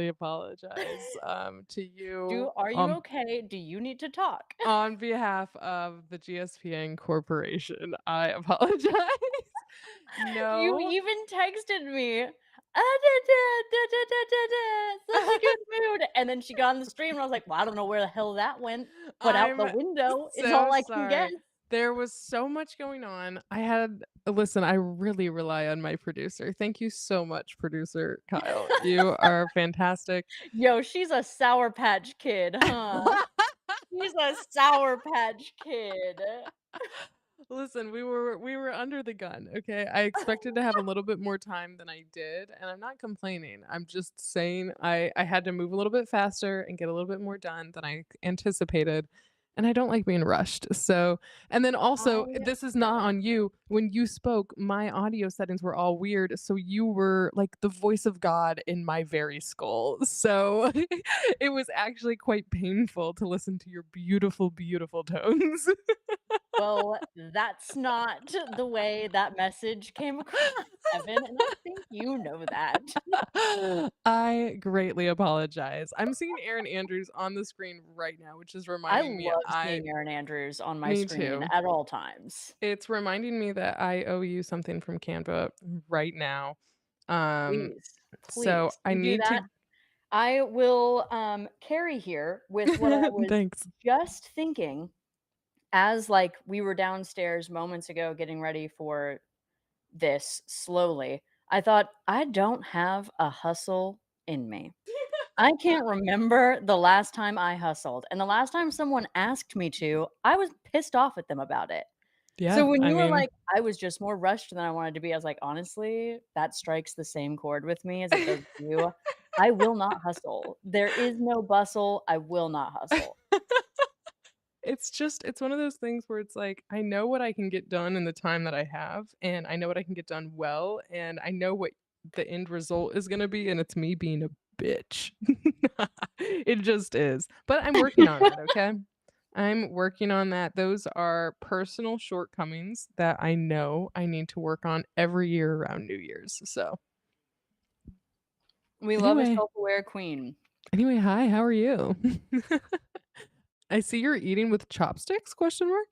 greatly apologize to you Are you okay? Do you need to talk? on behalf of the GSPN Corporation. I apologize. You No. even texted me. "Ah, da, da, da, da, da, da, da, such a good mood." And then she got on the stream and I was like, well, I don't know where the hell that went, but out the I'm window is so all I can guess. sorry. There was so much going on. Listen, I really rely on my producer. Thank you so much, producer Kyle. You are fantastic. Yo, she's a Sour Patch Kid, huh? She's a Sour Patch Kid. Listen, we were under the gun, okay? I expected to have a little bit more time than I did, and I'm not complaining. I'm just saying I had to move a little bit faster and get a little bit more done than I anticipated, and I don't like being rushed. So, and then also, I this is get not it. on you. When you spoke, my audio settings were all weird, so you were like the voice of God in my very skull. So, it was actually quite painful to listen to your beautiful, beautiful tones. Well, that's not the way that message came across, Evan, and I think you know that. I greatly apologize. I'm seeing Aaron Andrews on the screen right now, which is I reminding me love seeing Erin Andrews on my me screen too. at all times. It's reminding me that I owe you something from Canva right now. Um, Please, so please, I you do need that. to I will, carry here with what I was thanks. just thinking as, like, we were downstairs moments ago getting ready for this slowly. I thought, "I don't have a hustle in me." I can't remember the last time I hustled, and the last time someone asked me to, I was pissed off at them about it. Yeah, So when I you were mean like, "I was just more rushed than I wanted to be," I was like, "Honestly, that strikes the same chord with me as it does with you. I will not hustle. There is no bustle. I will not hustle." it's one of those things where it's like I know what I can get done in the time that I have, and I know what I can get done well, and I know what the end result is gonna be, and it's me being a bitch. It just is. But I'm working on it, okay? I'm working on that. Those are personal shortcomings that I know I need to work on every year around New Year's. So, We love a anyway self-aware queen. hi, how are you? I see you're eating with chopsticks? Question mark?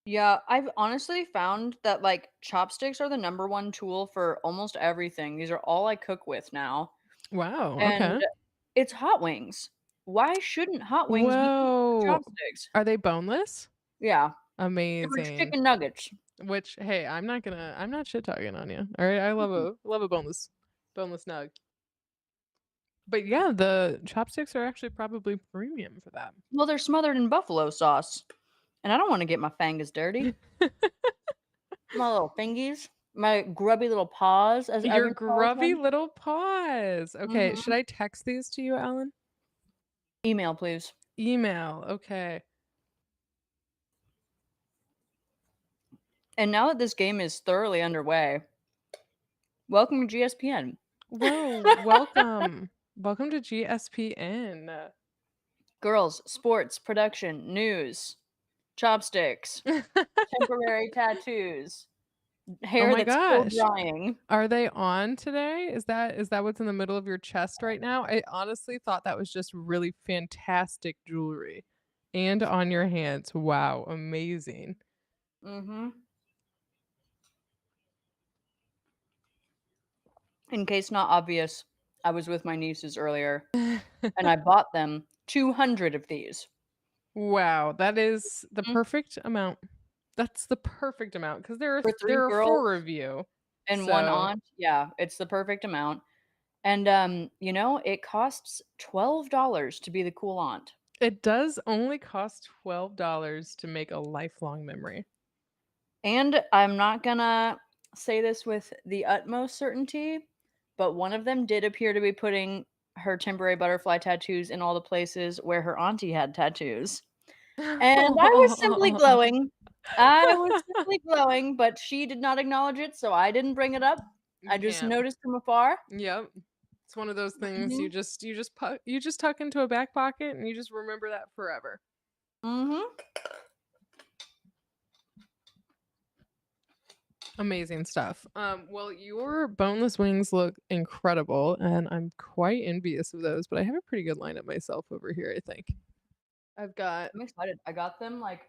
Yeah, I've honestly found that, like, chopsticks are the number 1 tool for almost everything. These are all I cook with now, Wow, and okay. it's hot wings. Why shouldn't hot wings be eaten with Whoa. chopsticks? Are they boneless? Yeah, they're like Amazing. chicken nuggets. Which, hey, I'm not shit talking on you. All right, I love a boneless nug. But yeah, the chopsticks are actually probably premium for that. Well, they're smothered in buffalo sauce, and I don't wanna get my fingers dirty. My little fingies, my grubby little paws, as Your Evan calls grubby them. little paws. Okay, should Mhm. I text these to you, Ellen? Email, please. Email. Okay. And now that this game is thoroughly underway, welcome to GSPN. Whoa, welcome. Welcome to GSPN. Girls, sports, production, news, chopsticks, temporary tattoos, Oh hair my that's still gosh. drying. Are they on today? Is that what's in the middle of your chest right now? I honestly thought that was just really fantastic jewelry. And on your hands. Wow, amazing. Mhm. In case not obvious, I was with my nieces earlier, and I bought them 200 of these. Wow, that is the Mhm. perfect amount. That's the perfect amount because For 3 there are girls 4 of you. and 1 So, aunt. Yeah, it's the perfect amount. And, it costs $12 to be the cool aunt. it does only cost $12 to make a lifelong memory. And I'm not gonna say this with the utmost certainty, but one of them did appear to be putting her temporary butterfly tattoos in all the places where her auntie had tattoos. And I was simply glowing. I was simply glowing, but she did not acknowledge it, so I didn't bring it up. I You just can't. noticed from afar. Yep. It's one of those things Mhm. you just tuck into a back pocket and you just remember that forever. Mhm. Amazing stuff. Well, your boneless wings look incredible, and I'm quite envious of those, but I have a pretty good lineup myself over here, I think. I've got I'm excited. I got them like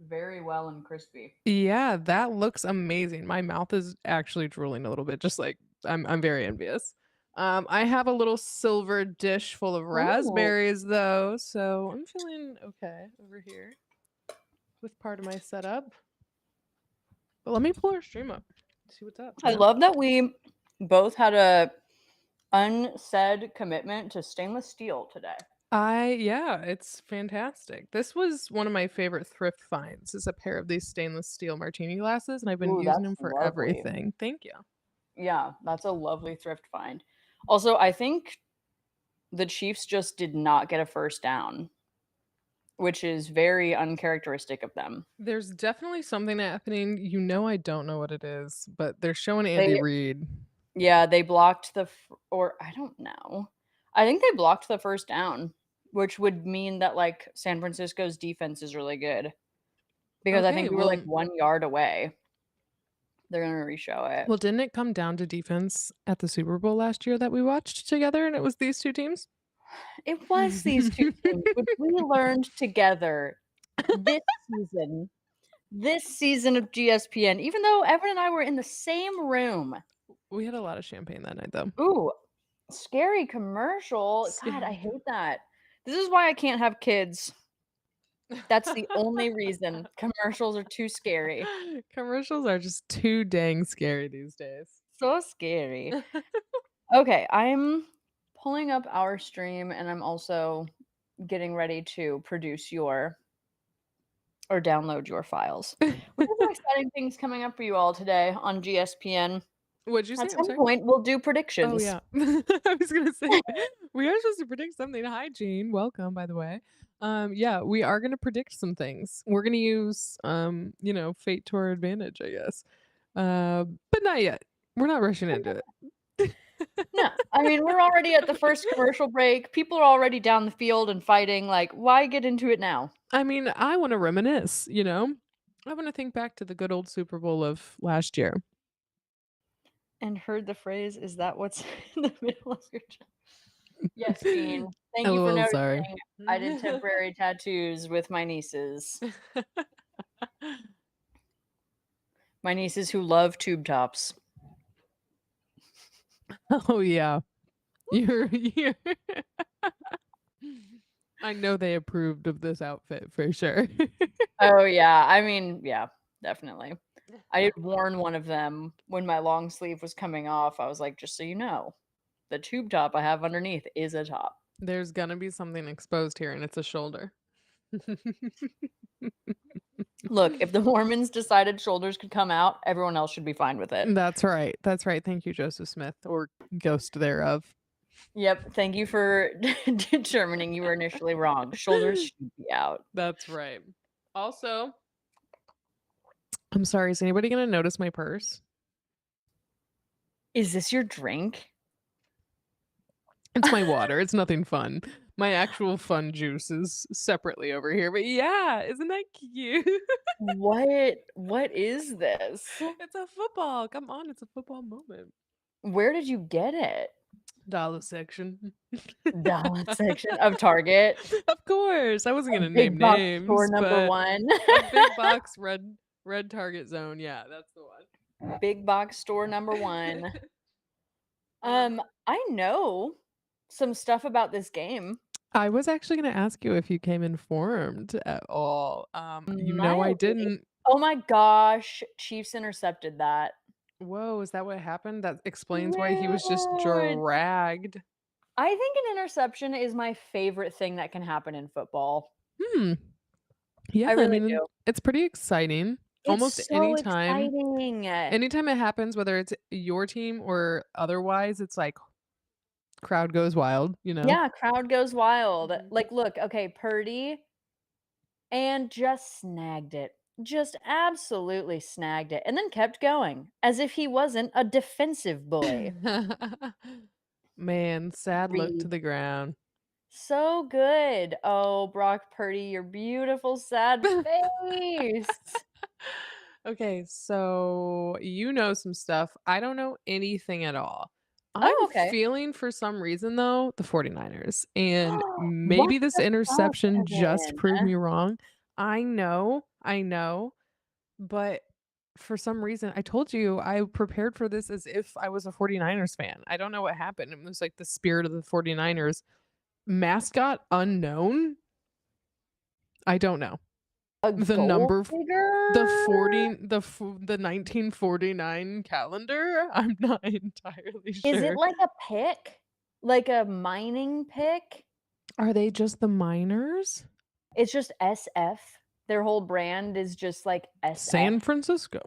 very well and crispy. Yeah, that looks amazing. My mouth is actually drooling a little bit, just like I'm very envious. I have a little silver dish full of Ooh. raspberries though, so I'm feeling okay over here with part of my setup. But let me pull our stream up. See what's up, I love that we both had a unsaid commitment to stainless steel today. Yeah, it's fantastic. This was one of my favorite thrift finds, is a pair of these stainless steel martini glasses, and I've been Ooh, using that's them for lovely. everything. Thank you. Yeah, that's a lovely thrift find. Also, I think the Chiefs just did not get a first down, which is very uncharacteristic of them. There's definitely something happening. I don't know what it is, but they're showing Andy They Reid. Yeah, they blocked or I don't know. I think they blocked the first down, which would mean that like San Francisco's defense is really good because I Okay, think we were like well 1 yard away. They're gonna reshow it. well, didn't it come down to defense at the Super Bowl last year that we watched together, and it was these 2 teams? It was these 2 teams, which we learned together this season this season of GSPN, even though Evan and I were in the same room. We had a lot of champagne that night, though. Ooh, scary commercial. God, I Scary. hate that. This is why I can't have kids. That's the only reason. Commercials are too scary. Commercials are just too dang scary these days. So scary. Okay, I'm pulling up our stream and I'm also getting ready to produce your or download your files. We have some exciting things coming up for you all today on GSPN. What'd you say? At I'm some sorry? point, we'll do Oh, predictions. yeah. I was gonna say, we are supposed to predict something. Hi, Jean. Welcome, by the way. Yeah, we are gonna predict some things. We're gonna use, fate to our advantage, I guess. But not yet. We're not rushing into it. No, I mean, we're already at the first commercial break. People are already down the field and fighting. Like, why get into it now? I mean, I wanna reminisce, you know? I wanna think back to the good old Super Bowl of last year. And heard the phrase, "Is that what's in the middle of your job?" Yes, Jean. Thank you for LOL, noticing. sorry. I did temporary tattoos with my nieces. My nieces who love tube tops. Oh, yeah. You're I know they approved of this outfit for sure. Oh, yeah. I mean, yeah, definitely. I had worn one of them when my long sleeve was coming off. I was like, "Just so you know, the tube top I have underneath is a top." There's gonna be something exposed here, and it's a shoulder. Look, if the Mormons decided shoulders could come out, everyone else should be fine with it. That's right, that's right, thank you, Joseph Smith, or ghost thereof. Yep, thank you for determining you were initially wrong. Shoulders should be out. That's right. Also, I'm sorry, is anybody gonna notice my purse? Is this your drink? It's my water, it's nothing fun. My actual fun juice is separately over here, but yeah, isn't that cute? What is this? It's a football, come on, it's a football moment. Where did you get it? Dollar section. Dollar section of Target. Of course, I wasn't A gonna name big box store names, number but 1. a big box red Target zone, yeah, that's the Big box store number one. 1. Um, I know some stuff about this game. I was actually gonna ask you if you came informed at all. I Mildly. didn't. Oh my gosh, Chiefs intercepted that. Whoa, is that what happened? That explains why he was just Dude. dragged. I think an interception is my favorite thing that can happen in football. Hmm. Yeah, I I really mean, do. it's pretty exciting. Almost It's so exciting. anytime it happens, whether it's your team or otherwise, it's like crowd goes wild, you know? Yeah, crowd goes wild. Mhm. Like, look, okay, Purdy and just snagged it. Just absolutely snagged it and then kept going as if he wasn't a defensive boy. Man, sad look to Read. the ground. So good. Oh, Brock Purdy, your beautiful sad face. Okay, so you know some stuff. I don't know anything at all. I'm Oh, okay. feeling for some reason though, the 49ers. And What maybe this the fuck, interception just proved Evan? me wrong. I know, but for some reason I told you I prepared for this as if I was a 49ers fan. I don't know what happened. It was like the spirit of the 49ers. Mascot unknown? I don't know. A The gold number The digger? 40 the 1949 calendar? I'm not entirely Is it sure. like a pick? Like a mining pick? Are they just the miners? It's just SF. Their whole brand is just like SF. San Francisco.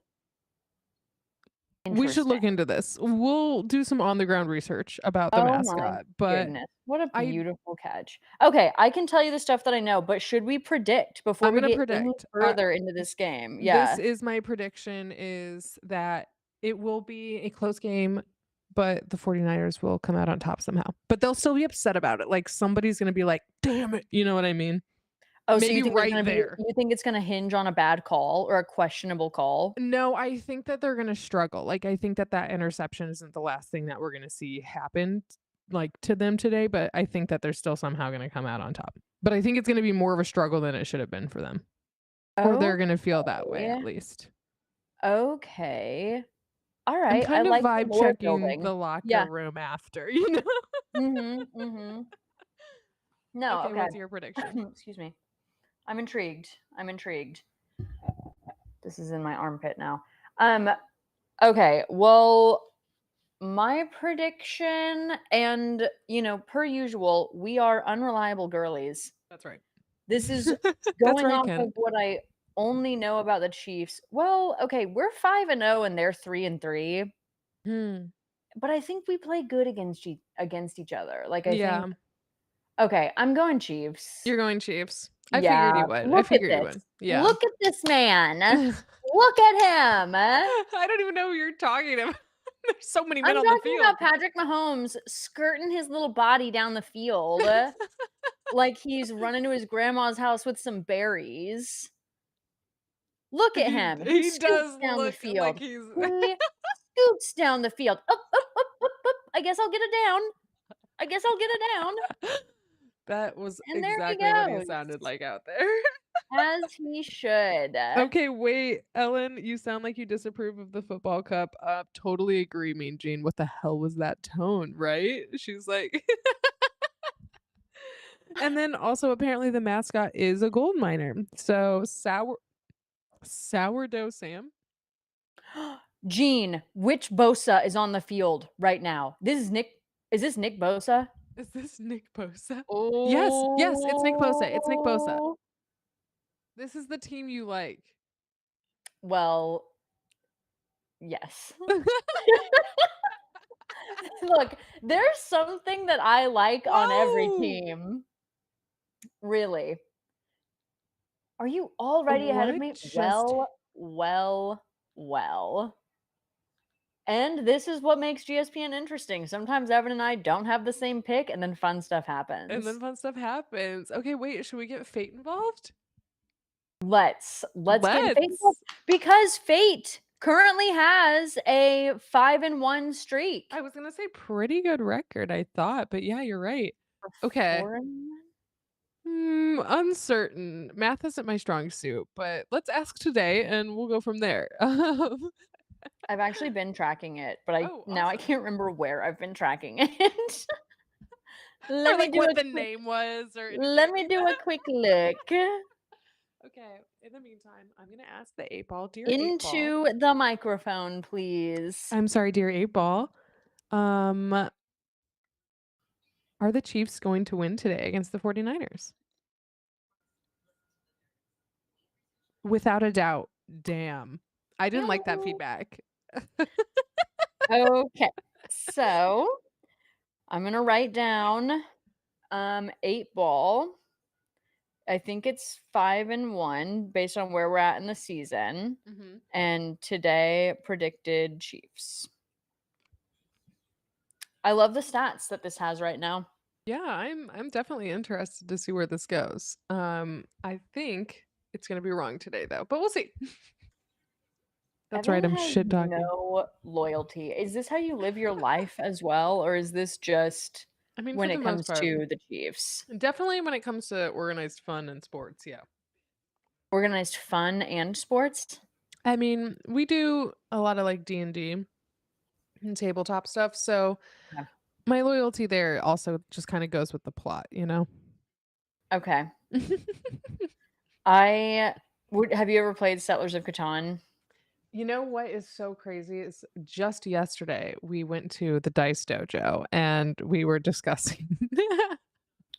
We should Interesting. look into this. We'll do some on the ground research about the Oh my mascot, but goodness. What a I beautiful catch. Okay, I can tell you the stuff that I know, but should we predict before I'm we gonna get any predict. further into this game? This Yeah. is my prediction is that it will be a close game, but the 49ers will come out on top somehow. But they'll still be upset about it. Like somebody's gonna be like, damn it. You know what I mean? Oh, so Maybe right there. you think it's gonna hinge on a bad call or a questionable call? No, I think that they're gonna struggle. Like, I think that that interception isn't the last thing that we're gonna see happen, like, to them today, but I think that they're still somehow gonna come out on top. But I think it's gonna be more of a struggle than it should have been for them, or they're gonna feel that way Okay. at least. Okay. I'm Alright, I kind of like the vibe lore checking building. the locker Yeah. room after, you know? Mhm, mhm. No, Okay, okay. what's your prediction? Excuse me. I'm intrigued. I'm intrigued. This is in my armpit now. Um, okay, well, my prediction and, per usual, we are unreliable girlies. That's right. This is That's going right, off of Ken. what I only know about the Chiefs. Well, okay, we're 5-0 and they're 3-3, Hmm. but I think we play good against each other. Like I think Yeah. okay, I'm going Chiefs. You're going Chiefs. I figured Yeah, you would. I look at figured you this. would. Yeah. Look at this man. Look at him. I don't even know who you're talking about. There's so many I'm men on the talking about field. Patrick Mahomes skirting his little body down the field like he's running to his grandma's house with some berries. Look at He him. He he scoots does down the look like field. he's He scoots down the field. Up, up, up, up, up. I guess I'll get it down. I guess I'll get it down. That was And there he exactly what he goes, sounded like out there. as he should. Okay, wait, Ellen, you sound like you disapprove of the football cup. Totally agree, Mean Gene. What the hell was that tone, right? She's like and then also apparently the mascot is a gold miner. So sourdough Sam? Gene, which Bosa is on the field right now? Is this Nick Bosa? Is this Nick Bosa? Yes, yes, it's Nick Bosa. It's Nick Bosa. Oh. This is the team you like. Well, yes. Look, there's something that I like on every Whoa! team. Really. Are you already ahead of What me? just Well, well, well. And this is what makes GSPN interesting. Sometimes Evan and I don't have the same pick, and then fun stuff and then happens. fun stuff happens. Okay, wait, should we get Fate involved? Let's get Fate involved Let's. because Fate currently has a 5-1 streak. I was gonna say pretty good record, I thought, but yeah, you're right. Or Okay. 4-1? Uncertain. Math isn't my strong suit, but let's ask today and we'll go from there. I've actually been tracking it, but I Oh, now I awesome. can't remember where I've been tracking it. Or Let me like do what a the quick name was or let anything. me do a quick look Okay, in the meantime, I'm gonna ask the 8 ball. Dear 8 ball. into the microphone, please. I'm sorry, dear 8 ball. Um, are the Chiefs going to win today against the 49ers? Without a doubt. Damn. I didn't like that Pew. feedback. Okay. So, I'm gonna write down 8 ball. I think it's 5-1 based on where we're at in the season. Mhm. And today predicted Chiefs. I love the stats that this has right now. Yeah, I'm definitely interested to see where this goes. I think it's gonna be wrong today though, but we'll see. That's right, Evan I'm has shit talking. no loyalty. Is this how you live your life as well, or is this just I mean, for when the it most comes part. to the Chiefs? Definitely when it comes to organized fun and sports, yeah. Organized fun and sports? I mean, we do a lot of, like, D&D and tabletop stuff, so Yeah. my loyalty there also just kinda goes with the plot, you know? Okay. I would have you ever played Settlers of Catan? You know what is so crazy is just yesterday, we went to the Dice Dojo, and we were discussing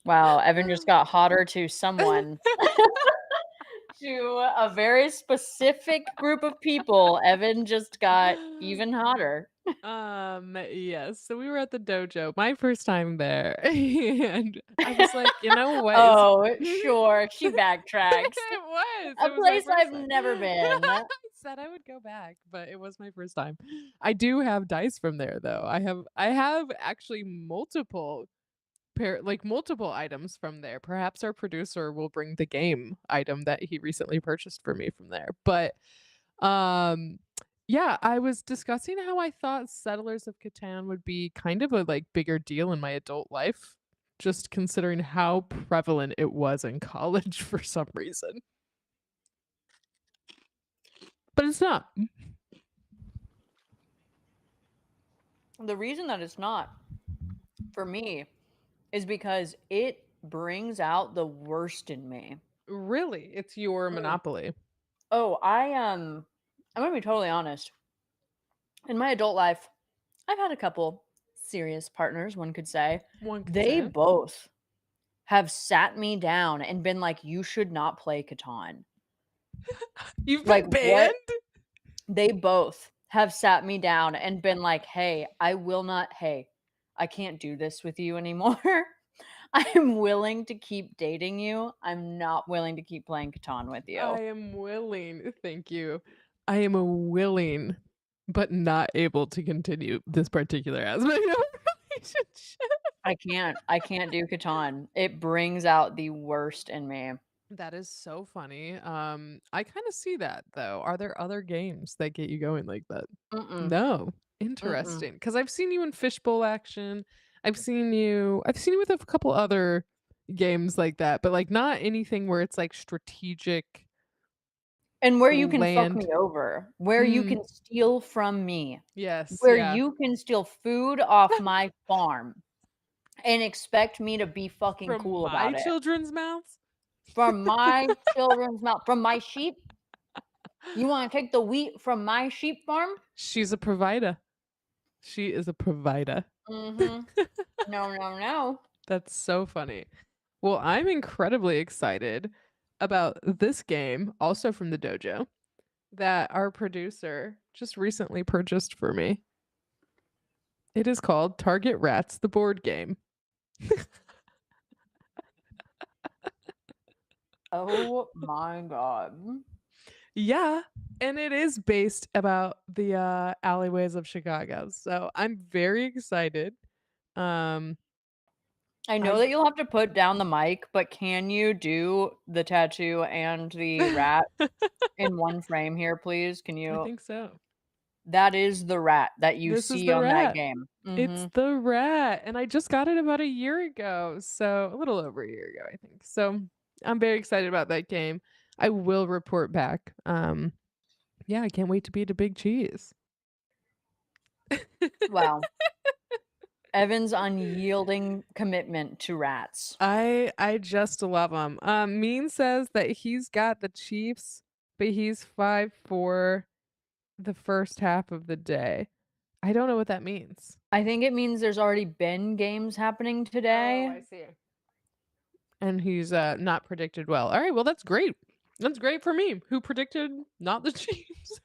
Wow, Evan just got hotter to someone. To a very specific group of people, Evan just got even hotter. Yes, so we were at the dojo, my first time there, and I was like, "You know what is" Oh, sure, she backtracks. it A was my place first I've time. never been. I said I would go back, but it was my first time. I do have dice from there, though. I have actually multiple items from there. Perhaps our producer will bring the game item that he recently purchased for me from there. But um yeah, I was discussing how I thought Settlers of Catan would be kind of a like bigger deal in my adult life, just considering how prevalent it was in college for some reason. But it's not. The reason that it's not for me is because it brings out the worst in me. Really, it's your Mm. monopoly. Oh, I'm gonna be totally honest. In my adult life, I've had a couple serious partners, one could say. One could They say. both have sat me down and been like, "You should not play Catan." You've Like, been what? banned? They both have sat me down and been like, "Hey, I can't do this with you anymore. I'm willing to keep dating you. I'm not willing to keep playing Catan with I you." am willing, thank you. I am willing, but not able to continue this particular aspect of our relationship. I can't do Catan. It brings out the worst in me. That is so funny. I kinda see that, though. Are there other games that get you going like that? Mm-mm, No. mm-mm. Interesting. Because 'cause I've seen you in fishbowl action. I've seen you with a couple other games like that, but, like, not anything where it's, like, strategic And where you can fuck land. me over, where you Mm, can steal from me, yes, where yeah. you can steal food off my farm and expect me to be fucking From cool my about it. children's mouths? From my children's mouth, from my sheep? You wanna take the wheat from my sheep farm? She's a provider. She is a provider. Mhm. No, no, no. That's so funny. Well, I'm incredibly excited about this game, also from the dojo, that our producer just recently purchased for me. It is called Target Rats, the board game. Oh my god. Yeah, and it is based about the alleyways of Chicago. So I'm very excited. Um, I know I'm that you'll have to put down the mic, but can you do the tattoo and the rat in one frame here, please? Can I you think so. That is the rat that you This is see the on that rat. game. It's Mhm. the rat, and I just got it about a year ago, so a little over a year ago, I think. So I'm very excited about that game. I will report back. Yeah, I can't wait to beat a big cheese. Wow. Evan's unyielding commitment to rats. I just love him. Mean says that he's got the Chiefs, but he's 5-4 the first half of the day. I don't know what that means. I think it means there's already been games happening Oh, today. I see. And he's not predicted well. All right, well that's great. That's great for me, who predicted not the Chiefs.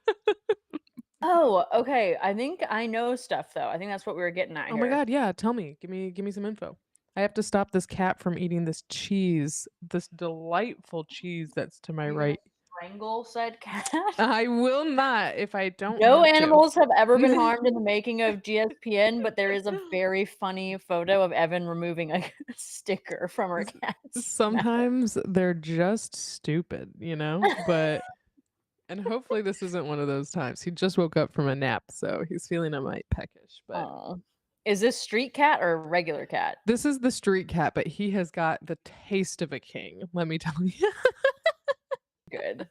Oh, okay. I think I know stuff though. I think that's what we were getting at Oh my here. god, yeah, tell me. Give me some info. I have to stop this cat from eating this cheese, this delightful cheese that's to my Are you gonna right. strangle said cat? I will not if I don't No have to. animals have ever been harmed in the making of GSPN, but there is a very funny photo of Evan removing a sticker from her S- cat's mouth. Sometimes they're just stupid, you know? But And hopefully this isn't one of those times. He just woke up from a nap, so he's feeling a mite peckish, but Oh. Is this street cat or regular cat? this is the street cat, but he has got the taste of a king, let me tell you. Good.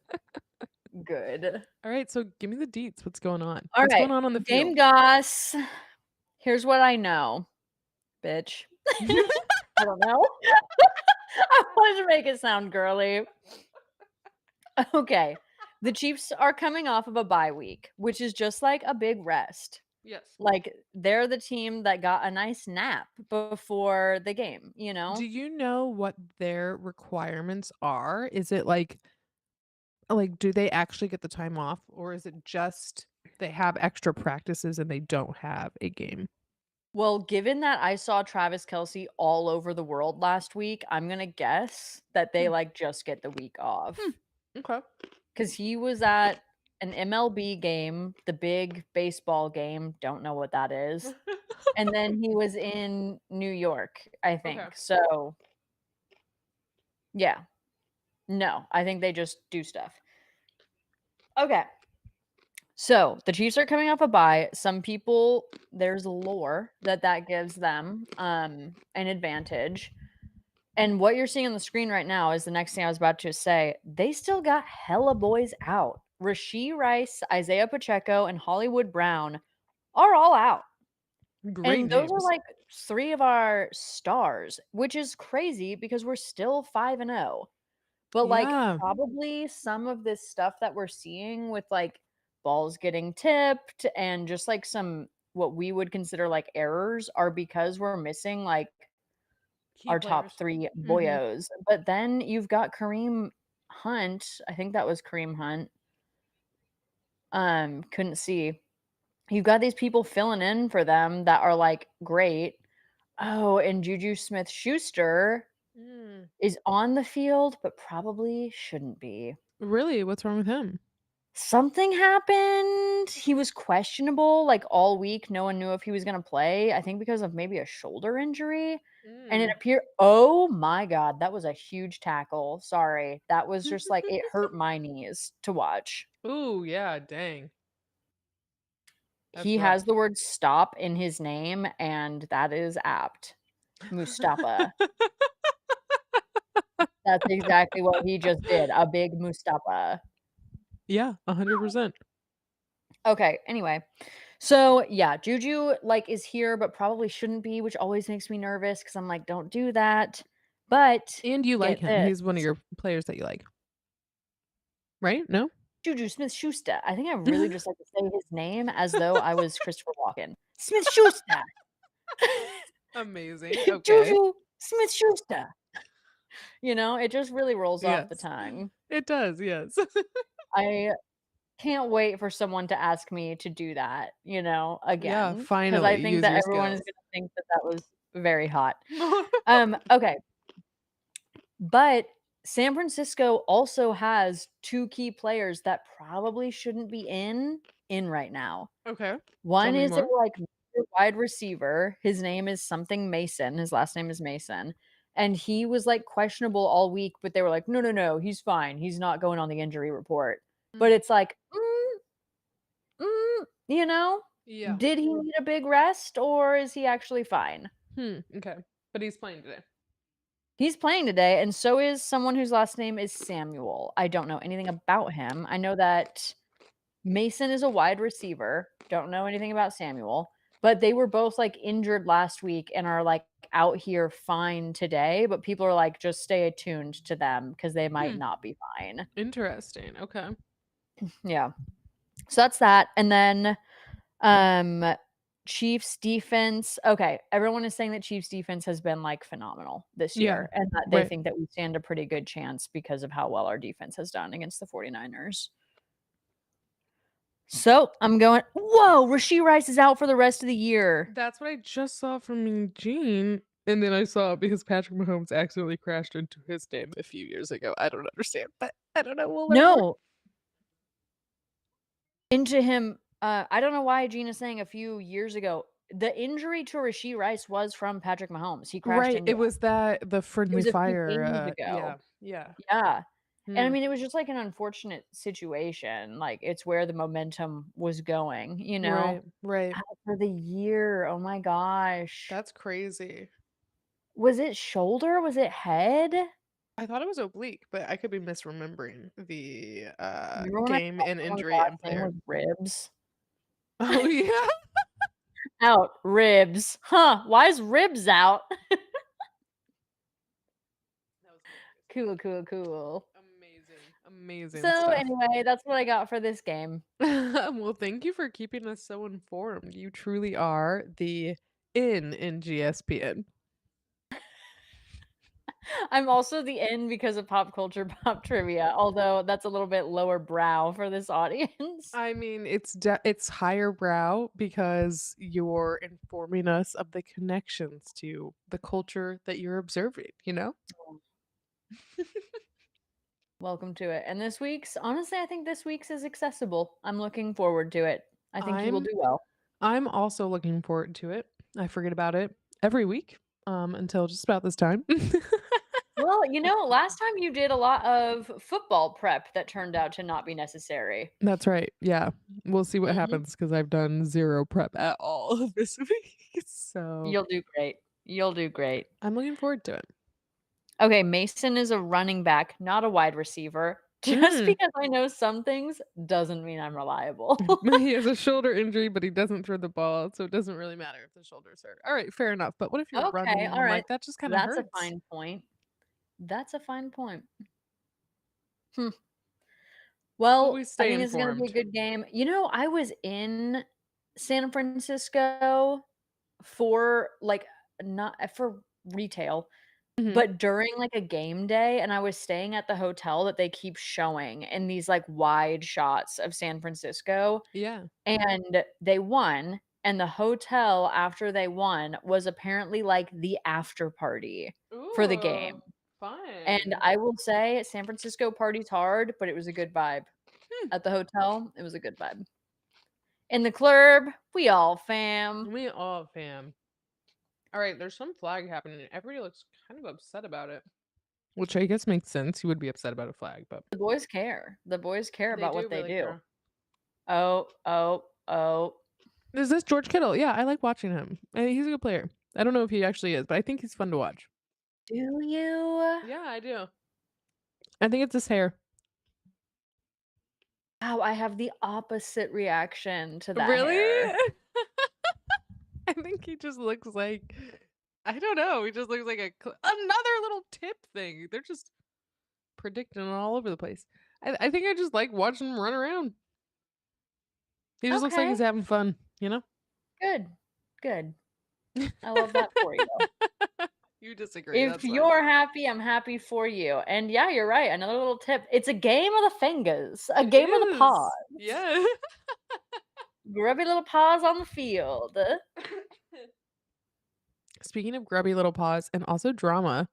Good. Alright, so give me the deets. What's going on? All What's right. going on the Game field? Goss. Here's what I know, bitch. I don't know. I wanted to make it sound girly. Okay. The Chiefs are coming off of a bye week, which is just like a big rest. Yes. Like they're the team that got a nice nap before the game, you Do know? you know what their requirements are? Is it do they actually get the time off, or is it just they have extra practices and they don't have a game? Well, given that I saw Travis Kelsey all over the world last week, I'm gonna guess that they Hmm, like just get the week hmm, off. okay. Because he was at an MLB game, the big baseball game, don't know what that is, and then he was in New York, I Okay. think. So, yeah. No, I think they just do stuff. Okay. So, the Chiefs are coming off a bye. Some people there's lore that gives them, an advantage. And what you're seeing on the screen right now is the next thing I was about to say. They still got hella boys out. Rashee Rice, Isaiah Pacheco, and Hollywood Brown are all out. Great And those are names. like 3 of our stars, which is crazy because we're still 5-0. But, like, Yeah. probably some of this stuff that we're seeing with, like, balls getting tipped and just, like, some what we would consider, like, errors are because we're missing, like, Key our top players. 3 Mhm. boyos. But then you've got Kareem Hunt, I think that was Kareem Hunt, couldn't see. You've got these people filling in for them that are, like, great. Oh, and Juju Smith-Schuster Mm. is on the field, but probably shouldn't be. Really? What's wrong with him? Something happened. He was questionable, like, all week. No one knew if he was gonna play, I think because of maybe a shoulder injury, and it Mm. appeared oh my god, that was a huge tackle. Sorry. That was just, like it hurt my knees to watch. Ooh, yeah, dang. That's He rough. has the word "stop" in his name, and that is apt. Mustafa. That's exactly what he just did, a big Mustafa. Yeah, 100%. Okay, anyway. So, yeah, Juju, like, is here, but probably shouldn't be, which always makes me nervous because 'cause I'm like, "Don't do that." But And you like get him. this, He's one of your players that you like, right? No? Juju Smith-Schuster. I think I really just like to say his name as though I was Christopher Walken. Smith-Schuster. Amazing. Okay. Juju Smith-Schuster. It just really rolls off the Yes. tongue. It does, yes. I can't wait for someone to ask me to do that, Yeah, again, because I finally, think use that your everyone is skills. gonna think that that was very hot. Okay, but San Francisco also has 2 key players that probably shouldn't be in right now. Okay. Tell One me is a, more. like, wide receiver, his name is something Mason, his last name is Mason, and he was, like, questionable all week, but they were like, "No, no, no, he's fine, he's not going on the injury report." But Mm, it's like, you know? yeah. Did he need a big rest, or is he actually fine? Okay. But he's playing today. He's playing today, and so is someone whose last name is Samuel. I don't know anything about him. I know that Mason is a wide receiver. Don't know anything about Samuel, but they were both, like, injured last week and are, like, out here fine today, but people are like, "Just stay attuned to them because they might Hmm, not be fine." interesting. Okay. Yeah. So that's that, and then Um, Chiefs defense. Okay, everyone is saying that Chiefs defense has been, like, phenomenal this Yeah. year and that they Right. think that we stand a pretty good chance because of how well our defense has done against the 49ers. So, I'm going, "Whoa, Rashee Rice is out for the rest of the year." That's what I just saw from Gene, and then I saw it because Patrick Mahomes accidentally crashed into his name a few years ago. I don't understand, but I don't know. We'll learn more. No, into him, I don't know why Gina's saying a few years ago. The injury to Rashee Rice was from Patrick Mahomes. He crashed Right. into It him. was that the It friendly was a few fire. games ago. Yeah. Yeah. Yeah. And I Hmm. mean, it was just like an unfortunate situation. Like it's where the momentum was going, you know? Right, right. Out for the year. Oh my gosh. That's crazy. Was it shoulder? Was it head? I thought it was oblique, but I could be misremembering the Remember when I game thought and someone's injury last and name player. was Ribs? Oh yeah. Out, ribs. Huh, why is ribs out? That was hilarious. Cool, cool, cool. Amazing. Amazing So, stuff. anyway, that's what I got for this game. Well, thank you for keeping us so informed. You truly are the in GSPN. I'm also the N because of pop culture pop trivia, although that's a little bit lower brow for this audience. I mean, it's higher brow because you're informing us of the connections to the culture that you're observing, you know? Welcome to it. And this week's, honestly, I think this week's is accessible. I'm looking forward to it. I think you will I'm do well. I'm also looking forward to it. I forget about it every week until just about this time. Well, last time you did a lot of football prep that turned out to not be necessary. That's right. Yeah. We'll see what Mhm. happens because I've done zero prep at all this week. So You'll do great. You'll do great. I'm looking forward to it. Okay, Mason is a running back, not a wide receiver. Just Mm. because I know some things doesn't mean I'm reliable. He has a shoulder injury, but he doesn't throw the ball, so it doesn't really matter if the shoulder's hurt. All right, fair enough. But what if you're Okay, running? all right. Like that just kind of That's a hurts. fine point. That's a fine point. Hmm. But Well, we I stay think this is gonna be a informed. good game. I was in San Francisco for, like, not for retail, Hmm. but during, like, a game day, and I was staying at the hotel that they keep showing in these, like, wide shots of San Francisco, Yeah. and they won, and the hotel after they won was apparently, like, the after party for the Ooh, game, and fun. I will say San Francisco parties hard, but it was a good vibe. Hmm. At the hotel, it was a good vibe. In the club, we all fam. We all fam. All right, there's some flag happening. And everybody looks kind of upset about it, which I guess makes sense. You would be upset about a flag, but The boys care. The boys care they about do what they really do. care. Oh, oh, oh. Is this George Kittle? Yeah, I like watching him. He's a good player. I don't know if he actually is, but I think he's fun to watch. Do you? Yeah, I do. I think it's his hair. Wow, I have the opposite reaction to that Really? hair. I think he just looks like I don't know. He just looks like another little tip thing. They're just predicting all over the place. I think I just like watching him run around. He just looks like Okay, he's having fun, you know? good, good. I love that for you. You disagree. If That's fine. you're happy, I'm happy for you. And yeah, you're right. Another little tip. It's a game of the fingers, a It game of the paws. is. Yeah. Grubby little paws on the field. Speaking of grubby little paws and also drama,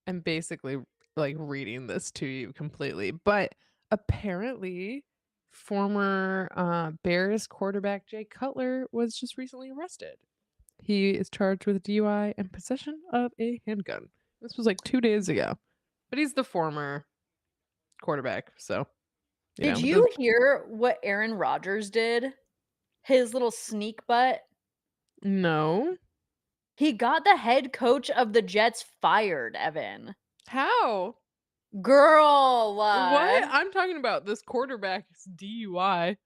I'm basically like reading this to you completely, but apparently former Bears quarterback Jay Cutler was just recently arrested. He is charged with DUI and possession of a handgun. This was like 2 days ago. But he's the former quarterback, so, Did it does. you hear what Aaron Rodgers did? His little sneak butt? No. He got the head coach of the Jets fired, Evan. How? Girl, What? I'm talking about this quarterback's DUI.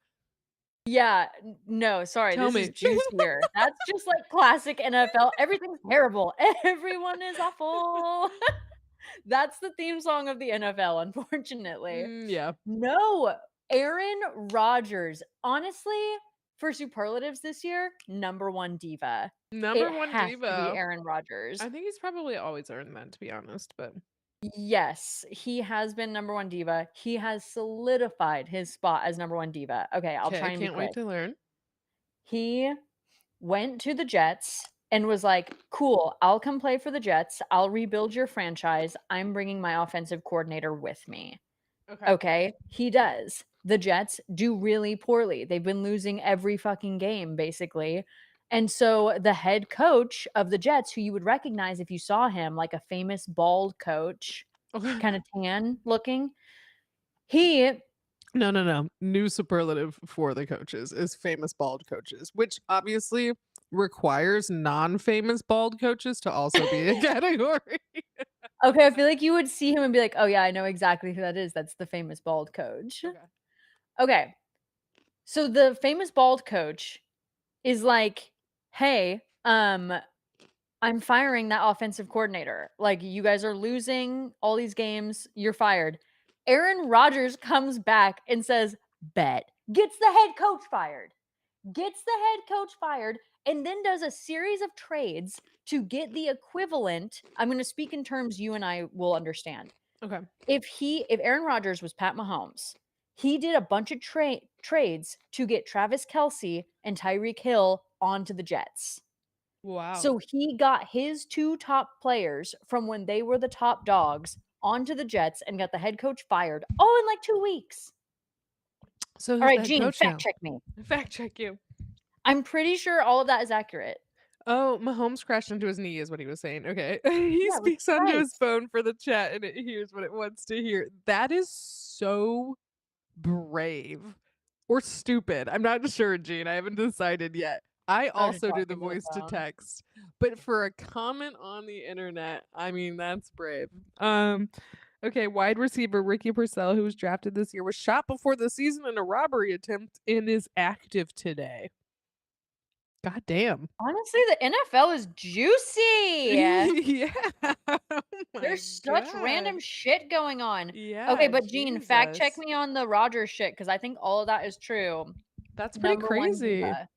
yeah, no, sorry, Tell this is me. juicier. That's just like classic NFL. Everything's terrible. Everyone is awful. That's the theme song of the NFL, unfortunately. Yeah. No, Aaron Rodgers, honestly, for superlatives this year, number 1 diva. It Number 1 has to be diva. Aaron Rodgers. I think he's probably always earned that, to be honest, but Yes, he has been number 1 diva. He has solidified his spot as number 1 diva. Okay, I'll okay, try and be can't wait quick. to learn. He went to the Jets and was like, "Cool, I'll come play for the Jets. I'll rebuild your franchise. I'm bringing my offensive coordinator with me." Okay. Okay, he does. The Jets do really poorly. They've been losing every fucking game, basically. And so the head coach of the Jets, who you would recognize if you saw him, like a famous bald coach, Okay. kind of tan looking. He No, no, no. New superlative for the coaches is famous bald coaches, which obviously requires non-famous bald coaches to also be a category. Okay, I feel like you would see him and be like, "Oh, yeah, I know exactly who that is. That's the famous bald coach." Okay. Okay, so the famous bald coach is like, "Hey, I'm firing that offensive coordinator. Like, you guys are losing all these games. You're fired." Aaron Rodgers comes back and says, "Bet." Gets the head coach fired. Gets the head coach fired, and then does a series of trades to get the equivalent. I'm going to speak in terms you and I will understand. Okay. If Aaron Rodgers was Pat Mahomes, he did a bunch of trades to get Travis Kelsey and Tyreek Hill onto the Jets. Wow. So he got his 2 top players from when they were the top dogs onto the Jets and got the head coach fired all in like 2 weeks. So All who's the right, head Gene, coach fact now? check me. Fact check you. I'm pretty sure all of that is accurate. Oh, Mahomes crashed into his knee is what he was saying. Okay. He Yeah, with speaks onto his Christ. phone for the chat and it hears what it wants to hear. That is so brave or stupid. I'm not sure, Gene. I haven't decided yet. I I was just also do the talking to the voice to phone. text, but for a comment on the internet, I mean, that's brave. Okay, wide receiver Ricky Purcell, who was drafted this year, was shot before the season in a robbery attempt and is active today. God damn. Honestly, the NFL is juicy. Yeah. Oh my There's such god. random shit going on. Okay, Yeah, but Gene, fact check Jesus. me on the Rogers shit because I think all of that is true. That's pretty Number 1 crazy. diva.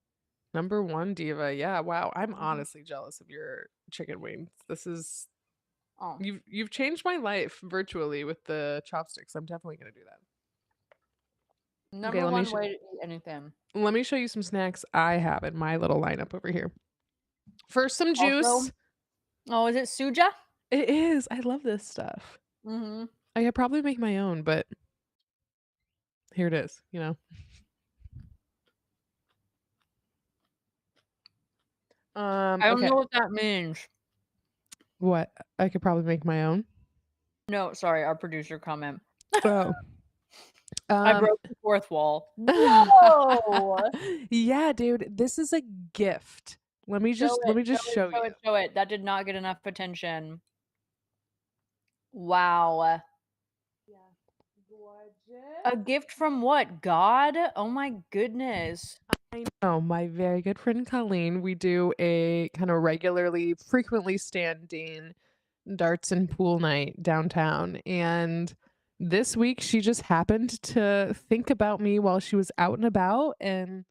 Number 1 diva. Yeah, wow. I'm Mhm. honestly jealous of your chicken wings. This is Oh, you've changed my life virtually with the chopsticks. I'm definitely gonna do that. Okay, number 1 way to eat anything. let me show you some snacks I have in my little lineup over here. First, some Also, juice. oh, is it Suja? It is. I love this stuff. Mhm. I could probably make my own, but here it is, you know. I don't Okay. know what that means. What? I could probably make my own. No, sorry, our producer comment. Oh. I Um broke the 4th wall. Whoa! Yeah, dude, this is a gift. Show Let it, me show just it, show show you. it, show it. That did not get enough attention. Wow. Yeah. Gorgeous. A gift from what? God? Oh my goodness. I know, my very good friend Colleen, we do a kind of regularly, frequently standing darts and pool night downtown. And this week, she just happened to think about me while she was out and about and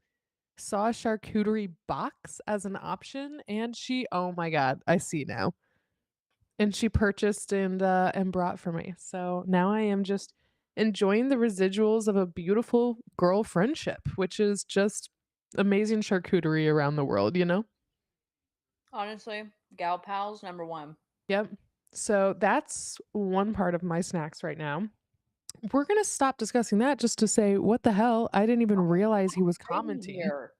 saw a charcuterie box as an option. And she, oh my God, I see now. And she purchased and brought for me. So now I am just enjoying the residuals of a beautiful girl friendship, which is just amazing charcuterie around the world, you know? Honestly, gal pals number 1. Yep. So that's one part of my snacks right now. We're gonna stop discussing that just to say, what the hell? I didn't even realize he was Brady commenting. here.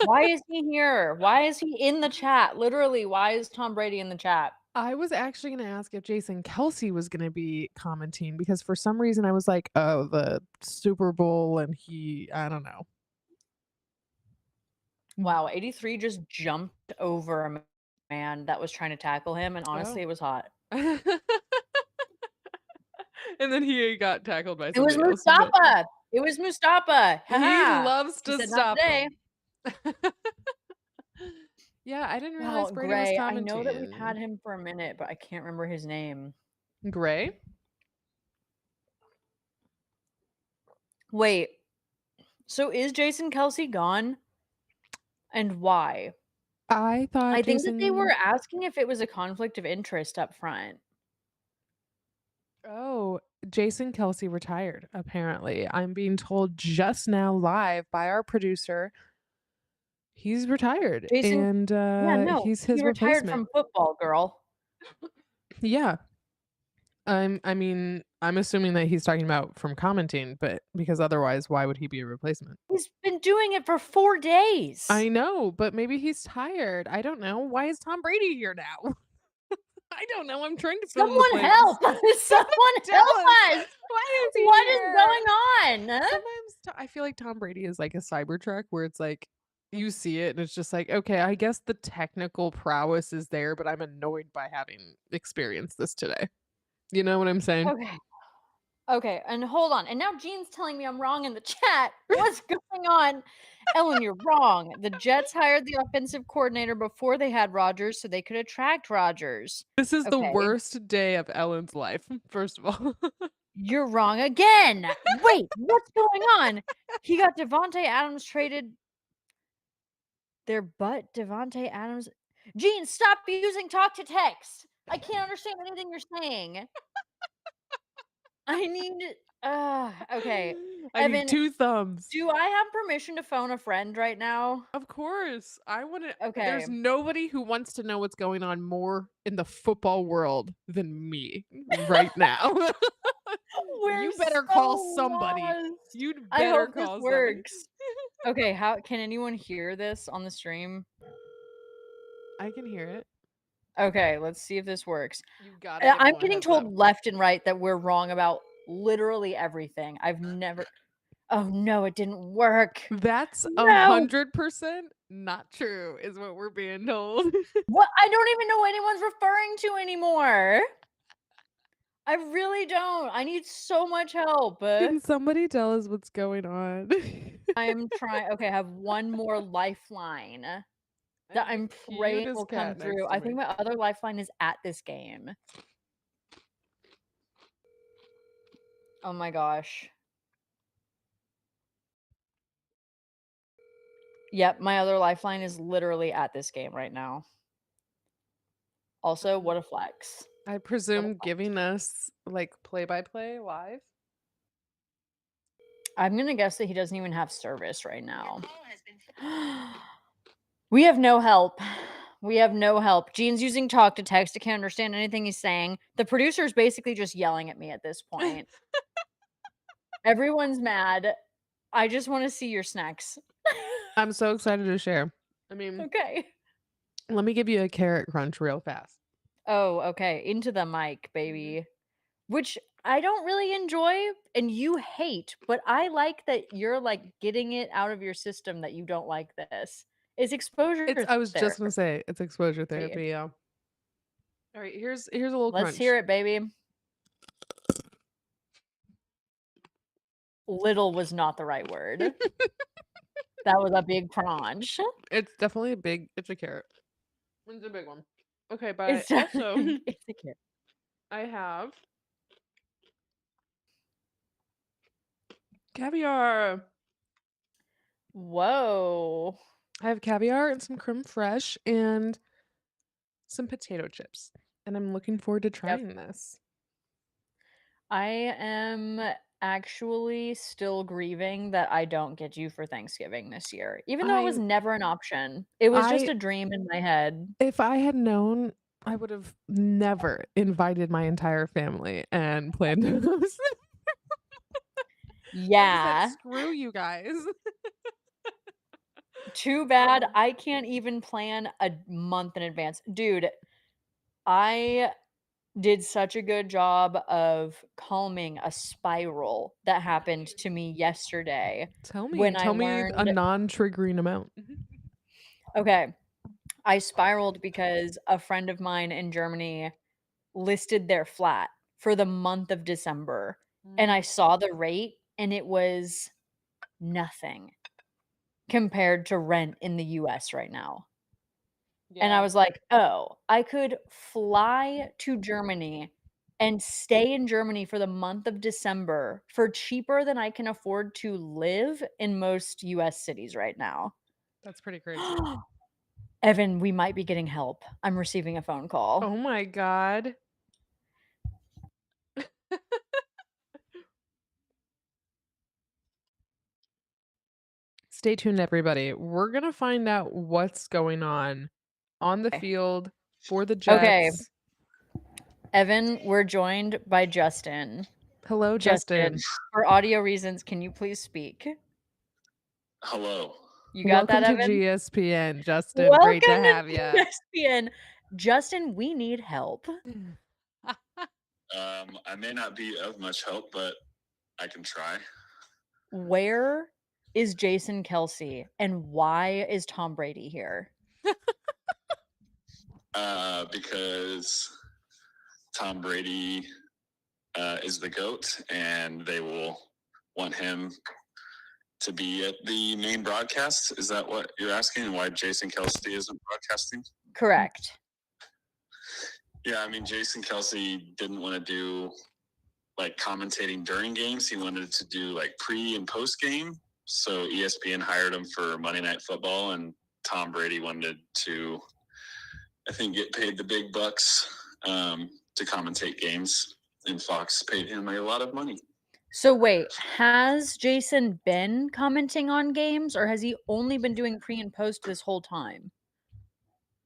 Why is he here? Why is he in the chat? Literally, why is Tom Brady in the chat? I was actually gonna ask if Jason Kelsey was gonna be commenting because for some reason I was like, oh, the Super Bowl and I don't know. Wow, 83 just jumped over a man that was trying to tackle him, and honestly, Oh. it was hot. And then he got tackled by It was somebody else, but Mustafa. It was Mustafa. he Ha. loves He to said, "Not stop today." them. Yeah, I didn't realize Wow, Brady was Gray. I know that we've had commenting. him for a minute, but I can't remember his name. Gray? Wait, so is Jason Kelsey gone, and why? I thought I think that they were Jason asking if it was a conflict of interest up front. Oh, Jason Kelsey retired, apparently. I'm being told just now live by our producer, he's retired Jason and, Yeah, no, he's he his retired replacement. from football, girl. Yeah. I mean, I'm assuming that he's talking about from commenting, but because otherwise, why would he be a replacement? He's been doing it for 4 days. I know, but maybe he's tired. I don't know. Why is Tom Brady here now? I don't know. I'm trying to fill in the Someone blanks. help! Someone Tell help us. us! Why is he What is here? going on? Sometimes I feel like Tom Brady is like a Cybertruck where it's like you see it and it's just like, okay, I guess the technical prowess is there, but I'm annoyed by having experienced this today. You know what I'm saying? Okay. Okay, and hold on. And now Jean's telling me I'm wrong in the chat. What's going on? Ellen, you're wrong. The Jets hired the offensive coordinator before they had Rodgers so they could attract Rodgers. This is the Okay, worst day of Ellen's life, first of all. you're wrong again. Wait, what's going on? He got Devontae Adams traded their butt. Devontae Adams. Jean, stop using talk to text. I can't understand anything you're saying. I need okay. I need Evan, 2 thumbs. do I have permission to phone a friend right now? Of course. I wanna Okay. there's nobody who wants to know what's going on more in the football world than me right now. We're You better call so somebody. lost. You'd I better hope this call somebody. works. Okay, how can anyone hear this on the stream? I can hear it. Okay, let's see if this works. You gotta give I'm them a getting heads up. told left and right that we're wrong about literally everything. I've never Oh no, it didn't work. That's No. 100% not true, is what we're being told. What? I don't even know what anyone's referring to anymore. I really don't. I need so much help. Can somebody tell us what's going on? I'm trying. Okay, I have one more lifeline I that have the I'm praying will cutest come cat next through. to I think me. my other lifeline is at this game. Oh my gosh. Yep, my other lifeline is literally at this game right now. Also, what a flex. I What a presume flex. giving us, like, play-by-play live? I'm gonna guess that he doesn't even have service right now. We have no help. We have no help. Gene's using talk to text. I can't understand anything he's saying. The producer is basically just yelling at me at this point. Everyone's mad. I just want to see your snacks. I'm so excited to share. I mean, Okay. let me give you a carrot crunch real fast. Oh, okay. Into the mic, Mhm. baby. Which I don't really enjoy and you hate, but I like that you're like getting it out of your system that you don't like this. It's It's exposure I was just gonna therapy. say, it's exposure therapy, yeah. Alright, here's a little Let's crunch. hear it, baby. Little was not the right word. That was a big crunch. It's definitely it's a carrot. It's a big one. Okay, but I It's also it's a kid. I have caviar. Whoa. I have caviar and some creme fraiche and some potato chips, and I'm looking forward to Yep. trying this. I am actually still grieving that I don't get you for Thanksgiving this year, even though it was I never an option. It was just I a dream in my head. if I had known, I would have never invited my entire family and planned those. I just said, Yeah. "Screw you guys." Too bad Um, I can't even plan a month in advance. Dude, I did such a good job of calming a spiral that happened to me yesterday when I tell me a learned non-triggering amount. okay, I spiraled because a friend of mine in Germany listed their flat for the month of December, and I Mm, saw the rate, and it was nothing compared to rent in the US right now. And I yeah, was like, "Oh, I could fly to Germany and stay in Germany for the month of December for cheaper than I can afford to live in most US cities right now." that's pretty crazy. Evan, we might be getting help. I'm receiving a phone call. Oh my god. Stay tuned, everybody. We're gonna find out what's going on the Okay. field for the Okay, Jets. Evan, we're joined by Justin. Hello, Justin, Justin. for audio reasons, can you please speak? Hello. You got that, Welcome to Evan? GSPN, Justin. Great to Welcome to have you. GSPN. Justin, we need help. I may not be of much help, but I can try. Where is Jason Kelsey and why is Tom Brady here? Because Tom Brady is the GOAT, and they will want him to be at the main broadcast. Is that what you're asking? Why Jason Kelsey isn't broadcasting? Correct. Yeah, I mean, Jason Kelsey didn't want to do like commentating during games. He wanted to do like pre and post game. So ESPN hired him for Monday Night Football, and Tom Brady wanted to, I think, get paid the big bucks to commentate games, and Fox paid him a lot of money. So wait, has Jason been commenting on games or has he only been doing pre and post this whole time?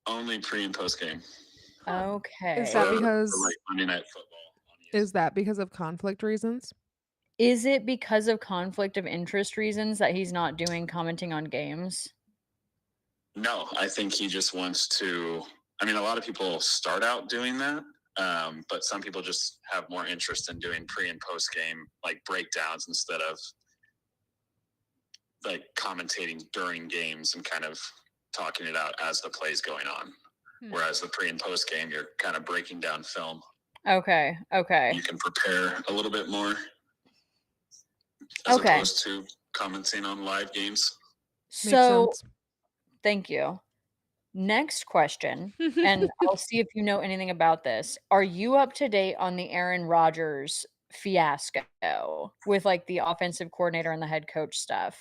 Only pre and post game. Okay. Is that For because like Monday Night Football on is that because of conflict reasons? Is it because of conflict of interest reasons that he's not doing commenting on games? No, I think he just wants to. I mean, a lot of people start out doing that, but some people just have more interest in doing pre and post game like breakdowns instead of like commentating during games and kind of talking it out as the play's going on. Whereas the pre and post game, you're kind of breaking down film. Okay. Okay. You can prepare a little bit more as opposed to commenting on live games. So, Makes sense. thank you. Next question, and I'll see if you know anything about this. Are you up to date on the Aaron Rodgers fiasco with like the offensive coordinator and the head coach stuff?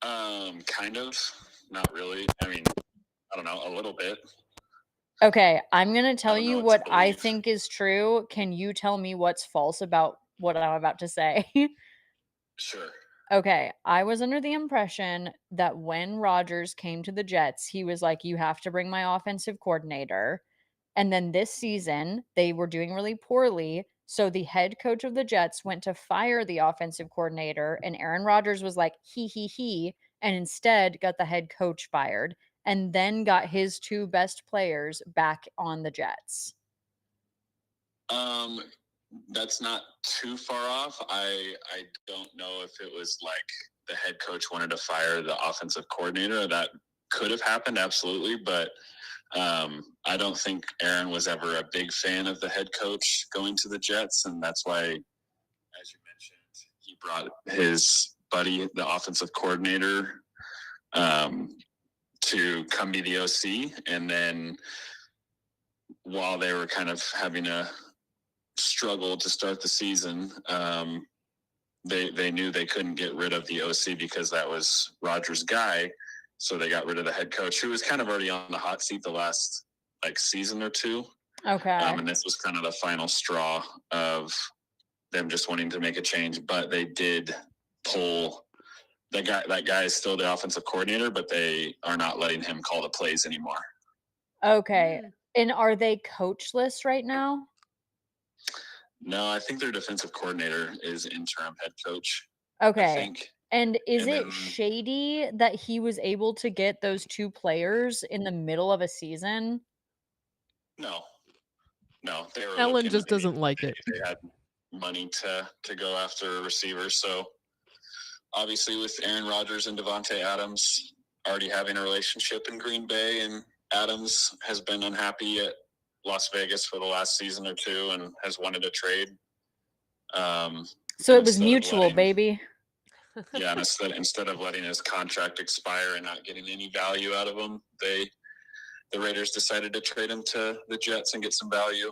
Kind of, not really. I mean, I don't know, a little bit. Okay, I'm going to tell don't know you what to what I believe. think is true. Can you tell me what's false about what I'm about to say? Sure. Okay, I was under the impression that when Rodgers came to the Jets, he was like, "You have to bring my offensive coordinator." And then this season, they were doing really poorly. So the head coach of the Jets went to fire the offensive coordinator, and Aaron Rodgers was like, he, and instead got the head coach fired and then got his two best players back on the Jets. That's not too far off. I don't know if it was like the head coach wanted to fire the offensive coordinator. That could have happened, absolutely, but I don't think Aaron was ever a big fan of the head coach going to the Jets, and that's why, as you mentioned, he brought his buddy, the offensive coordinator, to come be the OC, and then while they were kind of having a struggle to start the season, they knew they couldn't get rid of the OC because that was Rodgers' guy. So they got rid of the head coach, who was kind of already on the hot seat the last like season or two. Okay. And this was kind of the final straw of them just wanting to make a change. But they did pull that guy. That guy is still the offensive coordinator, but they are not letting him call the plays anymore. Okay. And are they coachless right now? No, I think their defensive coordinator is interim head coach. Okay. I think. And is it shady that he was able to get those two players in the middle of a season? No. They were Ellen just doesn't like it. They had money to go after receivers. So obviously, with Aaron Rodgers and Devontae Adams already having a relationship in Green Bay, and Adams has been unhappy at Las Vegas for the last season or two and has wanted a trade. So it was mutual, baby. Yeah, and instead of letting his contract expire and not getting any value out of him, the Raiders decided to trade him to the Jets and get some value.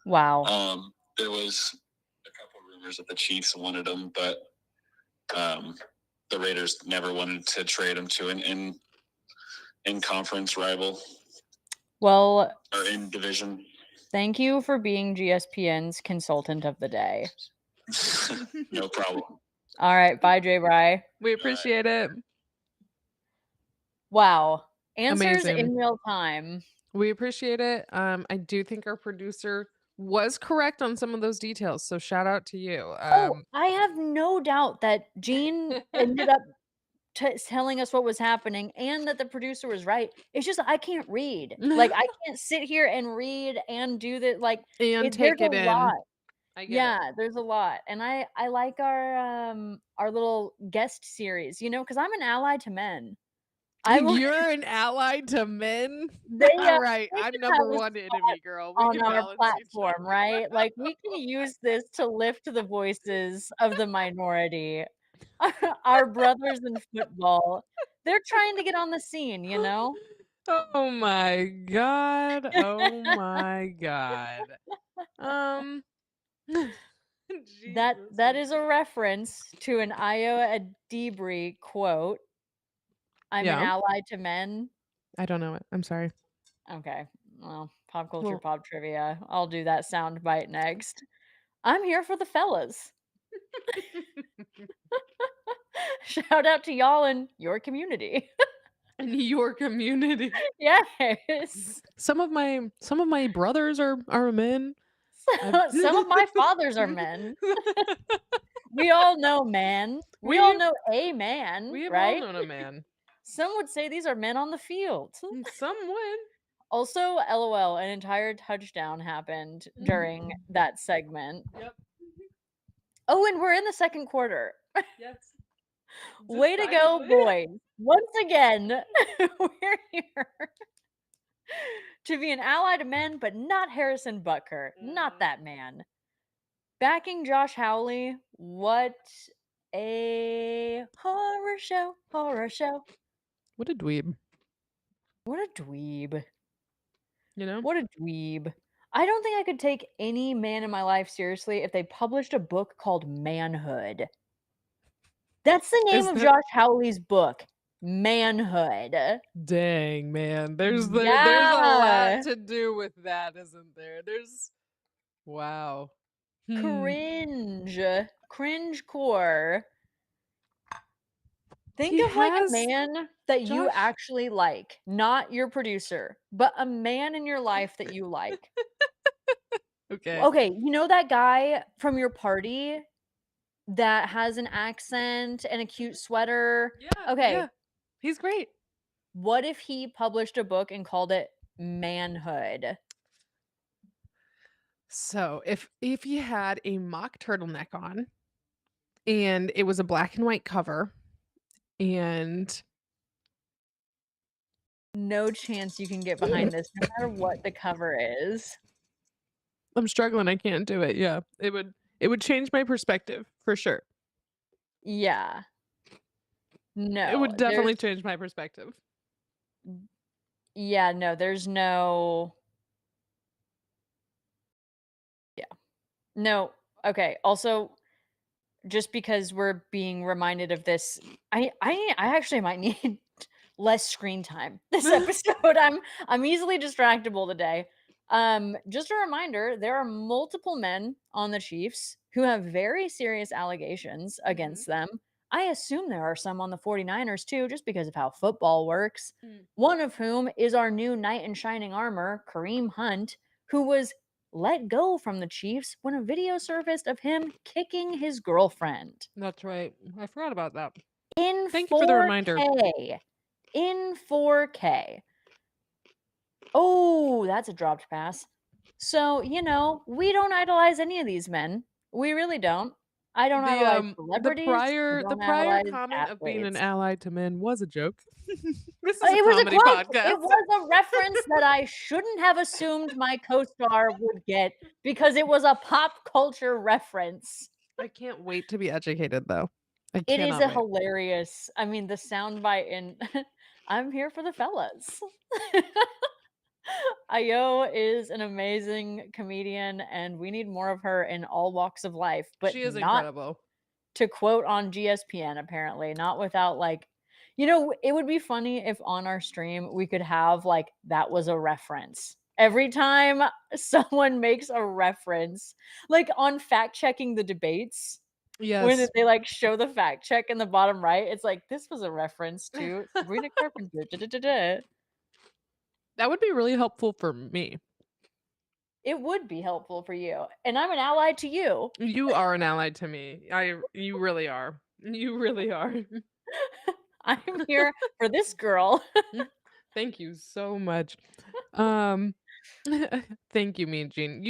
Wow. There was a couple rumors that the Chiefs wanted him, but the Raiders never wanted to trade him to an in-conference rival. Well, or in division. Thank you for being GSPN's consultant of the day. No problem. All right. Bye, Jay Bry. We appreciate it. Wow. Answers Amazing. in real time. We appreciate it. I do think our producer was correct on some of those details. So shout out to you. I have no doubt that Gene ended up telling us what was happening and that the producer was right. It's just I can't read. Like, I can't sit here and read and do that. Like, And there's take a it in. lot. I get it. Yeah, there's a lot, and I like our little guest series, you know, because I'm an ally to men. I will. You're an ally to men? They All right, they I'm should have number a one spot enemy, girl. We on can our balance each other. platform, right? Like, we can use this to lift the voices of the minority. Our brothers in football, they're trying to get on the scene, you know? Oh my god. Oh my god. Um, Jesus. That is a reference to an Io Adibri quote, "I'm an Yeah, ally to men." I don't know it. I'm sorry. Okay, well, pop culture, Well, pop trivia. I'll do that sound bite next. I'm here for the fellas. Shout out to y'all in your community. in your community. Yes. Some of my brothers are men. I've Some of my fathers are men. We all know man. We all we know a man, we have all right? known a man. Some would say these are men on the field. Some would. Also, LOL, an entire touchdown happened during that segment. Yep. Oh, and we're in the second quarter. Yes. Way to go, Decidedly. boys. Once again, we're here to be an ally to men, but not Harrison Butker. Not that man. Backing Josh Howley. What a horror show. Horror show. What a dweeb, What a dweeb. you know? What a dweeb. I don't think I could take any man in my life seriously if they published a book called Manhood. That's the name Is of that Josh Howley's book. Manhood. dang, man. There's a lot Yeah. to do with that, isn't there? There's wow. Hmm. Cringe. Cringe core. Think He of like a has man that you Josh. actually like, not your producer, but a man in your life that you like. Okay. Okay, you know that guy from your party that has an accent and a cute sweater? Yeah, Okay, yeah. He's great. what if he published a book and called it Manhood? So, if he had a mock turtleneck on and it was a black and white cover and No chance you can get behind this, no matter what the cover is. I'm struggling, I can't do it. Yeah. It would change my perspective for sure. Yeah. It No, would definitely change my perspective. yeah, no, there's no yeah. No. Okay, also, just because we're being reminded of this, I actually might need less screen time this episode. I'm easily distractible today. Just a reminder, there are multiple men on the Chiefs who have very serious allegations Mhm. against them. I assume there are some on the 49ers too, just because of how football works. Mm. One of whom is our new knight in shining armor, Kareem Hunt, who was let go from the Chiefs when a video surfaced of him kicking his girlfriend That's right. I forgot about that. in Thank you for the reminder. 4K. In 4K. Oh, that's a dropped pass. So, you know, we don't idolize any of these men. We really don't. I don't The, idolize um, the celebrities. I prior the don't prior idolize comment of being an athletes. ally to men was a joke. This is a It was a comedy quote. It podcast. was a reference that I shouldn't have assumed my co-star would get because it was a pop culture reference. I can't wait to be educated, though. I It is cannot a wait. hilarious. I mean, the soundbite in "I'm here for the fellas." Io is an amazing comedian, and we need more of her in all walks of life, but She is not incredible. to quote on GSPN, apparently, not without like, you know, it would be funny if on our stream we could have like that was a reference. Every time someone makes a reference, like on fact checking the debates, when Yes. they like show the fact check in the bottom right, it's like this was a reference to Sabrina Carpenter. Da, da, da, da. That would be really helpful for me. It would be helpful for you, and I'm an ally to you. You are an ally to me. You really are. You really are. I'm here for this girl. Thank you so much. Um, thank you, Mean Gene.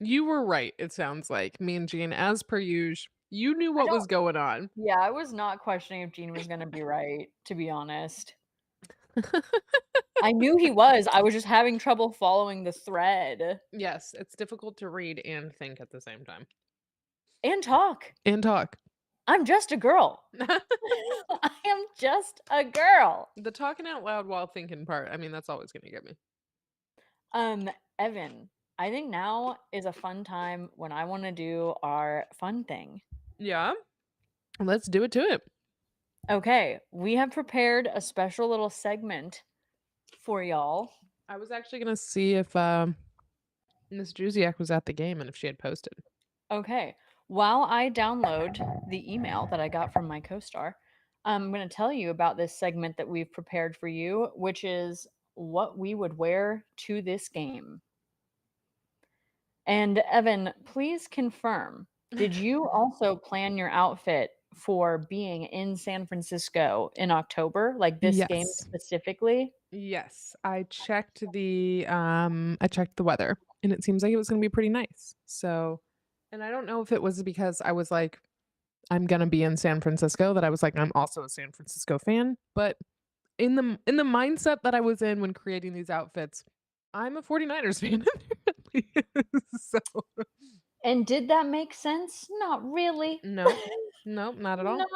You were right, it sounds like. Mean Gene, as per usual, you knew I what don't was going on. Yeah, I was not questioning if Gene was gonna be right, to be honest. I knew he was, I was just having trouble following the thread. Yes, it's difficult to read and think at the same time. And talk. And talk. I'm just a girl. I am just a girl. The talking out loud while thinking part, I mean, that's always gonna get me. Evan, I think now is a fun time when I wanna do our fun thing. Yeah? Let's do it to it. Okay, we have prepared a special little segment for y'all. I was actually gonna see if Miss Juziak was at the game and if she had posted. Okay, while I download the email that I got from my co-star, I'm going to tell you about this segment that we've prepared for you, which is what we would wear to this game. And Evan, please confirm, did you also plan your outfit for being in San Francisco in October, like this game Yes. specifically? Yes. I checked the weather and it seems like it was gonna be pretty nice. So and I don't know if it was because I was like, I'm gonna be in San Francisco that I was like, I'm also a San Francisco fan, but in the mindset that I was in when creating these outfits, I'm a 49ers fan apparently. So And did that make sense? Not really. no, no, not at all. Not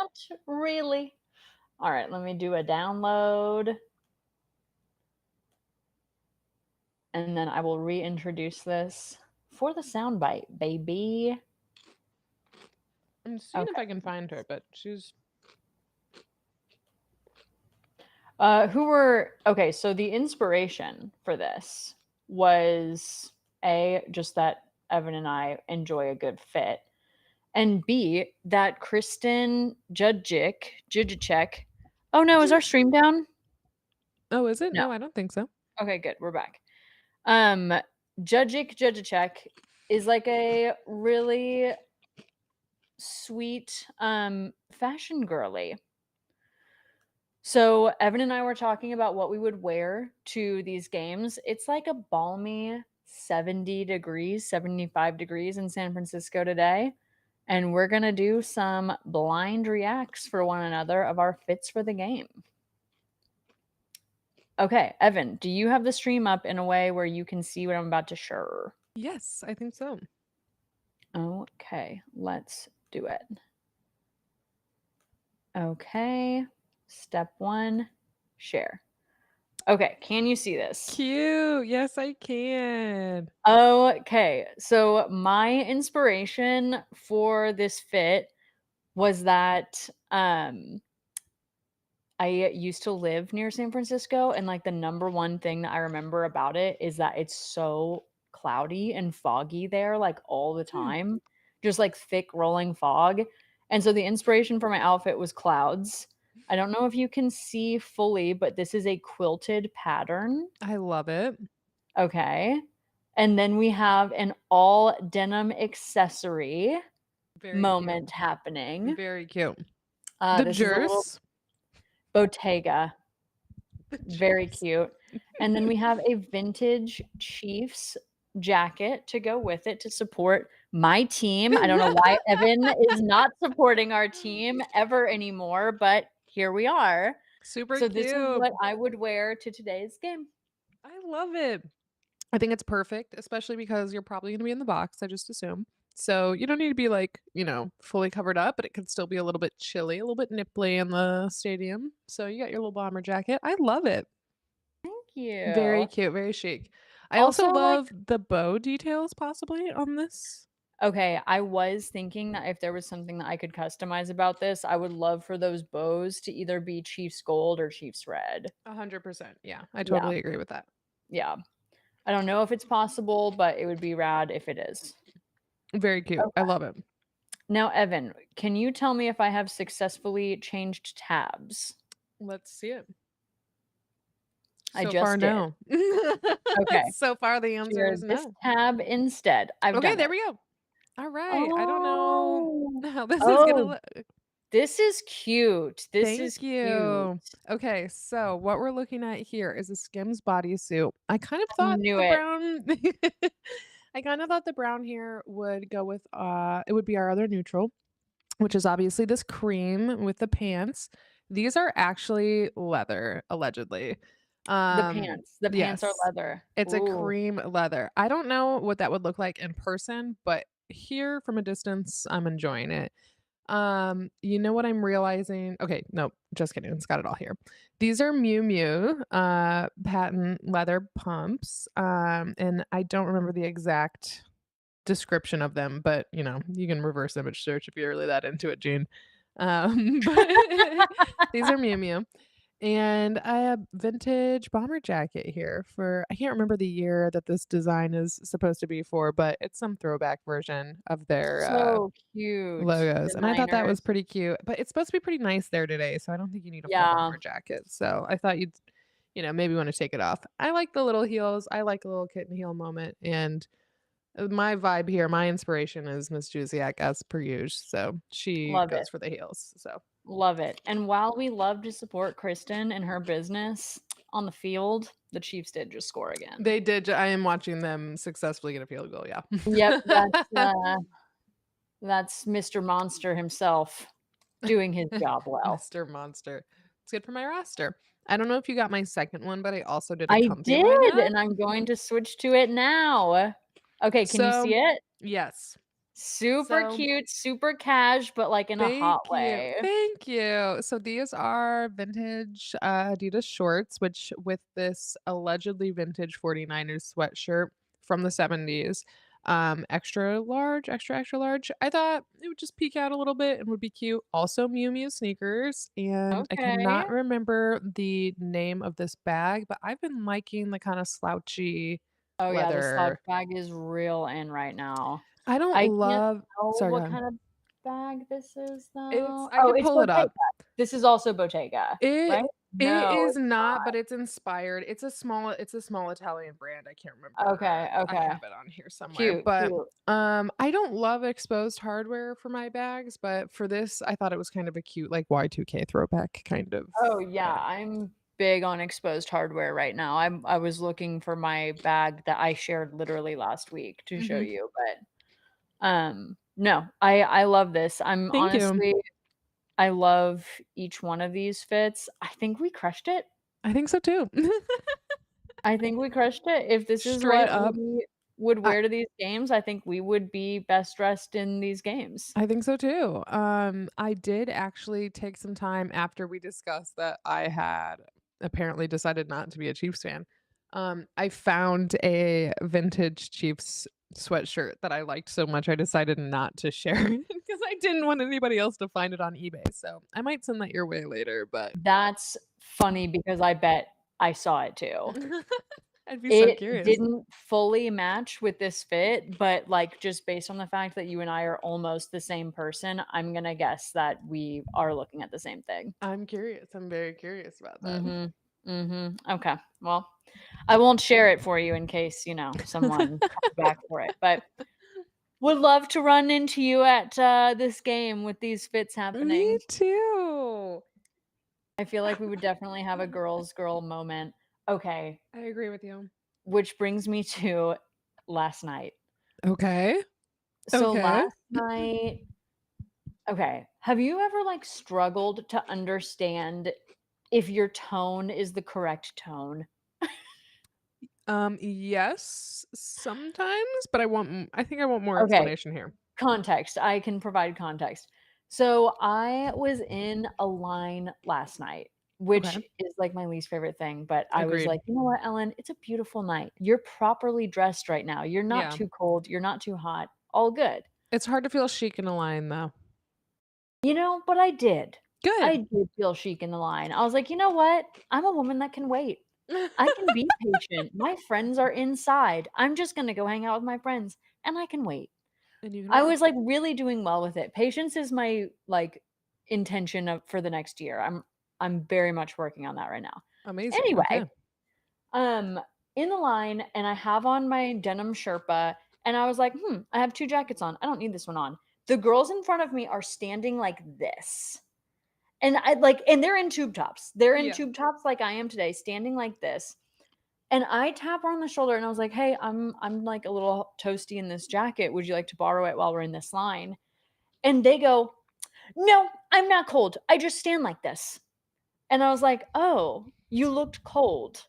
really. All right, let me do a download. And then I will reintroduce this for the soundbite, baby. I'm seeing if Okay. I can find her, but she's Okay, so the inspiration for this was just that Evan and I enjoy a good fit, and B, that Kristen Judgicek. Oh no, is our stream down? Oh, is it? No. No, I don't think so. Okay, good. We're back. Judgicek is like a really sweet fashion girly. So Evan and I were talking about what we would wear to these games. It's like a balmy 70 degrees, 75 degrees in San Francisco today. And we're going to do some blind reacts for one another of our fits for the game. Okay, Evan, do you have the stream up in a way where you can see what I'm about to share? Yes, I think so. Okay, let's do it. Okay, step 1, share. Okay, can you see this? Cute. Yes, I can. Okay, so my inspiration for this fit was that I used to live near San Francisco, and like the number one thing that I remember about it is that it's so cloudy and foggy there, like all the time, just like thick rolling fog. And so the inspiration for my outfit was clouds. I don't know if you can see fully, but this is a quilted pattern. I love it. Okay. And then we have an all denim accessory Very moment cute. happening. Very cute. This The is a little Jers. Bottega. Very cute. And then we have a vintage Chiefs jacket to go with it to support my team. I don't know why Evan is not supporting our team ever anymore, but here we are. Super So cute. this is what I would wear to today's game. I love it. I think it's perfect, especially because you're probably gonna be in the box, I just assume. So you don't need to be like, fully covered up, but it could still be a little bit chilly, a little bit nipply in the stadium. So you got your little bomber jacket. I love it. Thank you. Very cute, very chic. I Also, also like- love the bow details possibly on this. Okay, I was thinking that if there was something that I could customize about this, I would love for those bows to either be Chiefs gold or Chiefs red. 100%. Yeah, I totally agree with that. Yeah. I don't know if it's possible, but it would be rad if it is. Very cute. I love it. Now, Evan, can you tell me if I have successfully changed tabs? Let's see it. I So just far, did. no. Okay. So far, the answer Share is this no. tab instead. I've Okay, done there it. we go. All right. I don't know how this is Oh, gonna look. This is cute. This is Thank cute. you. Okay, so what we're looking at here is a Skims bodysuit. I kind of I thought knew the it. brown I kind of thought the brown here would go with it would be our other neutral, which is obviously this cream with the pants. These are actually leather, allegedly. The Um, pants. The pants are yes. leather. It's a Ooh. cream leather. I don't know what that would look like in person, but here from a distance, I'm enjoying it. You know what I'm realizing? Okay, no, just kidding. It's got it all here. These are Miu Miu patent leather pumps. And I don't remember the exact description of them, but you can reverse image search if you're really that into it, Gene. But these are Miu Miu. And I have vintage bomber jacket here for I can't remember the year that this design is supposed to be for, but it's some throwback version of their So cute. logos, The and I thought that was Niners. pretty cute, but it's supposed to be pretty nice there today, so I don't think you need a full Yeah. bomber jacket, so I thought you'd maybe wanna take it off. I like the little heels, I like a little kitten heel moment, and, my vibe here, my inspiration is Miss Juziak as per usual, so she Love goes it. for the heels, so Love it. And while we love to support Kristen and her business on the field, the Chiefs did just score again. they did I am watching them successfully get a field goal, yeah. Yep, that's Mr. Monster himself doing his job well. Mr. Monster. It's good for my roster. I don't know if you got my second one, but I also did a I comfy did, lineup. and I'm going to switch to it now. Okay, can you see So, it? yes. Super So, cute, super cash, but like in a thank hot you. way. Thank you. So these are vintage Adidas shorts, which with this allegedly vintage 49ers sweatshirt from the 70s. Extra large, extra, extra large. I thought it would just peek out a little bit and would be cute. Also Miu Miu sneakers. And I Okay. cannot remember the name of this bag, but I've been liking the kind of slouchy Oh, yeah, the slouch leather. bag is real in right now. I don't I can't love tell sorry, go what ahead. kind of bag this is, It's though. I Oh, could it's pull it Bottega. up. This is also Bottega, It right? it No, is it's not, but it's inspired. It's a small Italian brand. I can't not. remember. Okay, I okay. have it on here somewhere, Cute, but, cute. I don't love exposed hardware for my bags, but for this, I thought it was kind of a cute, like, Y2K throwback kind of Oh, yeah, bag. I'm big on exposed hardware right now. I was looking for my bag that I shared literally last week to show Mhm. you, but, no, I love this. I'm Thank you. honestly I love each one of these fits. I think we crushed it. I think so too. I think we crushed it. If this is Straight what up. we would I wear to these games, I think we would be best dressed in these games. I think so too. I did actually take some time after we discussed that I had apparently decided not to be a Chiefs fan. I found a vintage Chiefs sweatshirt that I liked so much I decided not to share it because I didn't want anybody else to find it on eBay. So I might send that your way later, but That's funny because I bet I saw it too. I'd be so It curious. didn't fully match with this fit, but, like, just based on the fact that you and I are almost the same person, I'm gonna guess that we are looking at the same thing. I'm curious. I'm very curious about that. Mhm. Mhm. Okay. Well, I won't share it for you in case, someone comes back for it, but would love to run into you at, this game with these fits Me happening. too. I feel like we would definitely have a girls girl moment. Okay, I agree with you. which brings me to last night. Okay. So Okay. last night okay, have you ever, like, struggled to understand if your tone is the correct tone? Yes, sometimes, but I think I want more Okay, explanation here. context, I can provide context. So, I was in a line last night, which Okay. is, like, my least favorite thing, but I was Agreed. like, "You know what, Ellen? It's a beautiful night. You're properly dressed right now. You're not Yeah. too cold, you're not too hot. All good." It's hard to feel chic in a line, though. But I did. I Good. did feel chic in the line. I was like, "You know what? I'm a woman that can wait. I can be patient. My friends are inside. I'm just gonna go hang out with my friends, and I can wait." And you can I wait. was, like, really doing well with it. Patience is my, like, intention of for the next year. I'm very much working on that right now. Amazing, Anyway, okay. um, in the line, and I have on my denim Sherpa, and I was like, I have 2 jackets on. I don't need this one on." The girls in front of me are standing like this. And and they're in tube tops. They're in Yeah. tube tops like I am today, standing like this. And I tap her on the shoulder and I was like, "Hey, I'm like a little toasty in this jacket. Would you like to borrow it while we're in this line?" And they go, "No, I'm not cold. I just stand like this." And I was like, "Oh, you looked cold."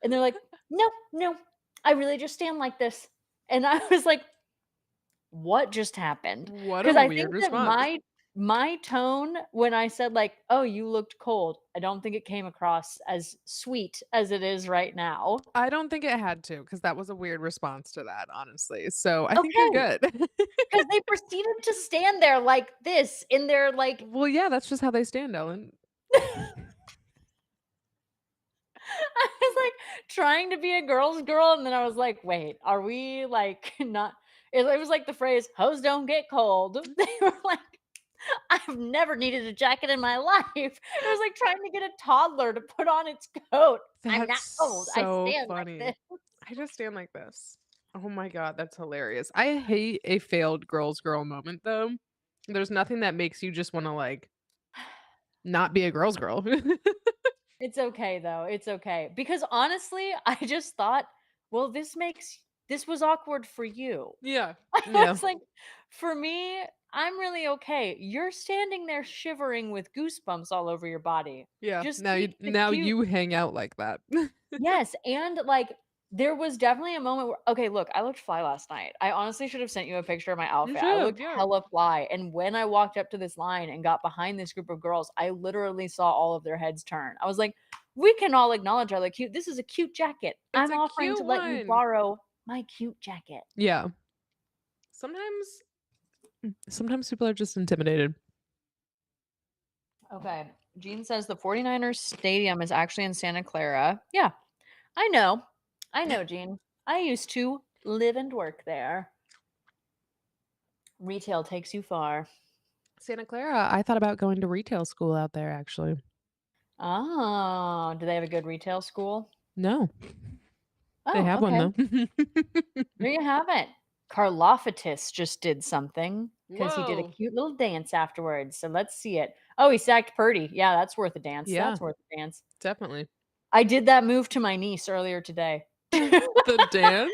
And they're like, "No, no, I really just stand like this." And I was like, "What just happened?" What a Because I weird think that response. my tone when I said like, "Oh, you looked cold," I don't think it came across as sweet as it is right now. I don't think it had to, because that was a weird response to that, honestly. So I think you're Okay, good. because they proceeded to stand there like this in their like Well, yeah, that's just how they stand, Ellen. I was like trying to be a girl's girl, and then I was like, wait, are we like not? It was like the phrase "hoes don't get cold." They were like, I've never needed a jacket in my life. It was like trying to get a toddler to put on its coat. I'm That's not cold. I so stand like funny. this. I just stand like this. Oh my god, that's hilarious. I hate a failed girl's girl moment, though. There's nothing that makes you just wanna, like, not be a girl's girl. It's okay though. It's okay because honestly, I just thought, well, this was awkward for you. Yeah. I Yeah. was like, for me, I'm really okay. You're standing there shivering with goosebumps all over your body. Yeah. Just Now you keep the now cute. you hang out like that. Yes, and like there was definitely a moment where okay, look, I looked fly last night. I honestly should have sent you a picture of my You outfit. I should, looked yeah. hella fly, and when I walked up to this line and got behind this group of girls, I literally saw all of their heads turn. I was like, "We can all acknowledge I look cute. This is a cute jacket. It's I'm a offering to cute let you one. borrow my cute jacket." Yeah. Sometimes sometimes people are just intimidated. Okay. Gene says the 49ers stadium is actually in Santa Clara. Yeah, I know. I know, Gene. I used to live and work there. Retail takes you far. Santa Clara, I thought about going to retail school out there, actually. Oh, do they have a good retail school? No, they Oh, have one okay. though. There you have it. Karloffatis just did something because he did a Whoa. cute little dance afterwards. So let's see it. Oh, he sacked Purdy. Yeah, that's worth a dance. Yeah, That's worth a dance. definitely. I did that move to my niece earlier today. The dance?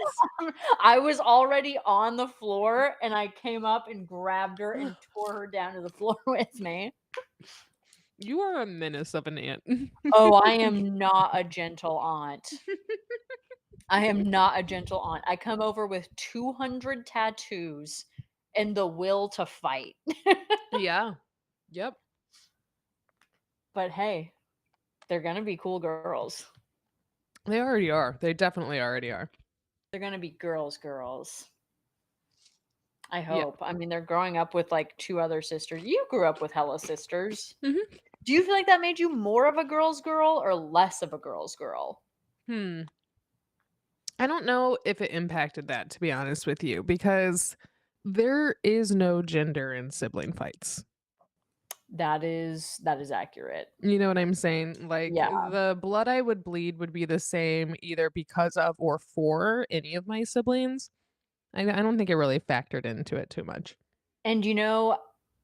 I was already on the floor and I came up and grabbed her and tore her down to the floor with me. You are a menace of an aunt. Oh, I am not a gentle aunt. I am not a gentle aunt. I come over with 200 tattoos and the will to fight. Yeah. Yep. But hey, they're gonna be cool girls. They already are. They definitely already are. They're gonna be girls. I Yeah. hope. I mean, they're growing up with like 2 other sisters. You grew up with hella sisters. Mhm. Do you feel like that made you more of a girl's girl or less of a girl's girl? Hmm. I don't know if it impacted that, to be honest with you, because there is no gender in sibling fights. That is accurate. You know what I'm saying? Like, Yeah. the blood I would bleed would be the same either because of or for any of my siblings. I don't think it really factored into it too much. And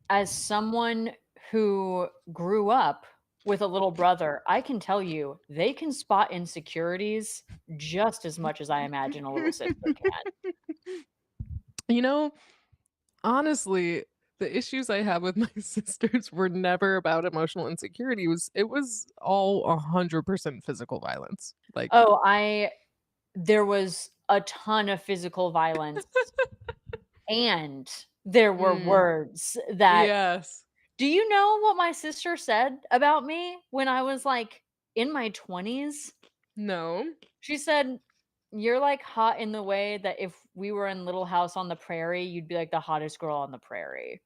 as someone who grew up with a little brother, I can tell you they can spot insecurities just as much as I imagine a little sister can. You know, honestly, the issues I have with my sisters were never about emotional insecurity. It was all 100% physical violence. Like, Oh, there was a ton of physical violence and there were mm, words that yes. do you know what my sister said about me when I was like in my 20s? No. She said, "You're, like, hot in the way that if we were in Little House on the Prairie, you'd be, like, the hottest girl on the prairie."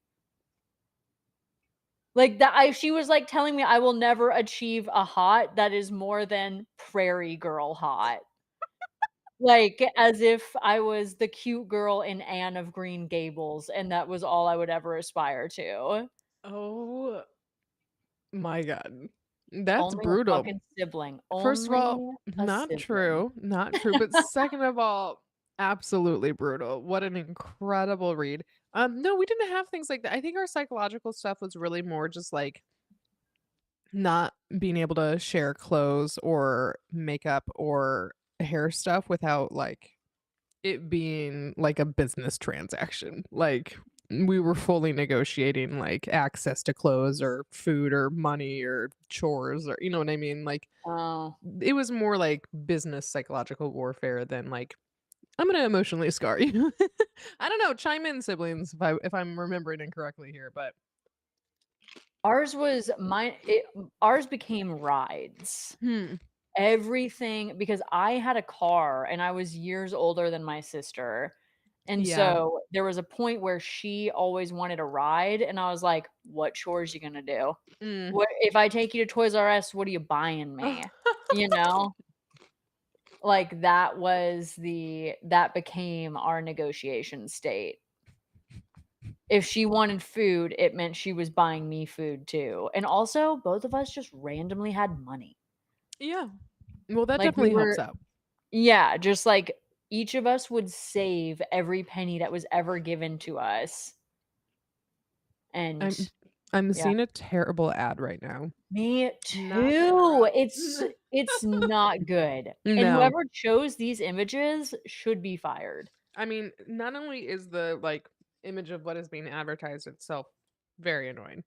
Like, that I she was, like, telling me I will never achieve a hot that is more than prairie girl hot. Like, as if I was the cute girl in Anne of Green Gables, and that was all I would ever aspire to. Oh my god. That's Only a brutal. fucking sibling. First of all, Only a not sibling. true, not true, but second of all, Absolutely brutal. What an incredible read. No, we didn't have things like that. I think our psychological stuff was really more just like not being able to share clothes or makeup or hair stuff without like it being like a business transaction. Like we were fully negotiating like access to clothes or food or money or chores or you know what I mean? Like Oh. it was more like business psychological warfare than like I'm gonna emotionally scar you. I don't know. Chime in, siblings, if I'm remembering incorrectly here, but Ours was mine it ours became rides. hmm, Everything because I had a car and I was years older than my sister. And yeah, so there was a point where she always wanted a ride and I was like, "What chores you gonna do? mm. What if I take you to Toys R Us, what are you buying me?" You know? Like that became our negotiation state. If she wanted food, it meant she was buying me food too. And also, both of us just randomly had money. Yeah. Well, that Like we definitely helps were out. Yeah, just like each of us would save every penny that was ever given to us. And I'm I'm yeah, seeing a terrible ad right now. me Not gonna too. rap. It's not good. And No. whoever chose these images should be fired. I mean, not only is the like image of what is being advertised itself very annoying,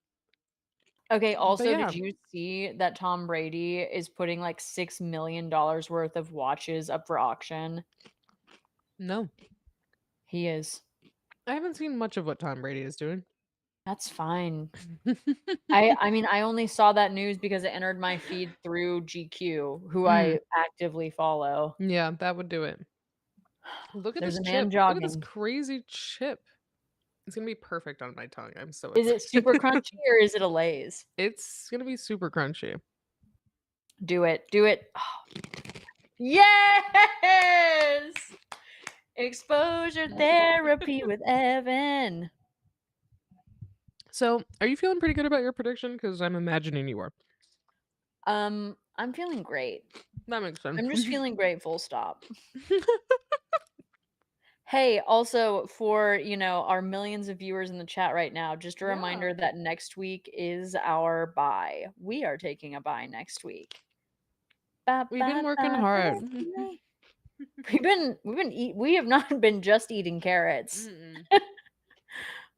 Okay, but also, yeah, did you see that Tom Brady is putting like $6 million worth of watches up for auction? no. He is. I haven't seen much of what Tom Brady is doing. That's fine. I mean, I only saw that news because it entered my feed through GQ, who Mm, I actively follow. yeah, that would do it. Look at There's this a man chip. Look at this jogging. crazy chip. It's gonna be perfect on my tongue. I'm so Is it excited. super crunchy or is it a Lay's? It's gonna be super crunchy. Do it. Do it. Yes! Exposure therapy with Evan. So, are you feeling pretty good about your prediction? Because I'm imagining you are. I'm feeling great. That makes sense. I'm just feeling great, full stop. Hey, also for, our millions of viewers in the chat right now, just a Yeah. reminder that next week is our bye. We are taking a bye next week. Ba, We've been ba, working ba, hard. destiny. We have not been just eating carrots. Mm-mm.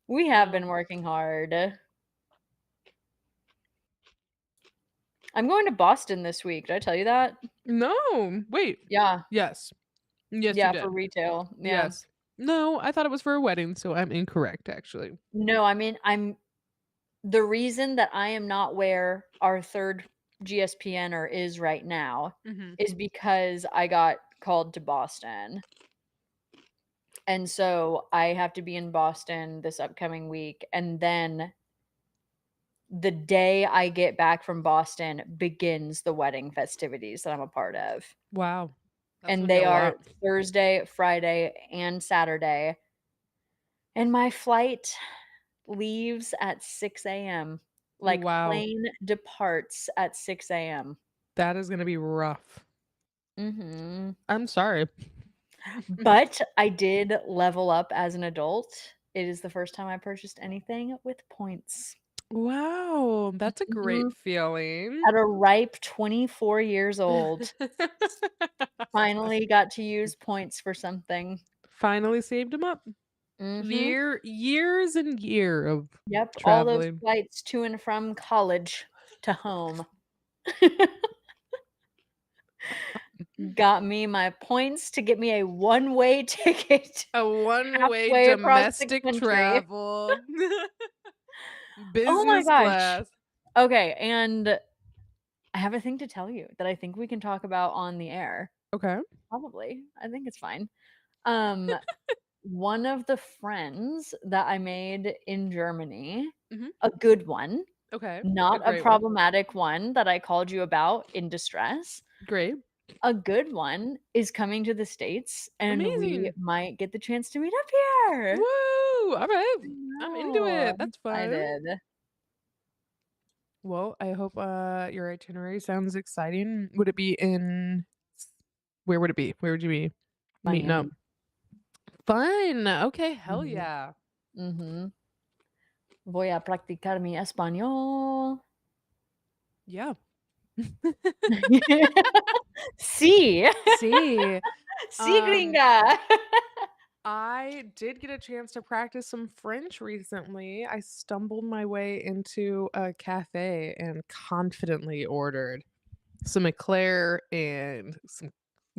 We have No. been working hard. I'm going to Boston this week. Did I tell you that? No. Wait. Yeah. Yes. Yes, you Yeah, for did. retail. Yeah. Yes. No, I thought it was for a wedding, so I'm incorrect actually. No, I mean, the reason that I am not where our third GSPNer is right now Mhm. is because I got called to Boston. And so I have to be in Boston this upcoming week. And then the day I get back from Boston begins the wedding festivities that I'm a part of. Wow. That's And gonna be they a are lot. Thursday, Friday, and Saturday. And my flight leaves at 6 a.m. Like, Wow. plane departs at 6 a.m. That is gonna be rough. Mhm. I'm sorry. But I did level up as an adult. It is the first time I purchased anything with points. Wow, that's a great Mhm. feeling. At a ripe 24 years old, finally got to use points for something. Finally saved him up. Mhm. Years and year of Yep, all those traveling. flights to and from college to home. Got me my points to get me a one-way ticket A one-way halfway across the domestic country. travel. Oh my Business gosh. class. Okay, and I have a thing to tell you that I think we can talk about on the air. Okay. Probably. I think it's fine. Um, one of the friends that I made in Germany, Mhm. a good one, Okay. A not a great one. problematic one that I called you about in distress. Great. A good one is coming to the States, and we Amazing. might get the chance to meet up here. Woo! Alright. I I'm into know. it. I'm That's fun. excited. Well, I hope, your itinerary sounds exciting. Would it be in where would it be? Where would you be meeting up? Miami. Fun. Okay, hell Mhm. yeah. Mhm. Voy a practicar mi español. Yeah. Sí. See, Sí, um, gringa. I did get a chance to practice some French recently. I stumbled my way into a cafe and confidently ordered some eclair and some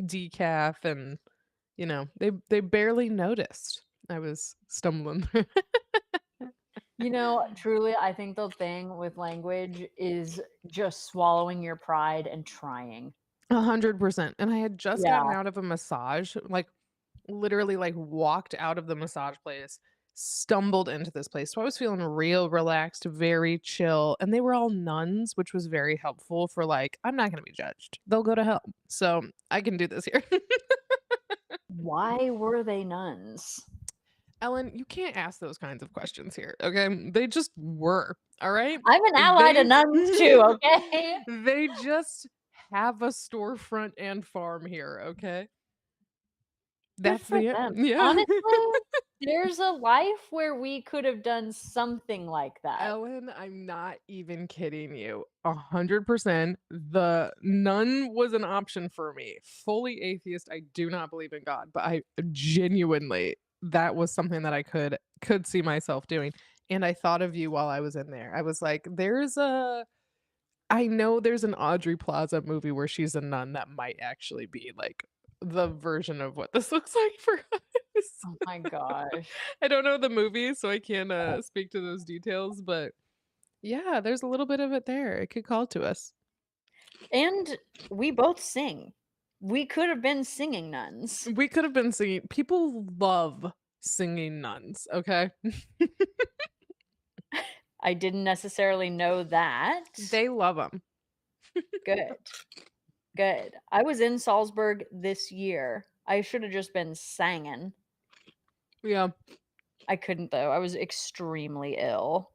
decaf, and they barely noticed I was stumbling through. You know, truly, I think the thing with language is just swallowing your pride and trying. 100%. And I had just gotten Yeah. out of a massage, like literally like walked out of the massage place, stumbled into this place. So I was feeling real relaxed, very chill. And they were all nuns, which was very helpful for like, I'm not gonna be judged. They'll go to hell. So I can do this here. Why were they nuns? Ellen, you can't ask those kinds of questions here. Okay. They just were. All right. I'm an ally to They nuns too, okay? they just have a storefront and farm here. Okay. Good That's for the them. yeah. Honestly, there's a life where we could have done something like that. Ellen, I'm not even kidding you. 100%. The none was an option for me. Fully atheist, I do not believe in God, but I genuinely that was something that I could see myself doing. And I thought of you while I was in there. I was like, I know there's an Audrey Plaza movie where she's a nun that might actually be like the version of what this looks like for us. Oh my gosh. I don't know the movie, so I can't speak to those details, but yeah, there's a little bit of it there. It could call to us. And we both sing. We could have been singing nuns. We could have been singing. People love singing nuns, okay? I didn't necessarily know that. They love them. Good. Good. I was in Salzburg this year. I should have just been singing. Yeah. I couldn't though. I was extremely ill.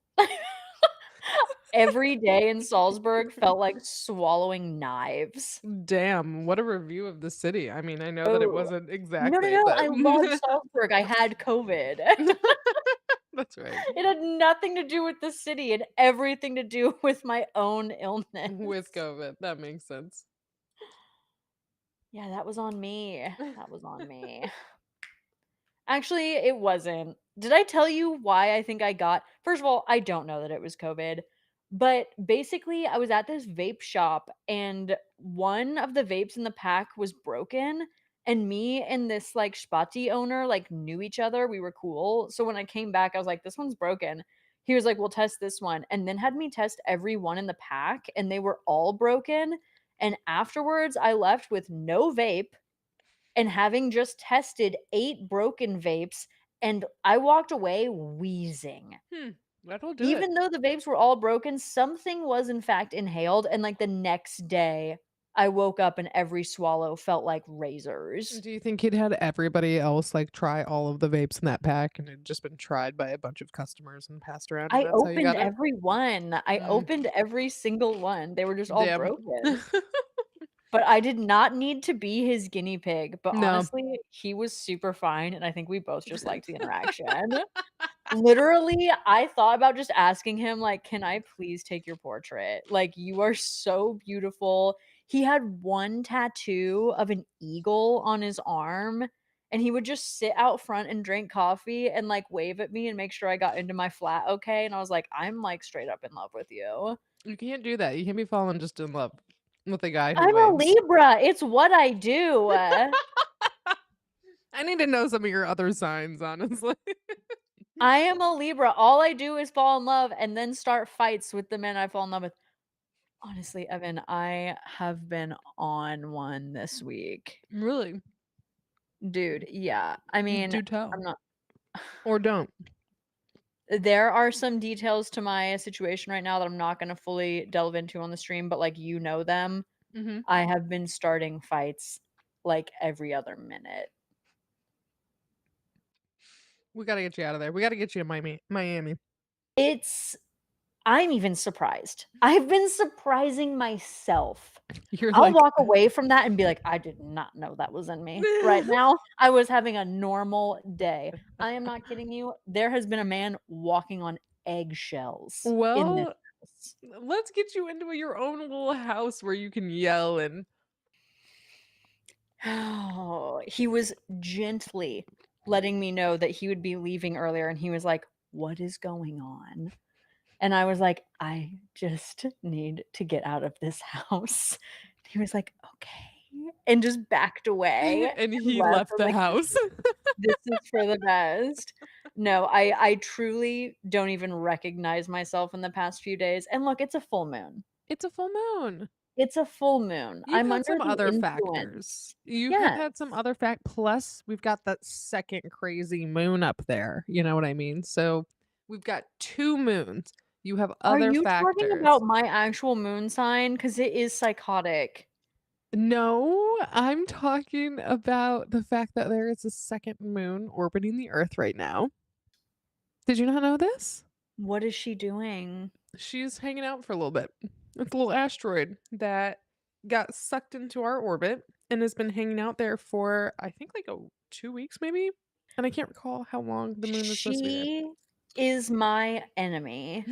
Every day in Salzburg felt like swallowing knives. Damn, what a review of the city. I mean, I know that it Oh, wasn't no, no, exactly, no, but I love Salzburg. I had COVID. that's right. It had nothing to do with the city and everything to do with my own illness. With COVID, that makes sense. Yeah, that was on me. That was on me. Actually, it wasn't. Did I tell you why I think I got first of all, I don't know that it was COVID, but basically, I was at this vape shop and one of the vapes in the pack was broken, and me and this, like, spati owner, like, knew each other, we were cool, so when I came back, I was like, "This one's broken." He was like, "Well, test this one," and then had me test every one in the pack, and they were all broken, and afterwards, I left with no vape and having just tested 8 broken vapes, and I walked away wheezing. Hmm, that'll do it. Even though the vapes were all broken, something was in fact inhaled, and, like, the next day, I woke up and every swallow felt like razors. Do you think he'd had everybody else, like, try all of the vapes in that pack and it had just been tried by a bunch of customers and passed around, and I that's how you opened got it? every one. I Mm, opened every single one. They were just all damn. broken. But I did not need to be his guinea pig, but No. honestly, he was super fine, and I think we both just liked the interaction. Literally, I thought about just asking him, like, "Can I please take your portrait? Like, you are so beautiful." He had one tattoo of an eagle on his arm, and he would just sit out front and drink coffee and, like, wave at me and make sure I got into my flat okay, and I was like, "I'm, like, straight up in love with you." You can't do that. You can't be falling just in love with a guy who I'm a waves. Libra, it's what I do. I need to know some of your other signs, honestly. I am a Libra, all I do is fall in love and then start fights with the men I fall in love with. Honestly, Evan, I have been on one this week. Really? Dude, yeah. I mean, Do tell. I'm not Or don't. there are some details to my situation right now that I'm not gonna fully delve into on the stream, but, like, you know them. Mhm. I have been starting fights, like, every other minute. We gotta get you out of there. We gotta get you in Miami. It's I'm even surprised. I've been surprising myself. You're I'll like, walk away from that and be like, I did not know that was in me. Right now, I was having a normal day. I am not kidding you. There has been a man walking on eggshells in this well, house. let's get you into your own little house where you can yell and Oh, he was gently letting me know that he would be leaving earlier, and he was like, "What is going on?" And I was like, "I just need to get out of this house." He was like, "Okay," and just backed away and and he left. I left was the like, house. this is for the best. No, I truly don't even recognize myself in the past few days. And look, it's a full moon. It's a full moon. It's a full moon. You've I'm had under some the other influence. factors. You have Yes. had some other plus we've got that second crazy moon up there. You know what I mean? So we've got two moons. You have Are other you talking about factors. my actual moon sign? Because it is psychotic. No, I'm talking about the fact that there is a second moon orbiting the Earth right now. Did you not know this? What is she doing? She's hanging out for a little bit. It's a little asteroid that got sucked into our orbit and has been hanging out there for I think like 2 weeks maybe. And I can't recall how long the moon was supposed to be there. She is my enemy.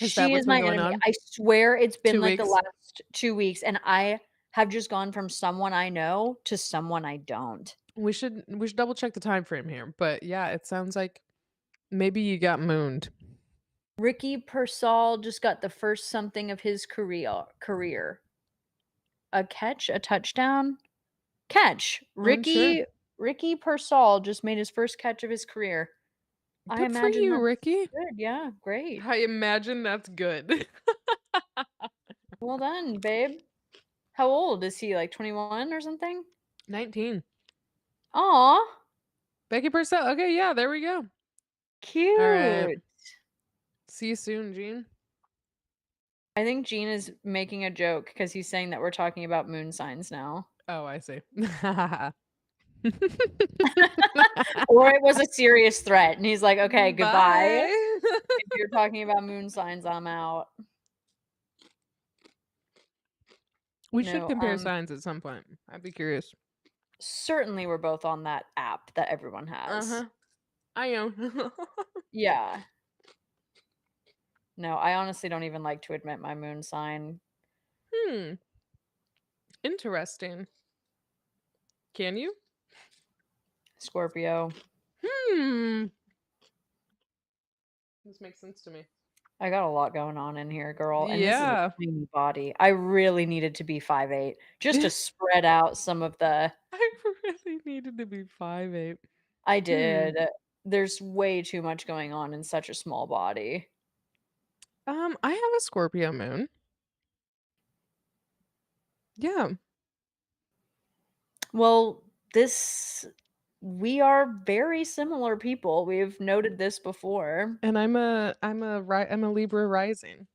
Is that She what's is been my going enemy. on? I swear it's been, Two like, the weeks. last 2 weeks, and I have just gone from someone I know to someone I don't. We should double check the time frame here. But yeah, it sounds like maybe you got mooned. Ricky Pearsall just got the first something of his career. A catch? A touchdown? Catch. Unsure. Ricky Pearsall just made his first catch of his career. I Good for imagine you, that's Ricky. good, yeah, great. I imagine that's good. Well done, babe. How old is he, like, 21 or something? 19. Aw, Becky Purcell. Okay, yeah, there we go. All right. cute. See you soon, Gene. I think Gene is making a joke because he's saying that we're talking about moon signs now. Oh, I see. Or it was a serious threat, and he's like, "Okay, goodbye. Bye. If you're talking about moon signs, I'm out." We should No, compare signs at some point. I'd be curious. certainly we're both on that app that everyone has. Uh-huh. I am. Yeah. No, I honestly don't even like to admit my moon sign. Hmm. Interesting. Can you? Scorpio. Hmm. This makes sense to me. I got a lot going on in here, girl, and this is a Yeah. tiny body. I really needed to be 5'8" just to spread out some of the I really needed to be 5'8". I Hmm. did. There's way too much going on in such a small body. I have a Scorpio moon. Yeah. Well, this we are very similar people. We've noted this before. And I'm a Libra rising.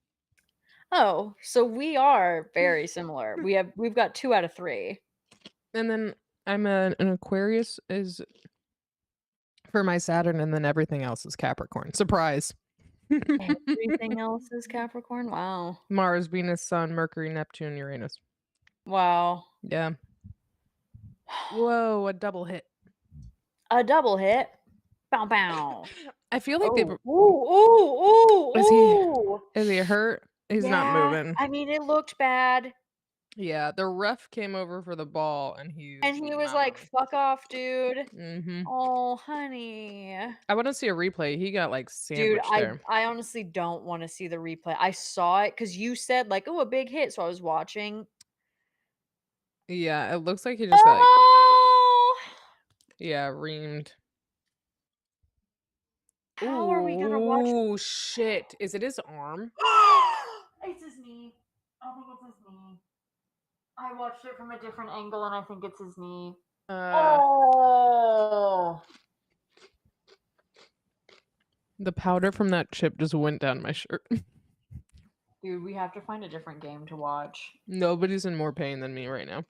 Oh, so we are very similar. We've got 2 out of 3. And then an Aquarius is for my Saturn, and then everything else is Capricorn. Surprise. Everything else is Capricorn? Wow. Mars, Venus, Sun, Mercury, Neptune, Uranus. Wow. Yeah. Whoa, a double hit. A double hit. Bow bow. I feel like they Oh. were. Ooh, ooh, Is he ooh, ooh. is he hurt? He's not Yeah, moving. I mean, it looked bad. Yeah, the ref came over for the ball and he's And he was not like, moving. "Fuck off, dude." Mhm. Oh, honey. I want to see a replay. He got like Dude, sandwiched I there. I honestly don't wanna see the replay. I saw it because you said like, "Oh, a big hit," so I was watching. Yeah, it looks like he just got like Oh! reamed. How are we gonna watch Ooh, shit. Is it his arm? It's his knee. I think it's his knee. I watched it from a different angle, and I think it's his knee. Uh Oh! the powder from that chip just went down my shirt. Dude, we have to find a different game to watch. Nobody's in more pain than me right now.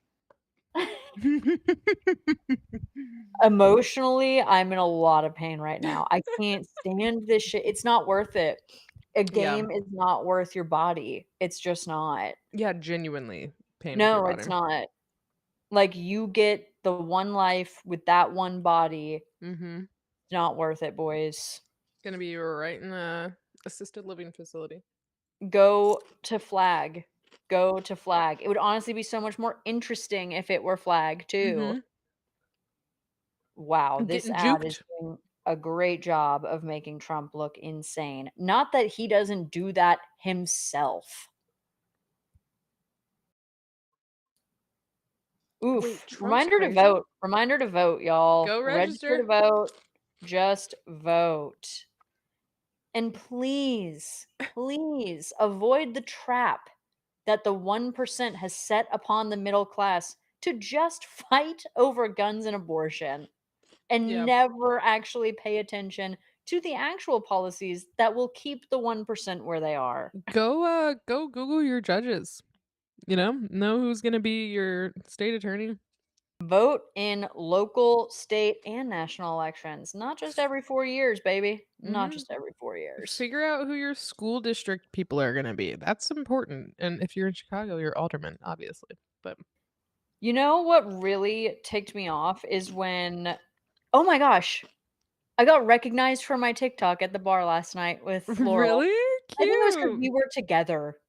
Emotionally, I'm in a lot of pain right now. I can't stand this shit. It's not worth it. A Yeah. game is not worth your body. It's just not. Yeah, genuinely paying with your No, it's body. not. Like, you get the one life with that one body. Mhm. Not worth it, boys. Gonna be right in a assisted living facility. Go to Flag. Go to Flag. It would honestly be so much more interesting if it were Flag too. Mhm. Wow, this Getting ad is juked. doing a great job of making Trump look insane. Not that he doesn't do that himself. Wait, Oof. Trump's Reminder to crazy? vote. Reminder to vote, y'all. Go Register to register. vote. Just vote. And please, please avoid the trap that the 1% has set upon the middle class to just fight over guns and abortion and Yeah. never actually pay attention to the actual policies that will keep the 1% where they are. Go Google your judges. Know who's gonna be your state attorney. Vote in local, state, and national elections. Not just every 4 years, baby. Not Mhm. just every 4 years. Figure out who your school district people are gonna be. That's important. And if you're in Chicago, you're alderman, obviously. But You know what really ticked me off is when, oh my gosh, I got recognized for my TikTok at the bar last night with Laurel. really I think it was because we cute. were together.